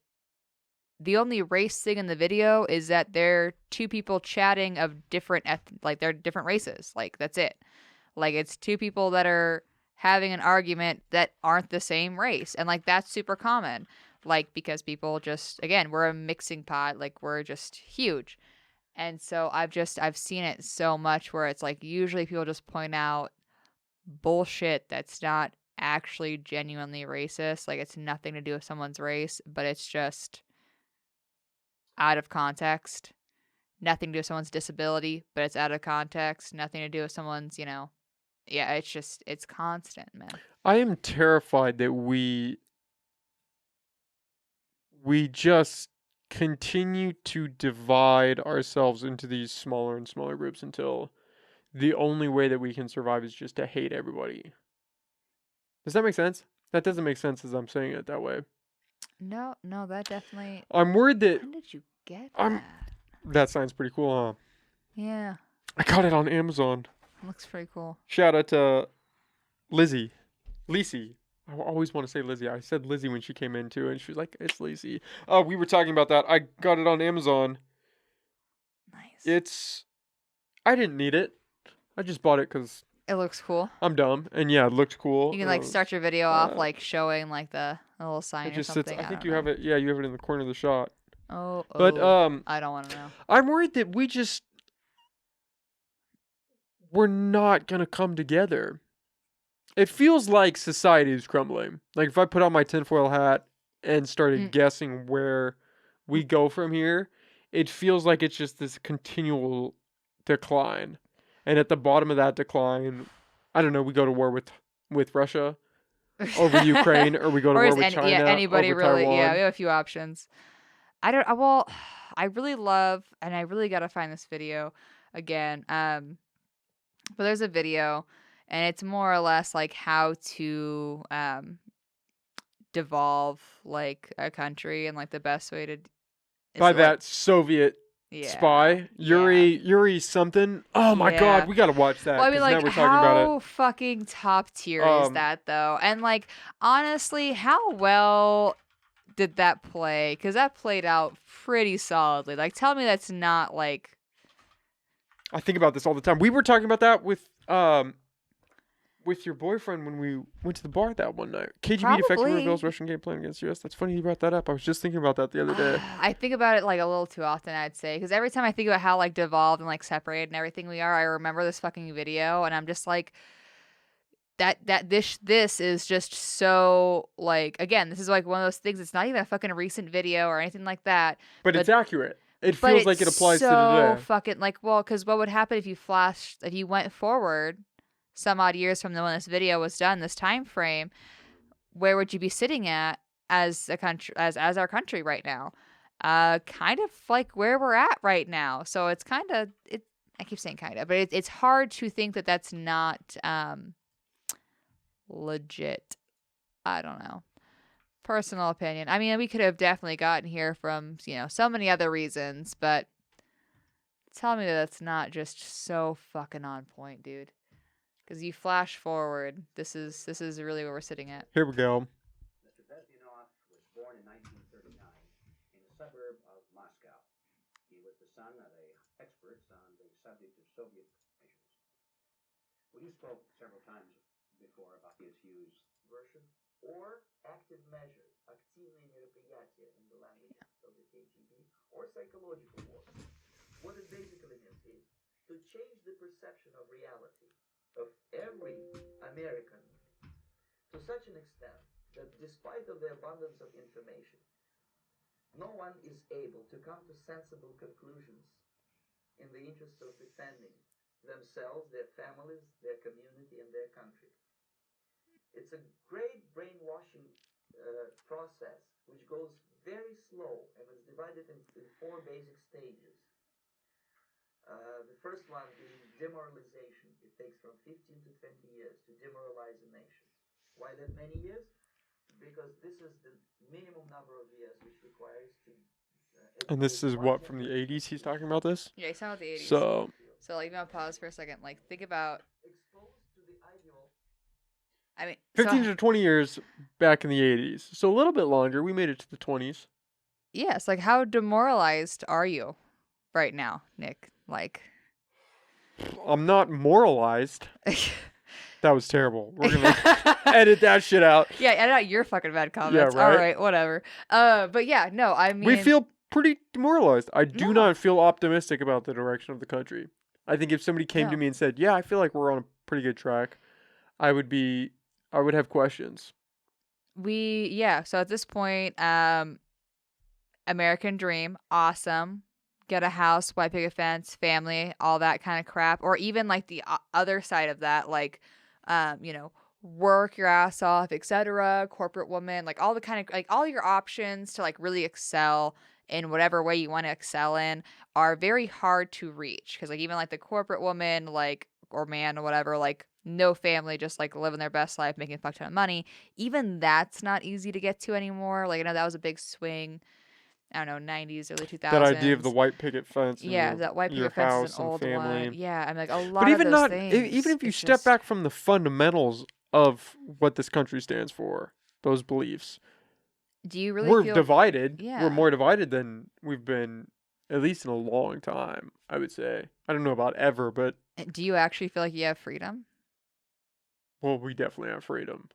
the only race thing in the video is that they're two people chatting of different like they're different races. Like that's it. Like it's two people that are having an argument that aren't the same race. And like that's super common. Like because people just again, we're a mixing pot, like we're just huge. And so I've seen it so much where it's like usually people just point out bullshit that's not actually genuinely racist. Like it's nothing to do with someone's race, but it's just out of context. Nothing to do with someone's disability, but it's out of context. Nothing to do with someone's, yeah, it's constant, man. I am terrified that we just continue to divide ourselves into these smaller and smaller groups until the only way that we can survive is just to hate everybody. Does that make sense? That doesn't make sense as I'm saying it that way. No, that definitely. I'm worried that When did you get that? that sign's pretty cool, huh? Yeah, I got it on Amazon. looks pretty cool. Shout out to Lizzie. I always want to say Lizzie. I said Lizzie when she came in too, and she was like, "It's Lizzie." We were talking about that. I got it on Amazon. Nice. I didn't need it. I just bought it because It looks cool. I'm dumb, and yeah, it looked cool. You can like start your video off like showing like the little sign It just or something. sits. I think you have it. Yeah, you have it in the corner of the shot. Oh, But I don't want to know. I'm worried that we're not gonna come together. It feels like society is crumbling. Like if I put on my tinfoil hat and started guessing where we go from here, it feels like it's just this continual decline. And at the bottom of that decline, I don't know, we go to war with Russia over Ukraine, or we go to war with China anybody over really. Taiwan. Yeah, we have a few options. Well, I really love, and I really got to find this video again. But there's a video, and it's more or less like how to devolve like a country and like the best way to. By that Soviet Spy, Yuri something. Oh my Yeah. god, we gotta watch that Well, I mean, because now like, we're talking about how fucking top tier is that, though? And, like, honestly, how well did that play? Because that played out pretty solidly. Like, tell me that's not, like... I think about this all the time. We were talking about that with your boyfriend when we went to the bar that one night. KGB defected Probably. rebels Russian game plan against US. That's funny you brought that up. I was just thinking about that the other day. I think about it, like, a little too often, I'd say. Because every time I think about how, like, devolved and, like, separated and everything we are, I remember this fucking video, and I'm just like... This is just so, like, again, this is like one of those things. It's not even a fucking recent video or anything like that. But it's accurate. It feels like it applies to today. Fucking, like, well, because what would happen if you went forward some odd years from when this video was done, this time frame, where would you be sitting at as a country, as our country right now? Kind of like where we're at right now. So it's kind of, I keep saying kind of, but it's hard to think that that's not, legit. I don't know. Personal opinion. I mean, we could have definitely gotten here from, so many other reasons, but tell me that's not just so fucking on point, dude. Because you flash forward, this is really where we're sitting at. Here we go. Mr. Bezmenov was born in 1939 in a suburb of Moscow. He was the son of experts on the subject of Soviet missions. Well, you spoke several times before about the Hughes version or active measures, активные мероприятия in the language of the KGB, or psychological war. What it basically means is to change the perception of reality of every American to such an extent that despite of the abundance of information, no one is able to come to sensible conclusions in the interest of defending themselves, their families, their community, and their country. It's a great brainwashing process which goes very slow and is divided in 4 basic stages. The first one being demoralization. It takes from 15 to 20 years to demoralize a nation. Why that many years? Because this is the minimum number of years which requires to... And this is what, from the 80s he's talking about this? Yeah, he's talking about the 80s. So like, I'm gonna pause for a second. Like, think about... Exposed to the ideal... I mean... 15 to 20 years back in the 80s. So a little bit longer. We made it to the 20s. Yes, like, how demoralized are you right now, Nick? Like... I'm not moralized. That was terrible. We're gonna edit that shit out. Yeah, edit out your fucking bad comments. Yeah, right? All right, whatever. But yeah, no, I mean... We feel pretty demoralized. I do not feel optimistic about the direction of the country. I think if somebody came to me and said, yeah, I feel like we're on a pretty good track, I would have questions. So at this point, American dream, awesome. Get a house, white picket fence, family, all that kind of crap. Or even like the other side of that, like, work your ass off, etc. Corporate woman, like all the kind of, like all your options to like really excel in whatever way you want to excel in are very hard to reach. Because like even like the corporate woman, like, or man or whatever, like no family, just like living their best life, making a fuck ton of money. Even that's not easy to get to anymore. Like I know that was a big swing. I don't know, 90s, early 2000s. That idea of the white picket fence. Yeah, that white picket fence is an old one. Yeah, I'm like a lot but even of those not, things. even if you step back from the fundamentals of what this country stands for, those beliefs. Do you really We're feel divided. Yeah. We're more divided than we've been, at least in a long time, I would say. I don't know about ever, but... Do you actually feel like you have freedom? Well, we definitely have freedom.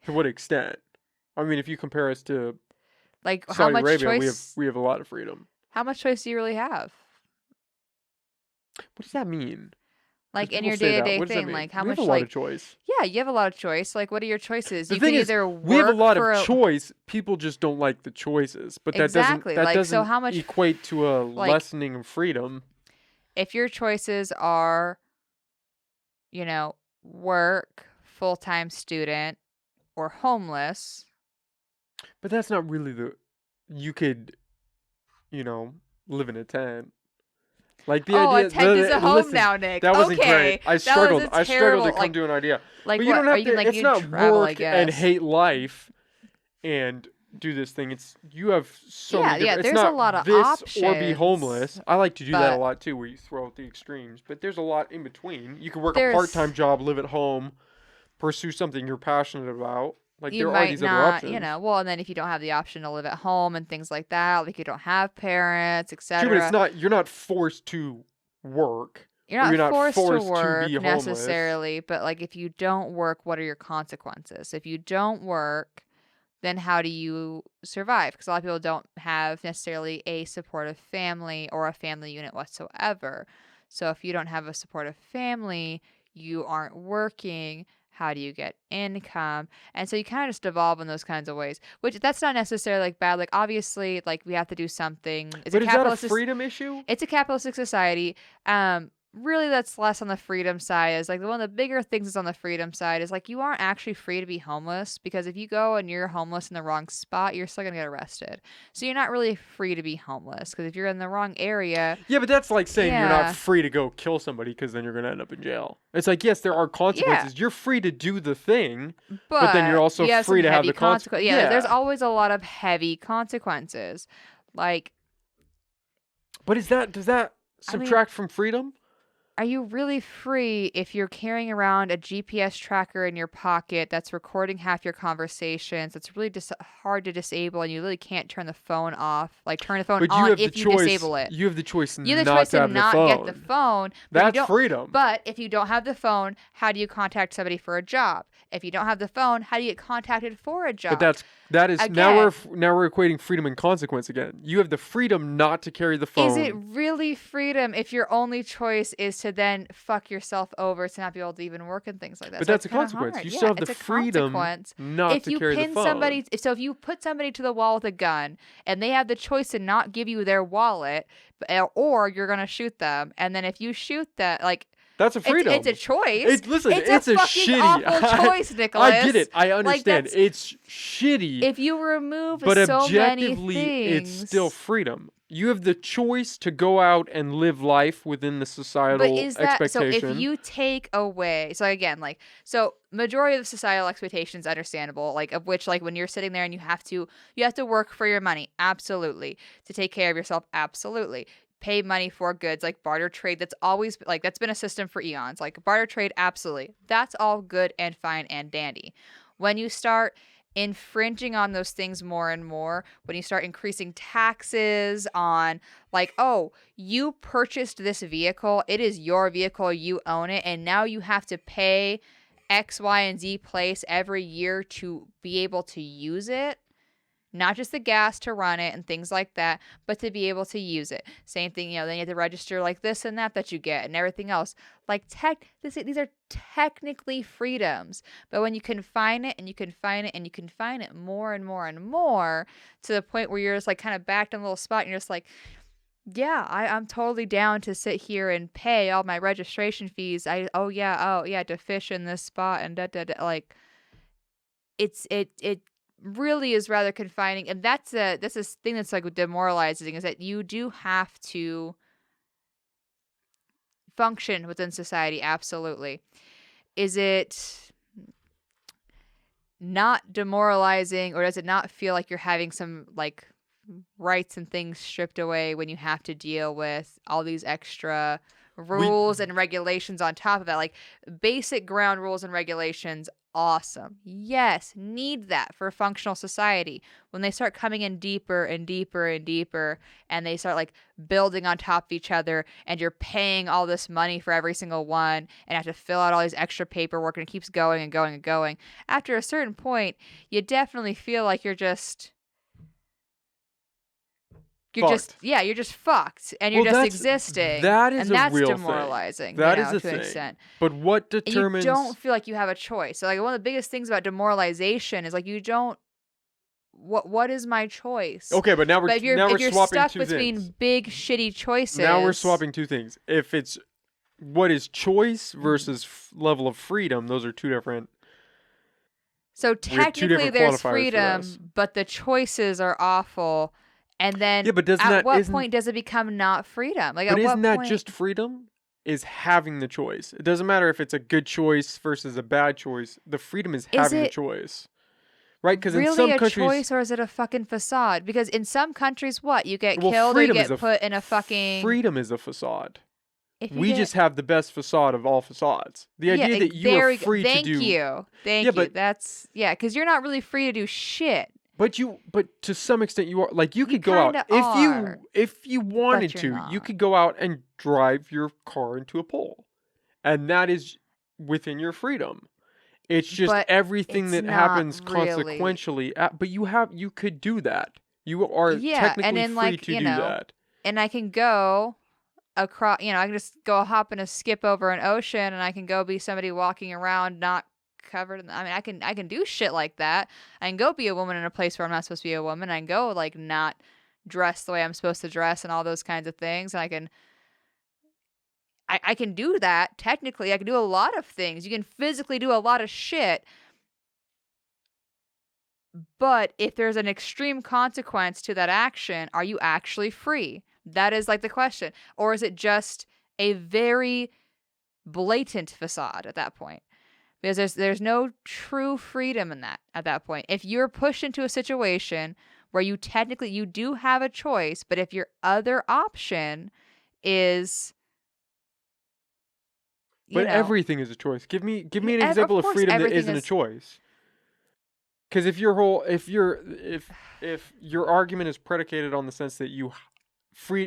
To what extent? I mean, if you compare us to... Like Saudi how much Arabia, choice? we have a lot of freedom. How much choice do you really have? What does that mean? Like in your day-to-day thing, like how much? We have a lot of choice. Yeah, you have a lot of choice. Like, what are your choices? The you thing can is, either we have a lot for of choice. People just don't like the choices, but Exactly. that Like, doesn't so how much equate to a like- lessening of freedom. If your choices are, work, full-time student, or homeless. But that's not really you could, live in a tent. Like the idea. A tent is a home listen, now, Nick. That wasn't Okay, great. I that was struggled. a I struggled to terrible, come to an idea. Like But what? you don't have or you to. can, like, It's you can not travel, I work and guess. hate life, and do this thing. It's you have so Yeah, many yeah, different. It's there's a not lot of this or be homeless. options, I like to do that a but lot too, where you throw out the extremes. But there's a lot in between. You can work a there's part-time job, live at home, pursue something you're passionate about. Like you there are might these other not, options. well, and then if you don't have the option to live at home and things like that, like you don't have parents, True, but it's etc. not. You're not forced to work, You're or not you're not forced to forced to be work homeless. necessarily, but like if you don't work, what are your consequences? If you don't work, then how do you survive? Because a lot of people don't have necessarily a supportive family or a family unit whatsoever. So if you don't have a supportive family, you aren't working. How do you get income? And so you kind of just evolve in those kinds of ways, which that's not necessarily like bad. Like obviously, like we have to do something. But is that a freedom issue? It's a capitalistic society. Really that's less on the freedom side. Is like one of the bigger things is on the freedom side is like you aren't actually free to be homeless, because if you go and you're homeless in the wrong spot, you're still gonna get arrested. So you're not really free to be homeless, because if you're in the wrong area, Yeah, but that's like saying you're not yeah, free to go kill somebody because then you're going to end up in jail. It's like, yes, there are yeah, consequences. You're free to do the thing, but then you're but also you have some free to have heavy the consequences. consequences. Yeah, there's Yeah. always a lot of heavy consequences. Like, But does that I mean, subtract from freedom? are you really free if you're carrying around a GPS tracker in your pocket that's recording half your conversations? That's really just hard to disable, and you really can't turn the phone off. Like turn the phone But you on have the if you choice. disable it. You have the choice You have the not choice to to have the not get the phone. phone, but That's freedom. But if you don't have the phone, how do you contact somebody for a job? If you don't have the phone, how do you get contacted for a job? But that is Again, now we're equating freedom and consequence again. You have the freedom not to carry the phone. is it really freedom if your only choice is to then fuck yourself over to not be able to even work and things like that? But So that's it's a kind of consequence. hard. You Yeah, still have the it's a freedom consequence. not If to you carry the pin phone. somebody, so if you put somebody to the wall with a gun and they have the choice to not give you their wallet, or you're gonna shoot them, and then if you shoot that, like. That's a freedom. It's a choice. Listen, It's a a fucking shitty. awful choice, Nicholas. I get it. I Like understand. that's It's shitty. if you remove But so many objectively, it's things. still freedom. You have the choice to go out and live life within the But societal is that so? If expectation. you take away, so again, like, so majority of the societal expectations understandable, like of which, like when you're sitting there and you have to work for your money, absolutely, to take care of yourself, absolutely. Pay money for goods like barter trade. That's always like that's been a system for eons. Like barter trade, absolutely. That's all good and fine and dandy. When you start infringing on those things more and more, when you start increasing taxes on, like, oh, you purchased this vehicle, it is your vehicle, you own it, and now you have to pay X, Y, and Z place every year to be able to use it. Not just the gas to run it and things like that, but to be able to use it. Same thing, then you have to register like this and that you get and everything else. Like these are technically freedoms. But when you confine it and you confine it and you confine it more and more and more to the point where you're just like kind of backed in a little spot and you're just like, yeah, I'm totally down to sit here and pay all my registration fees. Oh yeah, to fish in this spot and like it really is rather confining, and that's a thing that's like demoralizing, is that you do have to function within society. Absolutely. Is it not demoralizing, or does it not feel like you're having some like rights and things stripped away when you have to deal with all these extra rules and regulations on top of that? Like basic ground rules and regulations, awesome. Yes, need that for a functional society. When they start coming in deeper and deeper and deeper, and they start like building on top of each other, and you're paying all this money for every single one and have to fill out all these extra paperwork, and it keeps going and going and going. After a certain point, you definitely feel like you're just fucked, and you're just existing. That is and a that's real demoralizing. thing. That is a to an thing. extent. But what And determines? you don't feel like you have a choice. So like one of the biggest things about demoralization is like you don't. What is my choice? Okay, but now we're if you're swapping stuck two between things. big shitty choices. Now we're swapping two things. If it's what is choice versus level of freedom, those are two different. So technically, there's quantifiers for freedom, this. but the choices are awful. And then, Yeah, but at what point does it become not freedom? Like, but at what isn't that point? just freedom? Is having the choice. It doesn't matter if it's a good choice versus a bad choice. The freedom is having the choice. right? Because in really some a countries, choice, or is it a fucking facade? Because in some countries, what, you get well, killed or you freedom is get put in a fucking. freedom is a facade. If you We get, just have the best facade of all facades. The yeah, idea that you are free to thank do, you, thank yeah, you. but That's because you're not really free to do shit. but to some extent you are. Like you You could go out kinda if are, you wanted you're to. You not. could go out and drive your car into a pole, and that is within your freedom. It's just But everything it's that not happens really. consequentially. But you could do that. You are Yeah, and technically then free to do that. and I can go across, I can just go hop and a skip over an ocean, and I can go be somebody walking around not covered in, I can do shit like that. I can go be a woman in a place where I'm not supposed to be a woman. I can go like not dress the way I'm supposed to dress and all those kinds of things. And I can do that technically. I can do a lot of things. You can physically do a lot of shit. But if there's an extreme consequence to that action, are you actually free? That is like the question. Or is it just a very blatant facade at that point? Because there's no true freedom in that at that point. If you're pushed into a situation where you technically you do have a choice, but if your other option is But everything is a choice. Give me an of example of course freedom that everything isn't a is. choice. Because if your argument is predicated on the sense that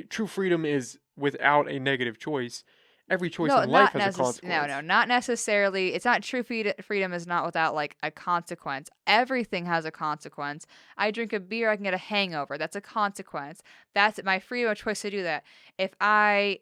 true freedom is without a negative choice, every choice No, in life not has a consequence. no, not necessarily. It's not true freedom is not without like a consequence. Everything has a consequence. I drink a beer, I can get a hangover. That's a consequence. That's my freedom of choice to do that. If I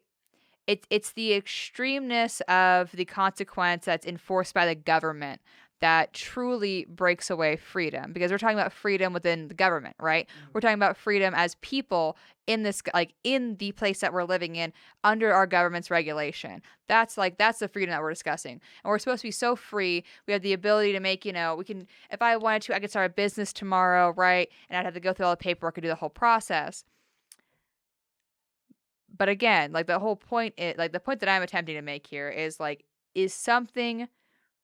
it's the extremeness of the consequence that's enforced by the government that truly breaks away freedom, because we're talking about freedom within the government, right? We're talking about freedom as people in this, like in the place that we're living in under our government's regulation. That's the freedom that we're discussing. And we're supposed to be so free. We have the ability to make, we can, if I wanted to, I could start a business tomorrow, right? And I'd have to go through all the paperwork and do the whole process. But again, like the whole point is, like the point that I'm attempting to make here is like, is something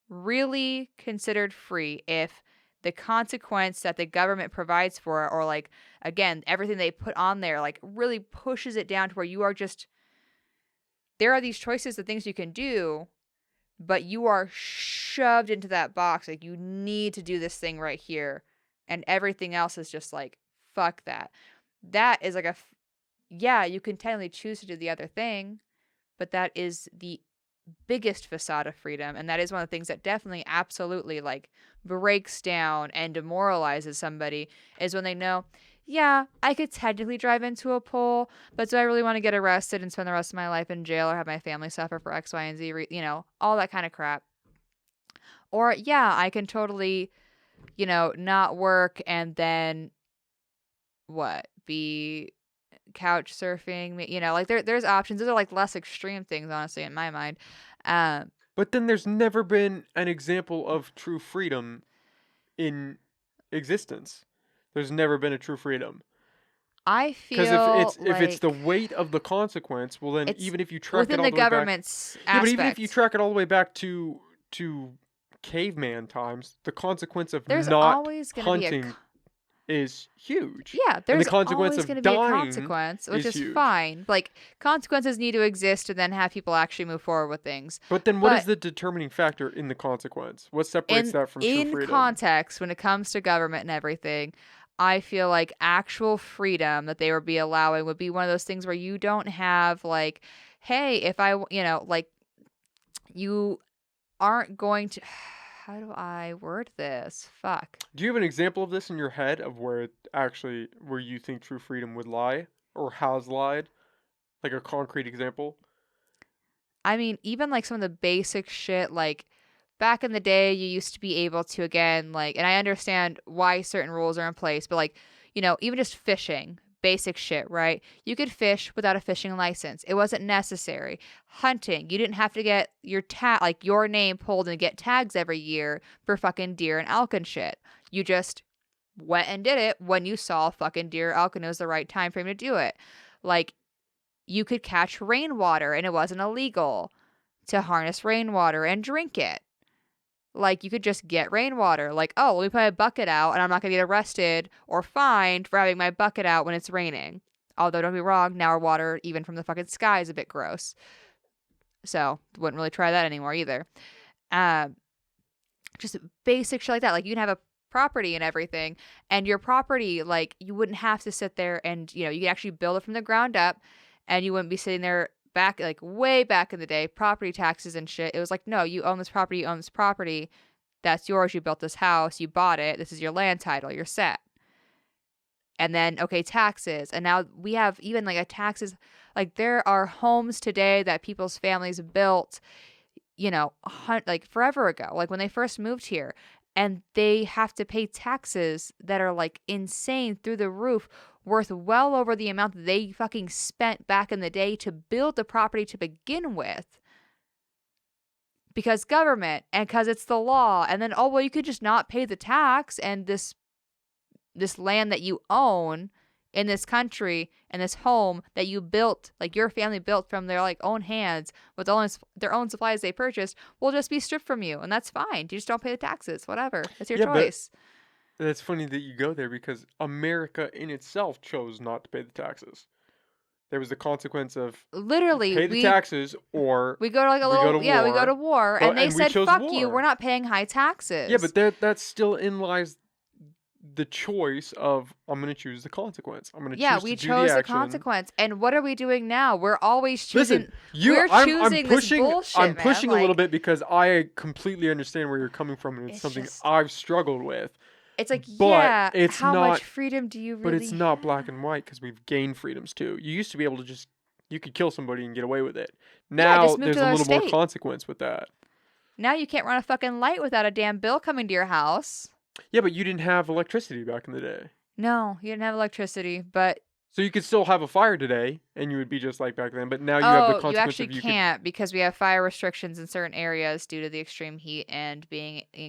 really considered free if the consequence that the government provides for it, or like, again, everything they put on there, like really pushes it down to where you are just, there are these choices of things you can do, but you are shoved into that box. Like you need to do this thing right here. And everything else is just like, fuck that. That is like yeah, you can technically choose to do the other thing, but that is the biggest facade of freedom. And that is one of the things that definitely absolutely like breaks down and demoralizes somebody, is when they know, yeah, I could technically drive into a pole, but do I really want to get arrested and spend the rest of my life in jail or have my family suffer for X, Y, and Z, all that kind of crap. Or yeah, I can totally, not work and then be couch surfing, like there's options. Those are like less extreme things, honestly, in my mind. But then there's never been an example of true freedom in existence. There's never been a true freedom. I Because feel if it's the like weight of the consequence, well then it's even if you track it within all the the way back, government's yeah, but even if you aspect. track it all the way back to caveman times, the consequence of There's not always going to be hunting is huge. yeah, And the there's consequence always of going to be a dying consequence, which is huge. fine. Like consequences need to exist to then have people actually move forward with things. But then what is But the determining factor in the consequence? What separates that from true in freedom? context, when it comes to government and everything, I feel like actual freedom that they would be allowing would be one of those things where you don't have like, hey, if I, like you aren't going to. How do I word this? Fuck. Do you have an example of this in your head of where you think true freedom would lie or has lied? Like a concrete example? I mean, even like some of the basic shit, like back in the day, you used to be able to, again, like, and I understand why certain rules are in place, but like, even just fishing, basic shit, right? You could fish without a fishing license. It wasn't necessary. Hunting, you didn't have to get your name pulled and get tags every year for fucking deer and elk and shit. You just went and did it when you saw fucking deer or elk and it was the right time frame to do it. Like, you could catch rainwater and it wasn't illegal to harness rainwater and drink it. Like, you could just get rainwater. Like, oh, let me put my bucket out, and I'm not going to get arrested or fined for having my bucket out when it's raining. Although, don't be wrong, now our water, even from the fucking sky, is a bit gross. So, wouldn't really try that anymore either. Just basic shit like that. Like, you can have a property and everything, and your property, like, you wouldn't have to sit there and, you could actually build it from the ground up, and you wouldn't be sitting there back, like, way back in the day, property taxes and shit. It was like, no, you own this property, that's yours, you built this house, you bought it, this is your land title, you're set. And then, okay, taxes. And now we have even, like, a taxes, like, there are homes today that people's families built, like, forever ago, like, when they first moved here. And they have to pay taxes that are, like, insane through the roof, worth well over the amount that they fucking spent back in the day to build the property to begin with. Because government, and because it's the law. And then, you could just not pay the tax, and this land that you own in this country and this home that you built, like your family built from their like own hands with their own supplies they purchased, will just be stripped from you, and that's fine. You just don't pay the taxes. Whatever, it's your choice. But it's funny that you go there because America in itself chose not to pay the taxes. There was the consequence of literally pay the taxes, or we go to like we go to war, and they said fuck you, we're not paying high taxes. Yeah, but that's still in lies the choice of I'm going to choose the consequence. I'm going to choose we to chose do the consequence. And what are we doing now? We're always choosing. Listen, I'm pushing this bullshit. I'm pushing man. a little bit because I completely understand where you're coming from, and it's something I've struggled with. It's like, but it's how not, much freedom do you really But it's not black and white because we've gained freedoms too. You used to be able to you could kill somebody and get away with it. Now there's a little more consequence with that. Now you can't run a fucking light without a damn bill coming to your house. Yeah, but you didn't have electricity back in the day. No, you didn't have electricity, but... So you could still have a fire today, and you would be just like back then, but now you have the consequence you actually can't because we have fire restrictions in certain areas due to the extreme heat and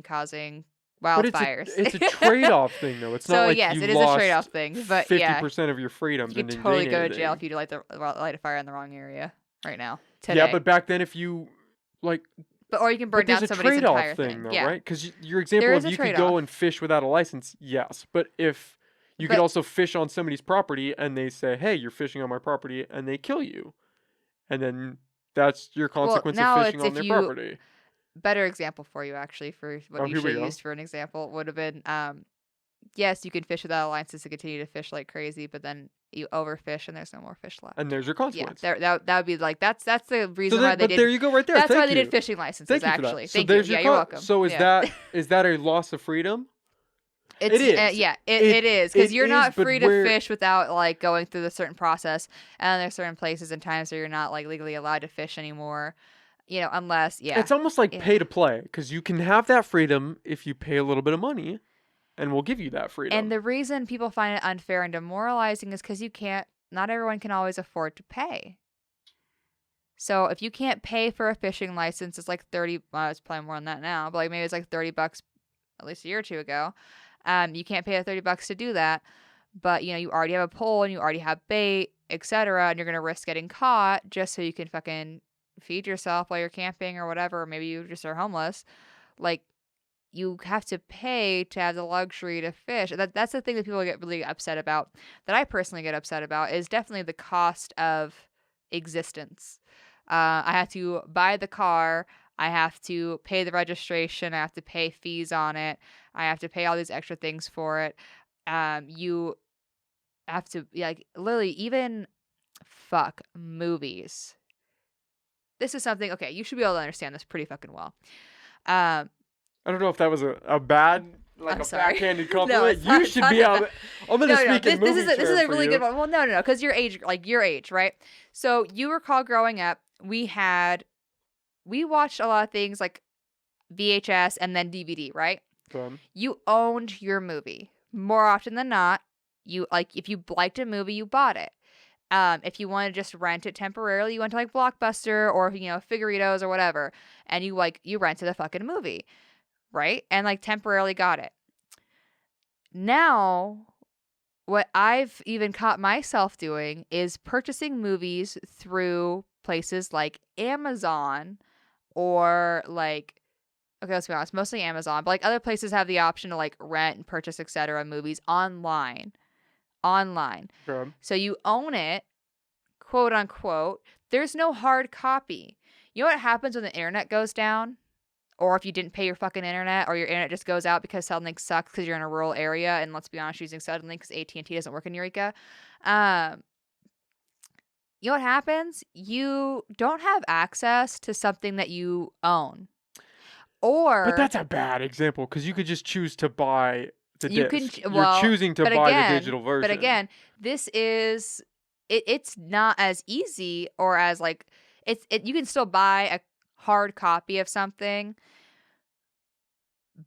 causing wildfires. But it's a trade-off thing, though. It's not like yes, you it is a trade-off thing, but 50% of your freedoms. You could totally go to jail if you light a fire in the wrong area right now. Today. Yeah, but back then if you, like... Or you can burn down somebody's entire thing. Though, right? Because your example of you could go and fish without a license, yes. But if you could also fish on somebody's property and they say, hey, you're fishing on my property, and they kill you. And then that's your consequence of fishing on their property. Better example for you, actually, for what you should have used for an example would have been, yes, you can fish without a license to continue to fish like crazy, but then you overfish and there's no more fish left. And there's your consequence. Yeah, that would be like that's the reason why they did. There you go, right there. That's why they did fishing licenses. Actually, thank you. Yeah, you're welcome. So is that a loss of freedom? It is. It is because you're not free to fish without like going through the certain process, and there's certain places and times where you're not like legally allowed to fish anymore. Unless it's almost like pay to play because you can have that freedom if you pay a little bit of money. And we'll give you that freedom. And the reason people find it unfair and demoralizing is because not everyone can always afford to pay. So if you can't pay for a fishing license, it's like it's probably more than that now, but like maybe it's like $30 at least a year or two ago. You can't pay the $30 to do that, but you already have a pole and you already have bait, etc. And you're going to risk getting caught just so you can fucking feed yourself while you're camping or whatever. Or maybe you just are homeless. Like, you have to pay to have the luxury to fish. That's the thing that people get really upset about, that I personally get upset about, is definitely the cost of existence. I have to buy the car. I have to pay the registration. I have to pay fees on it. I have to pay all these extra things for it. You have to, like, literally even movies. This is something, okay, you should be able to understand this pretty fucking well. I don't know if that was a bad, backhanded compliment. No, you should be able to... I'm going to speak in movie This is a really good one. Well, no, because your age, right? So you recall growing up, we watched a lot of things like VHS and then DVD, right? You owned your movie. More often than not, if you liked a movie, you bought it. If you want to just rent it temporarily, you went to like Blockbuster or Figuritos or whatever, and you rented a fucking movie. Right? And like temporarily got it. Now, what I've even caught myself doing is purchasing movies through places like Amazon or like okay, let's be honest, mostly Amazon, but like other places have the option to like rent and purchase, etc., movies online. Okay. So you own it, quote unquote. There's no hard copy. You know what happens when the internet goes down? Or if you didn't pay your fucking internet, or your internet just goes out because Suddenlink sucks because you're in a rural area, and let's be honest, you're using Suddenlink because AT&T doesn't work in Eureka. You know what happens? You don't have access to something that you own. But that's a bad example because you could just choose to buy the disc. You're choosing to buy the digital version. But again, this is it's not as easy or as like you can still buy a hard copy of something,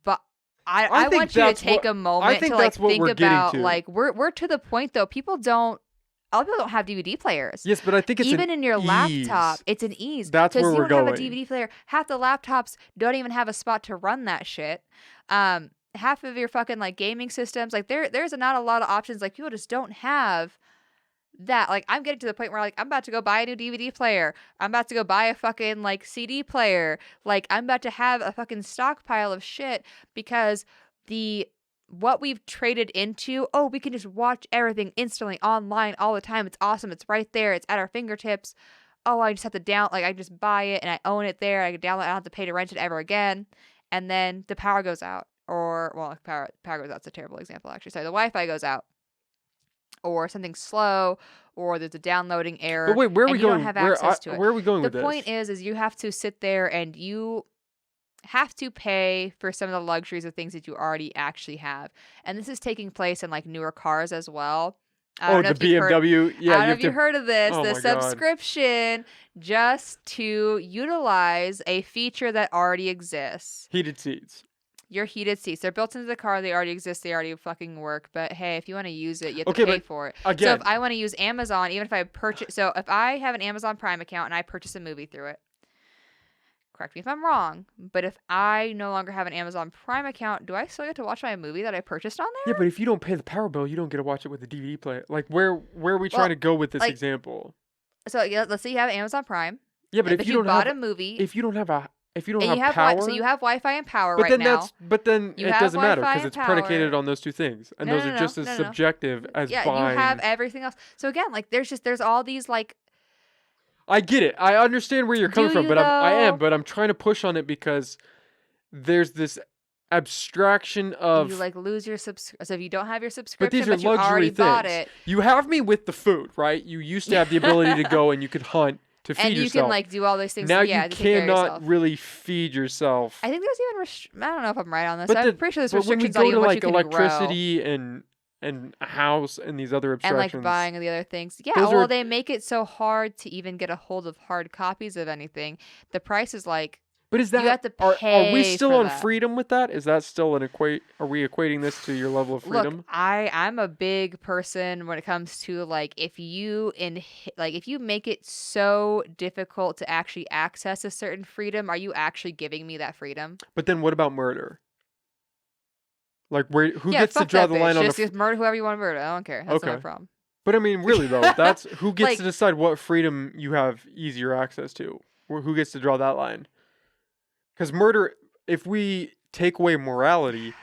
but I want you to take a moment to like think about like we're to the point though. A lot of people don't have DVD players. Yes, but I think it's even in your laptop, it's an ease. That's where we're going. Because you don't have a DVD player. Half the laptops don't even have a spot to run that shit. Half of your fucking like gaming systems, like there's not a lot of options. Like people just don't have that. Like I'm getting to the point where like I'm about to go buy a new DVD player. I'm about to go buy a fucking like CD player. Like I'm about to have a fucking stockpile of shit because what we've traded into, we can just watch everything instantly online all the time. It's awesome. It's right there. It's at our fingertips. I just have to I just buy it and I own it there. I can download it. I don't have to pay to rent it ever again. And then the power goes out. Power goes out's a terrible example, actually. Sorry, the Wi-Fi goes out. Or something's slow. Or there's a downloading error. But wait, where are we going? You don't have access to it. Where are we going with this? The point is you have to sit there and you have to pay for some of the luxuries of things that you already actually have. And this is taking place in like newer cars as well. The BMW. Yeah, I don't know if you've heard of this. The subscription just to utilize a feature that already exists. Heated seats. Your heated seats. They're built into the car. They already exist. They already fucking work. But hey, if you want to use it, you have to pay for it. Again, so if I want to use Amazon, even if I purchase... So if I have an Amazon Prime account and I purchase a movie through it, correct me if I'm wrong, but if I no longer have an Amazon Prime account, do I still get to watch my movie that I purchased on there? Yeah, but if you don't pay the power bill, you don't get to watch it with the DVD player. Like, where are we trying to go with this example? So yeah, let's say you have Amazon Prime. Yeah, but if you don't bought a movie, if you don't have power, so you have Wi-Fi and power right now. But then it doesn't matter because it's predicated on those two things, and those are just as subjective as buying. Yeah, you have everything else. So again, like there's all these like. I get it. I understand where you're coming from, but I'm trying to push on it because there's this abstraction of you like lose your So if you don't have your subscription, but these are luxury things. Bought it, you have me with the food, right? You used to have the ability to go and you could hunt to feed yourself. And you can like do all these things. Now you cannot really feed yourself. I think there's even I don't know if I'm right on this. I'm pretty sure there's restrictions on even what you can electricity and a house and these other abstractions. And like buying the other things. Yeah, they make it so hard to even get a hold of hard copies of anything. The price is like, but is that, you have to pay are we still on freedom with that? Is that still are we equating this to your level of freedom? Look, I'm a big person when it comes to like, if you make it so difficult to actually access a certain freedom, are you actually giving me that freedom? But then what about murder? Like who gets to draw the line on just murder whoever you want to murder. I don't care. That's not my problem. But I mean, really though, that's who gets to decide what freedom you have easier access to. Who gets to draw that line? Because murder, if we take away morality,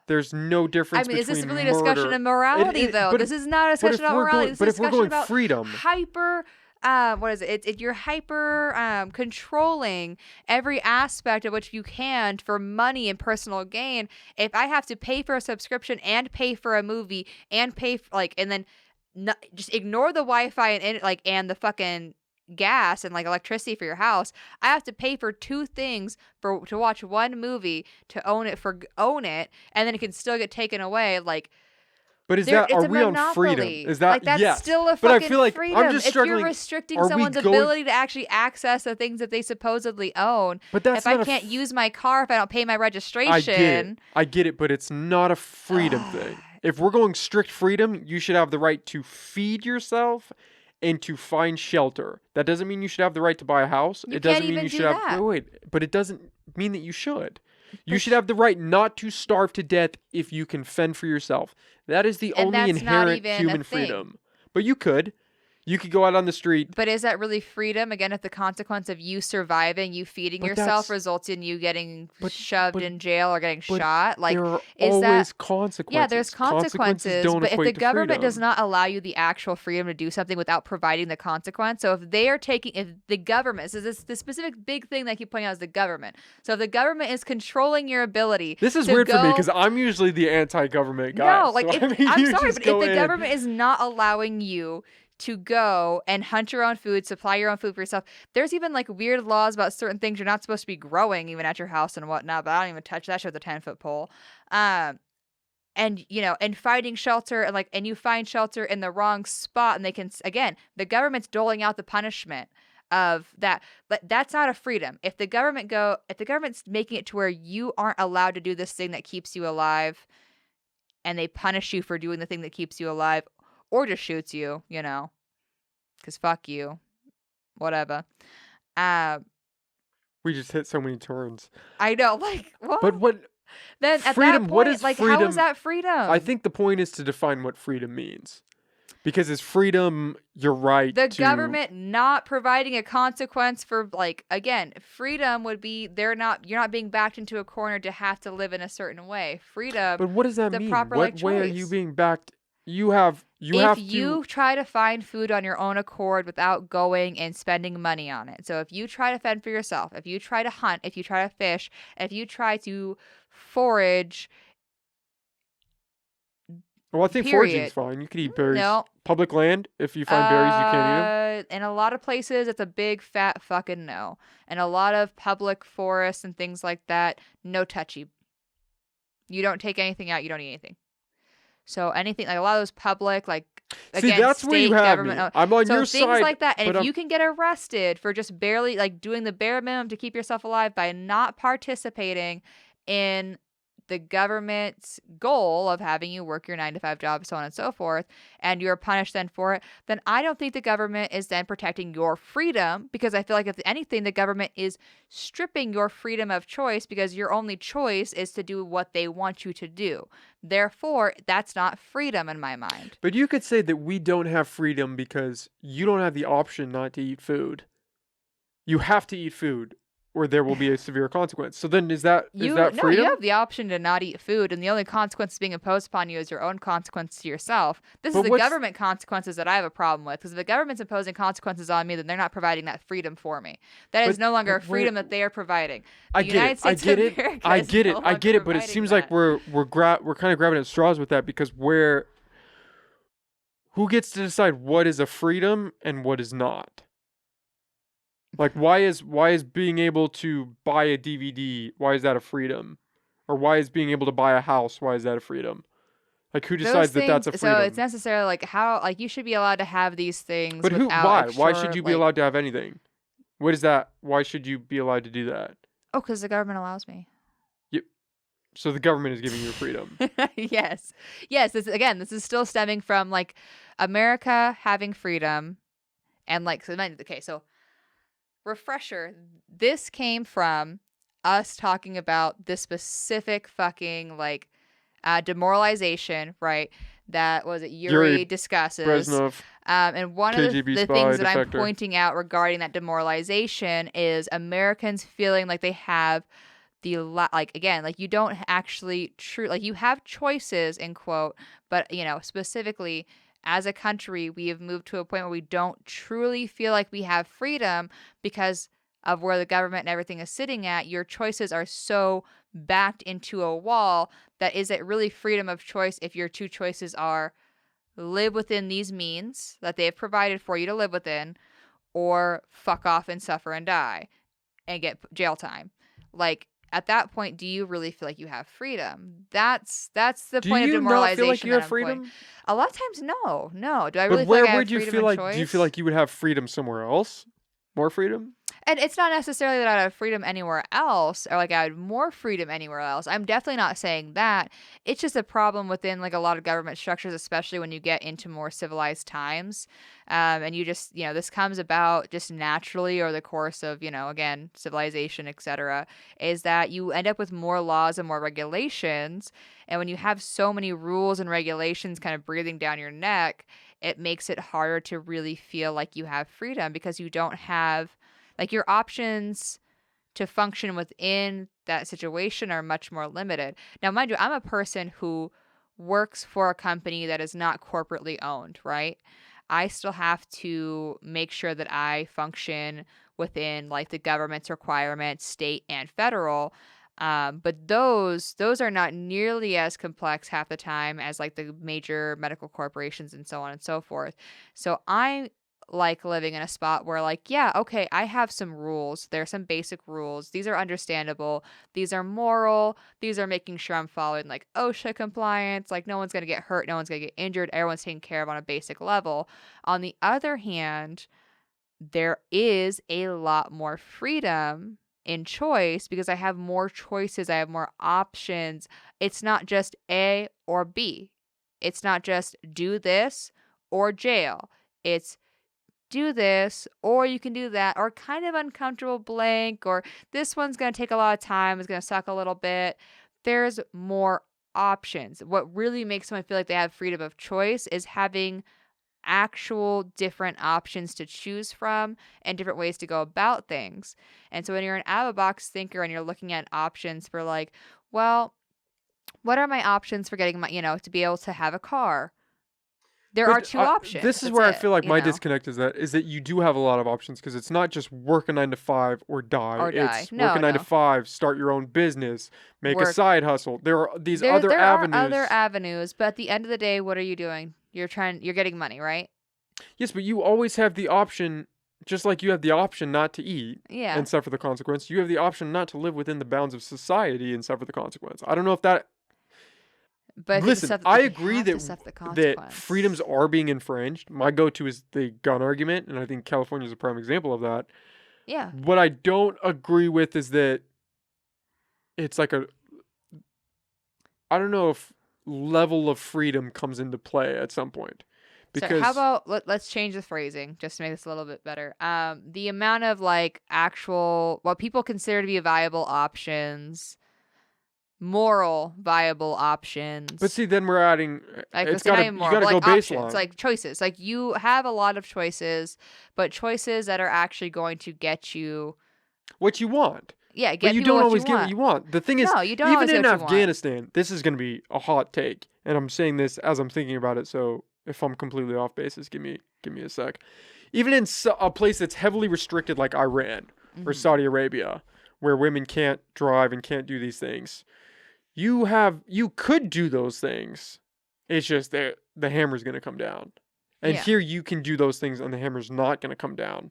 there's no difference. Is this really a discussion of morality though? This is not a discussion about morality. But if we're going freedom, hyper. What is it? You're hyper controlling every aspect of which you can for money and personal gain. If I have to pay for a subscription and pay for a movie and pay and then just ignore the Wi-Fi and the fucking gas and like electricity for your house, I have to pay for two things to watch one movie to own it, and then it can still get taken away. Like. But are we on freedom? Is that that's yes? Still a but fucking I feel like freedom. I'm just struggling. If you're restricting someone's ability to actually access the things that they supposedly own, but that's if I can't use my car if I don't pay my registration, I get it, but it's not a freedom thing. If we're going strict freedom, you should have the right to feed yourself and to find shelter. That doesn't mean you should have the right to buy a house. It doesn't mean you should have. Wait, but it doesn't mean that you should. You should have the right not to starve to death if you can fend for yourself. That is the only inherent human freedom. But you could. You could go out on the street. But is that really freedom? Again, if the consequence of you surviving, you feeding yourself results in you getting shoved in jail or getting shot, like, there are is always that consequences. yeah, there's consequences, don't but if the equate to government does freedom. not allow you the actual freedom to do something without providing the consequence, so if they are taking, if the government, so this the specific big thing that I keep pointing out is the government. So if the government is controlling your ability, This is to weird for me go- because I'm usually the anti-government guy. no, like so, if, I mean, I'm you sorry, just but if go the in. government is not allowing you to go and hunt your own food, supply your own food for yourself. There's even like weird laws about certain things you're not supposed to be growing even at your house and whatnot, but I don't even touch that shit with a 10-foot pole. And and finding shelter and you find shelter in the wrong spot, and they can, again, the government's doling out the punishment of that, but that's not a freedom. If the government's making it to where you aren't allowed to do this thing that keeps you alive, and they punish you for doing the thing that keeps you alive, or just shoots you, because fuck you, whatever. We just hit so many turns. I know, like, well, But what? then at freedom, that point, what is like, freedom? how is that freedom? I think the point is to define what freedom means. Because is freedom your right the to... government not providing a consequence for, like, again, freedom would be you're not being backed into a corner to have to live in a certain way. Freedom. But what does that the mean? proper, What like, way are choice. you being backed? You have if to... you try to find food on your own accord without going and spending money on it. So if you try to fend for yourself, if you try to hunt, if you try to fish, if you try to forage. Well, I think foraging's fine. You could eat berries. No. Public land, if you find berries, you can't eat them. In a lot of places, it's a big fat fucking no. And a lot of public forests and things like that, no touchy. You don't take anything out, you don't eat anything. So anything, like a lot of those public, like, See, again, that's where you state have me. government. I'm on so your things side. like that. And but if you can get arrested for just barely, like, doing the bare minimum to keep yourself alive by not participating in the government's goal of having you work your 9-to-5 job, so on and so forth, and you're punished then for it, then I don't think the government is then protecting your freedom, because I feel like if anything, the government is stripping your freedom of choice, because your only choice is to do what they want you to do. Therefore, that's not freedom in my mind. But you could say that we don't have freedom because you don't have the option not to eat food. You have to eat food, or there will be a severe consequence. So then is that freedom? No, you have the option to not eat food, and the only consequence being imposed upon you is your own consequence to yourself. This is the government consequences that I have a problem with, because if the government's imposing consequences on me, then they're not providing that freedom for me. That is no longer a freedom that they are providing. I get it, but it seems like we're kind of grabbing at straws with that, because who gets to decide what is a freedom and what is not? Like, why is being able to buy a DVD, why is that a freedom? Or why is being able to buy a house, why is that a freedom? Like, who decides that that's a freedom? So it's necessarily like how, like, you should be allowed to have these things. But why should you be allowed to have anything? What is that? Why should you be allowed to do that? Oh, because the government allows me. So the government is giving you freedom. Yes. This is still stemming from, like, America having freedom, and, like, so refresher, this came from us talking about this specific fucking, like, demoralization, right? That was it. Yuri discusses. Brezhnev, and one of the spy, things that I'm defector. pointing out regarding that demoralization is Americans feeling like they have you don't actually you have choices, in quote, but specifically as a country, we have moved to a point where we don't truly feel like we have freedom because of where the government and everything is sitting at. Your choices are so backed into a wall that is it really freedom of choice if your two choices are live within these means that they have provided for you to live within, or fuck off and suffer and die and get jail time. Like, at that point, do you really feel like you have freedom? That's the point of demoralization. Do you not feel like you have freedom? A lot of times, no. Do I really feel like I have do you feel like you would have freedom somewhere else? More freedom? And it's not necessarily that I have freedom anywhere else, or like I had more freedom anywhere else. I'm definitely not saying that. It's just a problem within, like, a lot of government structures, especially when you get into more civilized times. And you just, this comes about just naturally over the course of, again, civilization, etc., is that you end up with more laws and more regulations. And when you have so many rules and regulations kind of breathing down your neck, it makes it harder to really feel like you have freedom because you don't have like your options to function within that situation are much more limited. Now, mind you, I'm a person who works for a company that is not corporately owned, right? I still have to make sure that I function within like the government's requirements, state and federal. But those are not nearly as complex half the time as like the major medical corporations and so on and so forth. So I like living in a spot where like, yeah, okay, I have some rules. There are some basic rules. These are understandable. These are moral. These are making sure I'm following like OSHA compliance. Like no one's going to get hurt. No one's going to get injured. Everyone's taken care of on a basic level. On the other hand, there is a lot more freedom in choice because I have more choices. I have more options. It's not just A or B. It's not just do this or jail. It's do this or you can do that or kind of uncomfortable blank or this one's going to take a lot of time. It's going to suck a little bit. There's more options. What really makes someone feel like they have freedom of choice is having actual different options to choose from and different ways to go about things. And so when you're an out of the box thinker and you're looking at options for like, well, what are my options for getting my, to be able to have a car? There are two options. This is That's where I it, feel like you my know? disconnect is that you do have a lot of options because it's not just work a 9 to 5 or die. Or die. It's No, work a 9 to no. 5, start your own business, make a Work. side hustle. There are these There other avenues. are other avenues, but at the end of the day, what are you doing? You're getting money, right? Yes, but you always have the option, just like you have the option not to eat Yeah. and suffer the consequence, you have the option not to live within the bounds of society and suffer the consequence. I don't know if that... But Listen, I agree that freedoms are being infringed. My go-to is the gun argument, and I think California is a prime example of that. Yeah. What I don't agree with is that it's like a... I don't know if level of freedom comes into play at some point. Because So how about let's change the phrasing just to make this a little bit better. The amount of like actual what people consider to be viable options, moral viable options. But see, then we're adding... Like, it's not got even you moral, got to but, go like baseline. options, like choices. Like you have a lot of choices, but choices that are actually going to get you what you want. Yeah, get But you people don't what always you get want. what you want. The thing is, No, you don't even always in get what you want. Afghanistan, this is going to be a hot take, and I'm saying this as I'm thinking about it. So if I'm completely off basis, give me a sec. Even in a place that's heavily restricted, like Iran or Saudi Arabia, where women can't drive and can't do these things, you could do those things. It's just that the hammer's going to come down, and Yeah. here you can do those things, and the hammer's not going to come down.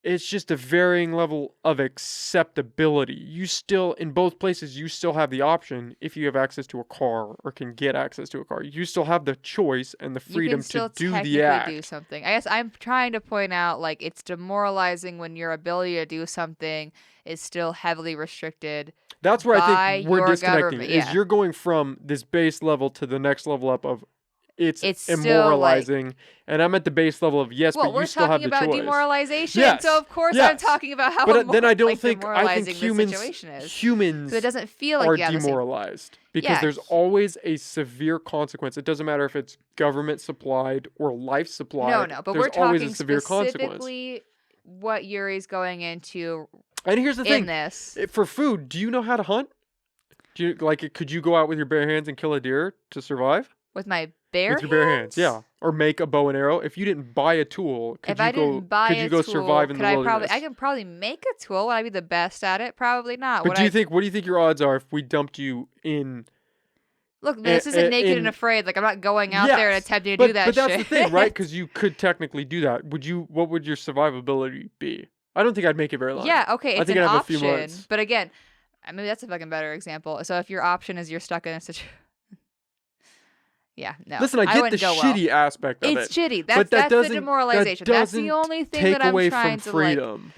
It's just a varying level of acceptability. You still, in both places, you still have the option if you have access to a car or can get access to a car. You still have the choice and the freedom to do the act. Do something. I guess I'm trying to point out like it's demoralizing when your ability to do something is still heavily restricted. That's where I by think we're your disconnecting. government, Is yeah. you're going from this base level to the next level up of it's still, immoralizing, and I'm at the base level of yes, well, but you still have the choice. we're talking about demoralization, Yes, so of course yes. I'm talking about how But then I don't think demoralizing humans the situation is. humans So it doesn't feel like are you have the same- demoralized because Yeah. there's always a severe consequence. It doesn't matter if it's government supplied or life supplied. No, but there's we're always talking a severe consequence. specifically what Yuri's going into And here's the in thing: this. for food, do you know how to hunt? Do you could you go out with your bare hands and kill a deer to survive? With my bare With your bare hands, yeah. Or make a bow and arrow. If you didn't buy a tool, could you go survive in the wilderness? I can probably make a tool. Would I be the best at it? Probably not. But what do you think your odds are if we dumped you in? Look, this isn't naked and afraid. Like I'm not going out there and Yes, attempting to do that But that's shit. the thing, right? Because you could technically do that. What would your survivability be? I don't think I'd make it very long. Yeah, okay, I it's think an I'd have a few option. months. But again, maybe that's a fucking better example. So if your option is you're stuck in a situation. Yeah, no. Listen, I get the wouldn't go well. shitty aspect of it. It's shitty. But That's the doesn't- demoralization. that That's the doesn't only thing take that I'm away trying from to like. freedom.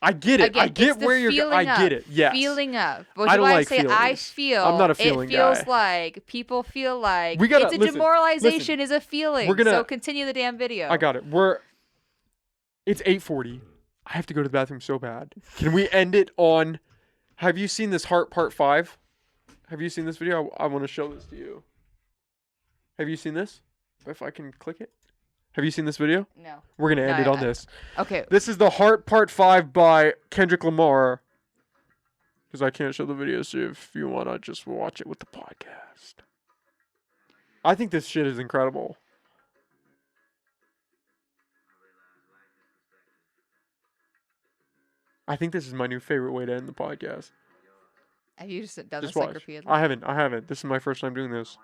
I get it. Again, I get it's the where you're. feeling I get of, it. Yes. Feeling of. Which I is don't why like I say I feelings. feel. I'm not a feeling It feels guy. like people feel like We gotta- it's a listen, demoralization is a feeling. We're gonna- so continue the damn video. I got it. It's 8:40. I have to go to the bathroom so bad. Can we end it on? Have you seen this Heart Part 5? Have you seen this video? I want to show this to you. Have you seen this? if I can click it. Have you seen this video? No. We're gonna end it on this. Okay. This is The Heart Part 5 by Kendrick Lamar. Because I can't show the video, so if you want to just watch it with the podcast. I think this shit is incredible. I think this is my new favorite way to end the podcast. Have you just done Just this like watch. repeatedly? I haven't. This is my first time doing this.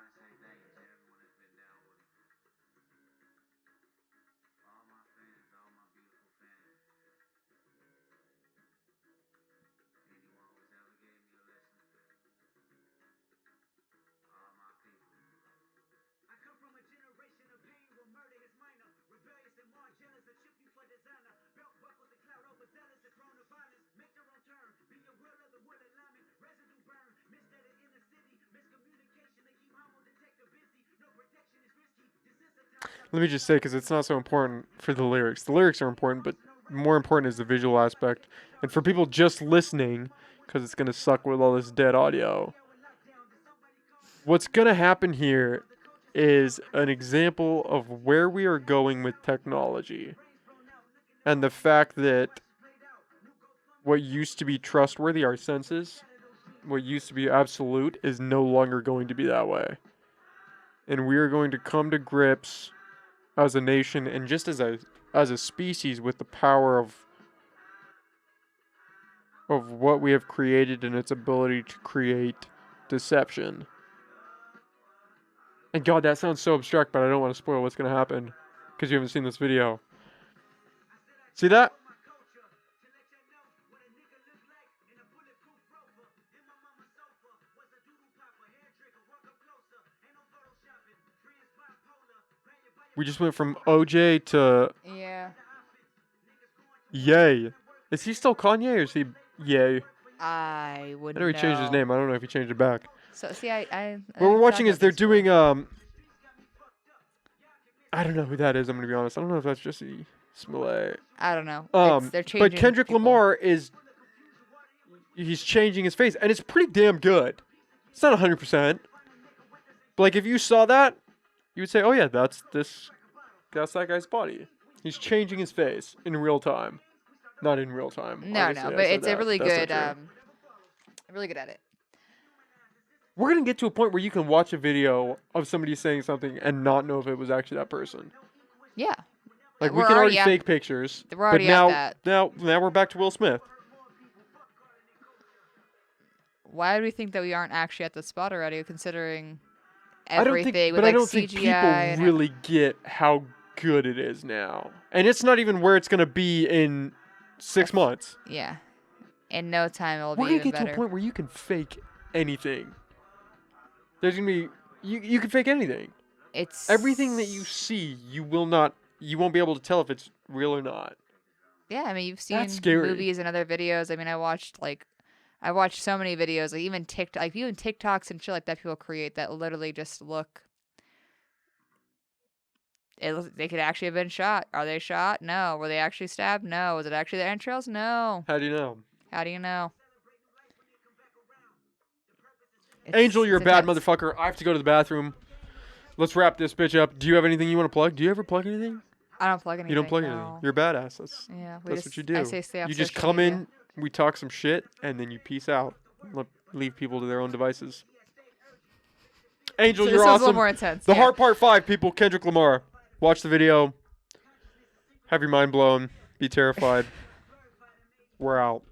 Let me just say, because it's not so important for the lyrics. The lyrics are important, but more important is the visual aspect. And for people just listening, because it's going to suck with all this dead audio, what's going to happen here is an example of where we are going with technology. And the fact that what used to be trustworthy, our senses, what used to be absolute, is no longer going to be that way. And we are going to come to grips as a nation and just as a species with the power of what we have created and its ability to create deception. And God, that sounds so abstract, but I don't want to spoil what's going to happen because you haven't seen this video. See that? We just went from OJ to Yeah. Ye. Is he still Kanye or is he Ye? I would I know he changed his name. I don't know if he changed it back. So see, I What we're watching is they're this before. doing I don't know who that is. I'm gonna be honest. I don't know if that's Jesse Smollett. I don't know. They're changing. But Kendrick people. Lamar he's changing his face, and it's pretty damn good. It's not 100%, but like if you saw that, you would say, "Oh yeah, that's that guy's body." He's changing his face in real time, not in real time. No, obviously, no, I but said it's a that. really That's good, not true. really good at it. We're gonna get to a point where you can watch a video of somebody saying something and not know if it was actually that person. Yeah. Like we We're can already already at- fake pictures, we're but already at now, that. now we're back to Will Smith. Why do we think that we aren't actually at the spot already, considering I don't everything think, with but like I don't CGI think people and really get how good it is now, and it's not even where it's gonna be in 6 months. yeah. In no time, it'll We're be gonna even get better. to a point where you can fake anything. There's gonna be you can fake anything. It's Everything that you see, you won't be able to tell if it's real or not. Yeah, I mean, you've That's seen scary. movies and other videos. I mean, I watched so many videos, like even TikToks and shit like that people create that literally just look. They could actually have been shot. Are they shot? No. Were they actually stabbed? No. Was it actually their entrails? No. How do you know? How do you know? Angel, you're a bad intense. motherfucker. I have to go to the bathroom. Let's wrap this bitch up. Do you have anything you want to plug? Do you ever plug anything? I don't plug anything. You don't plug no. anything. You're a badass. Yeah, That's what you do. I say stay off You just social come media. in, we talk some shit, and then you peace out. Leave people to their own devices. Angel, So you're this one's a awesome. little more intense. The yeah. Heart Part 5, people. Kendrick Lamar. Watch the video. Have your mind blown. Be terrified. We're out.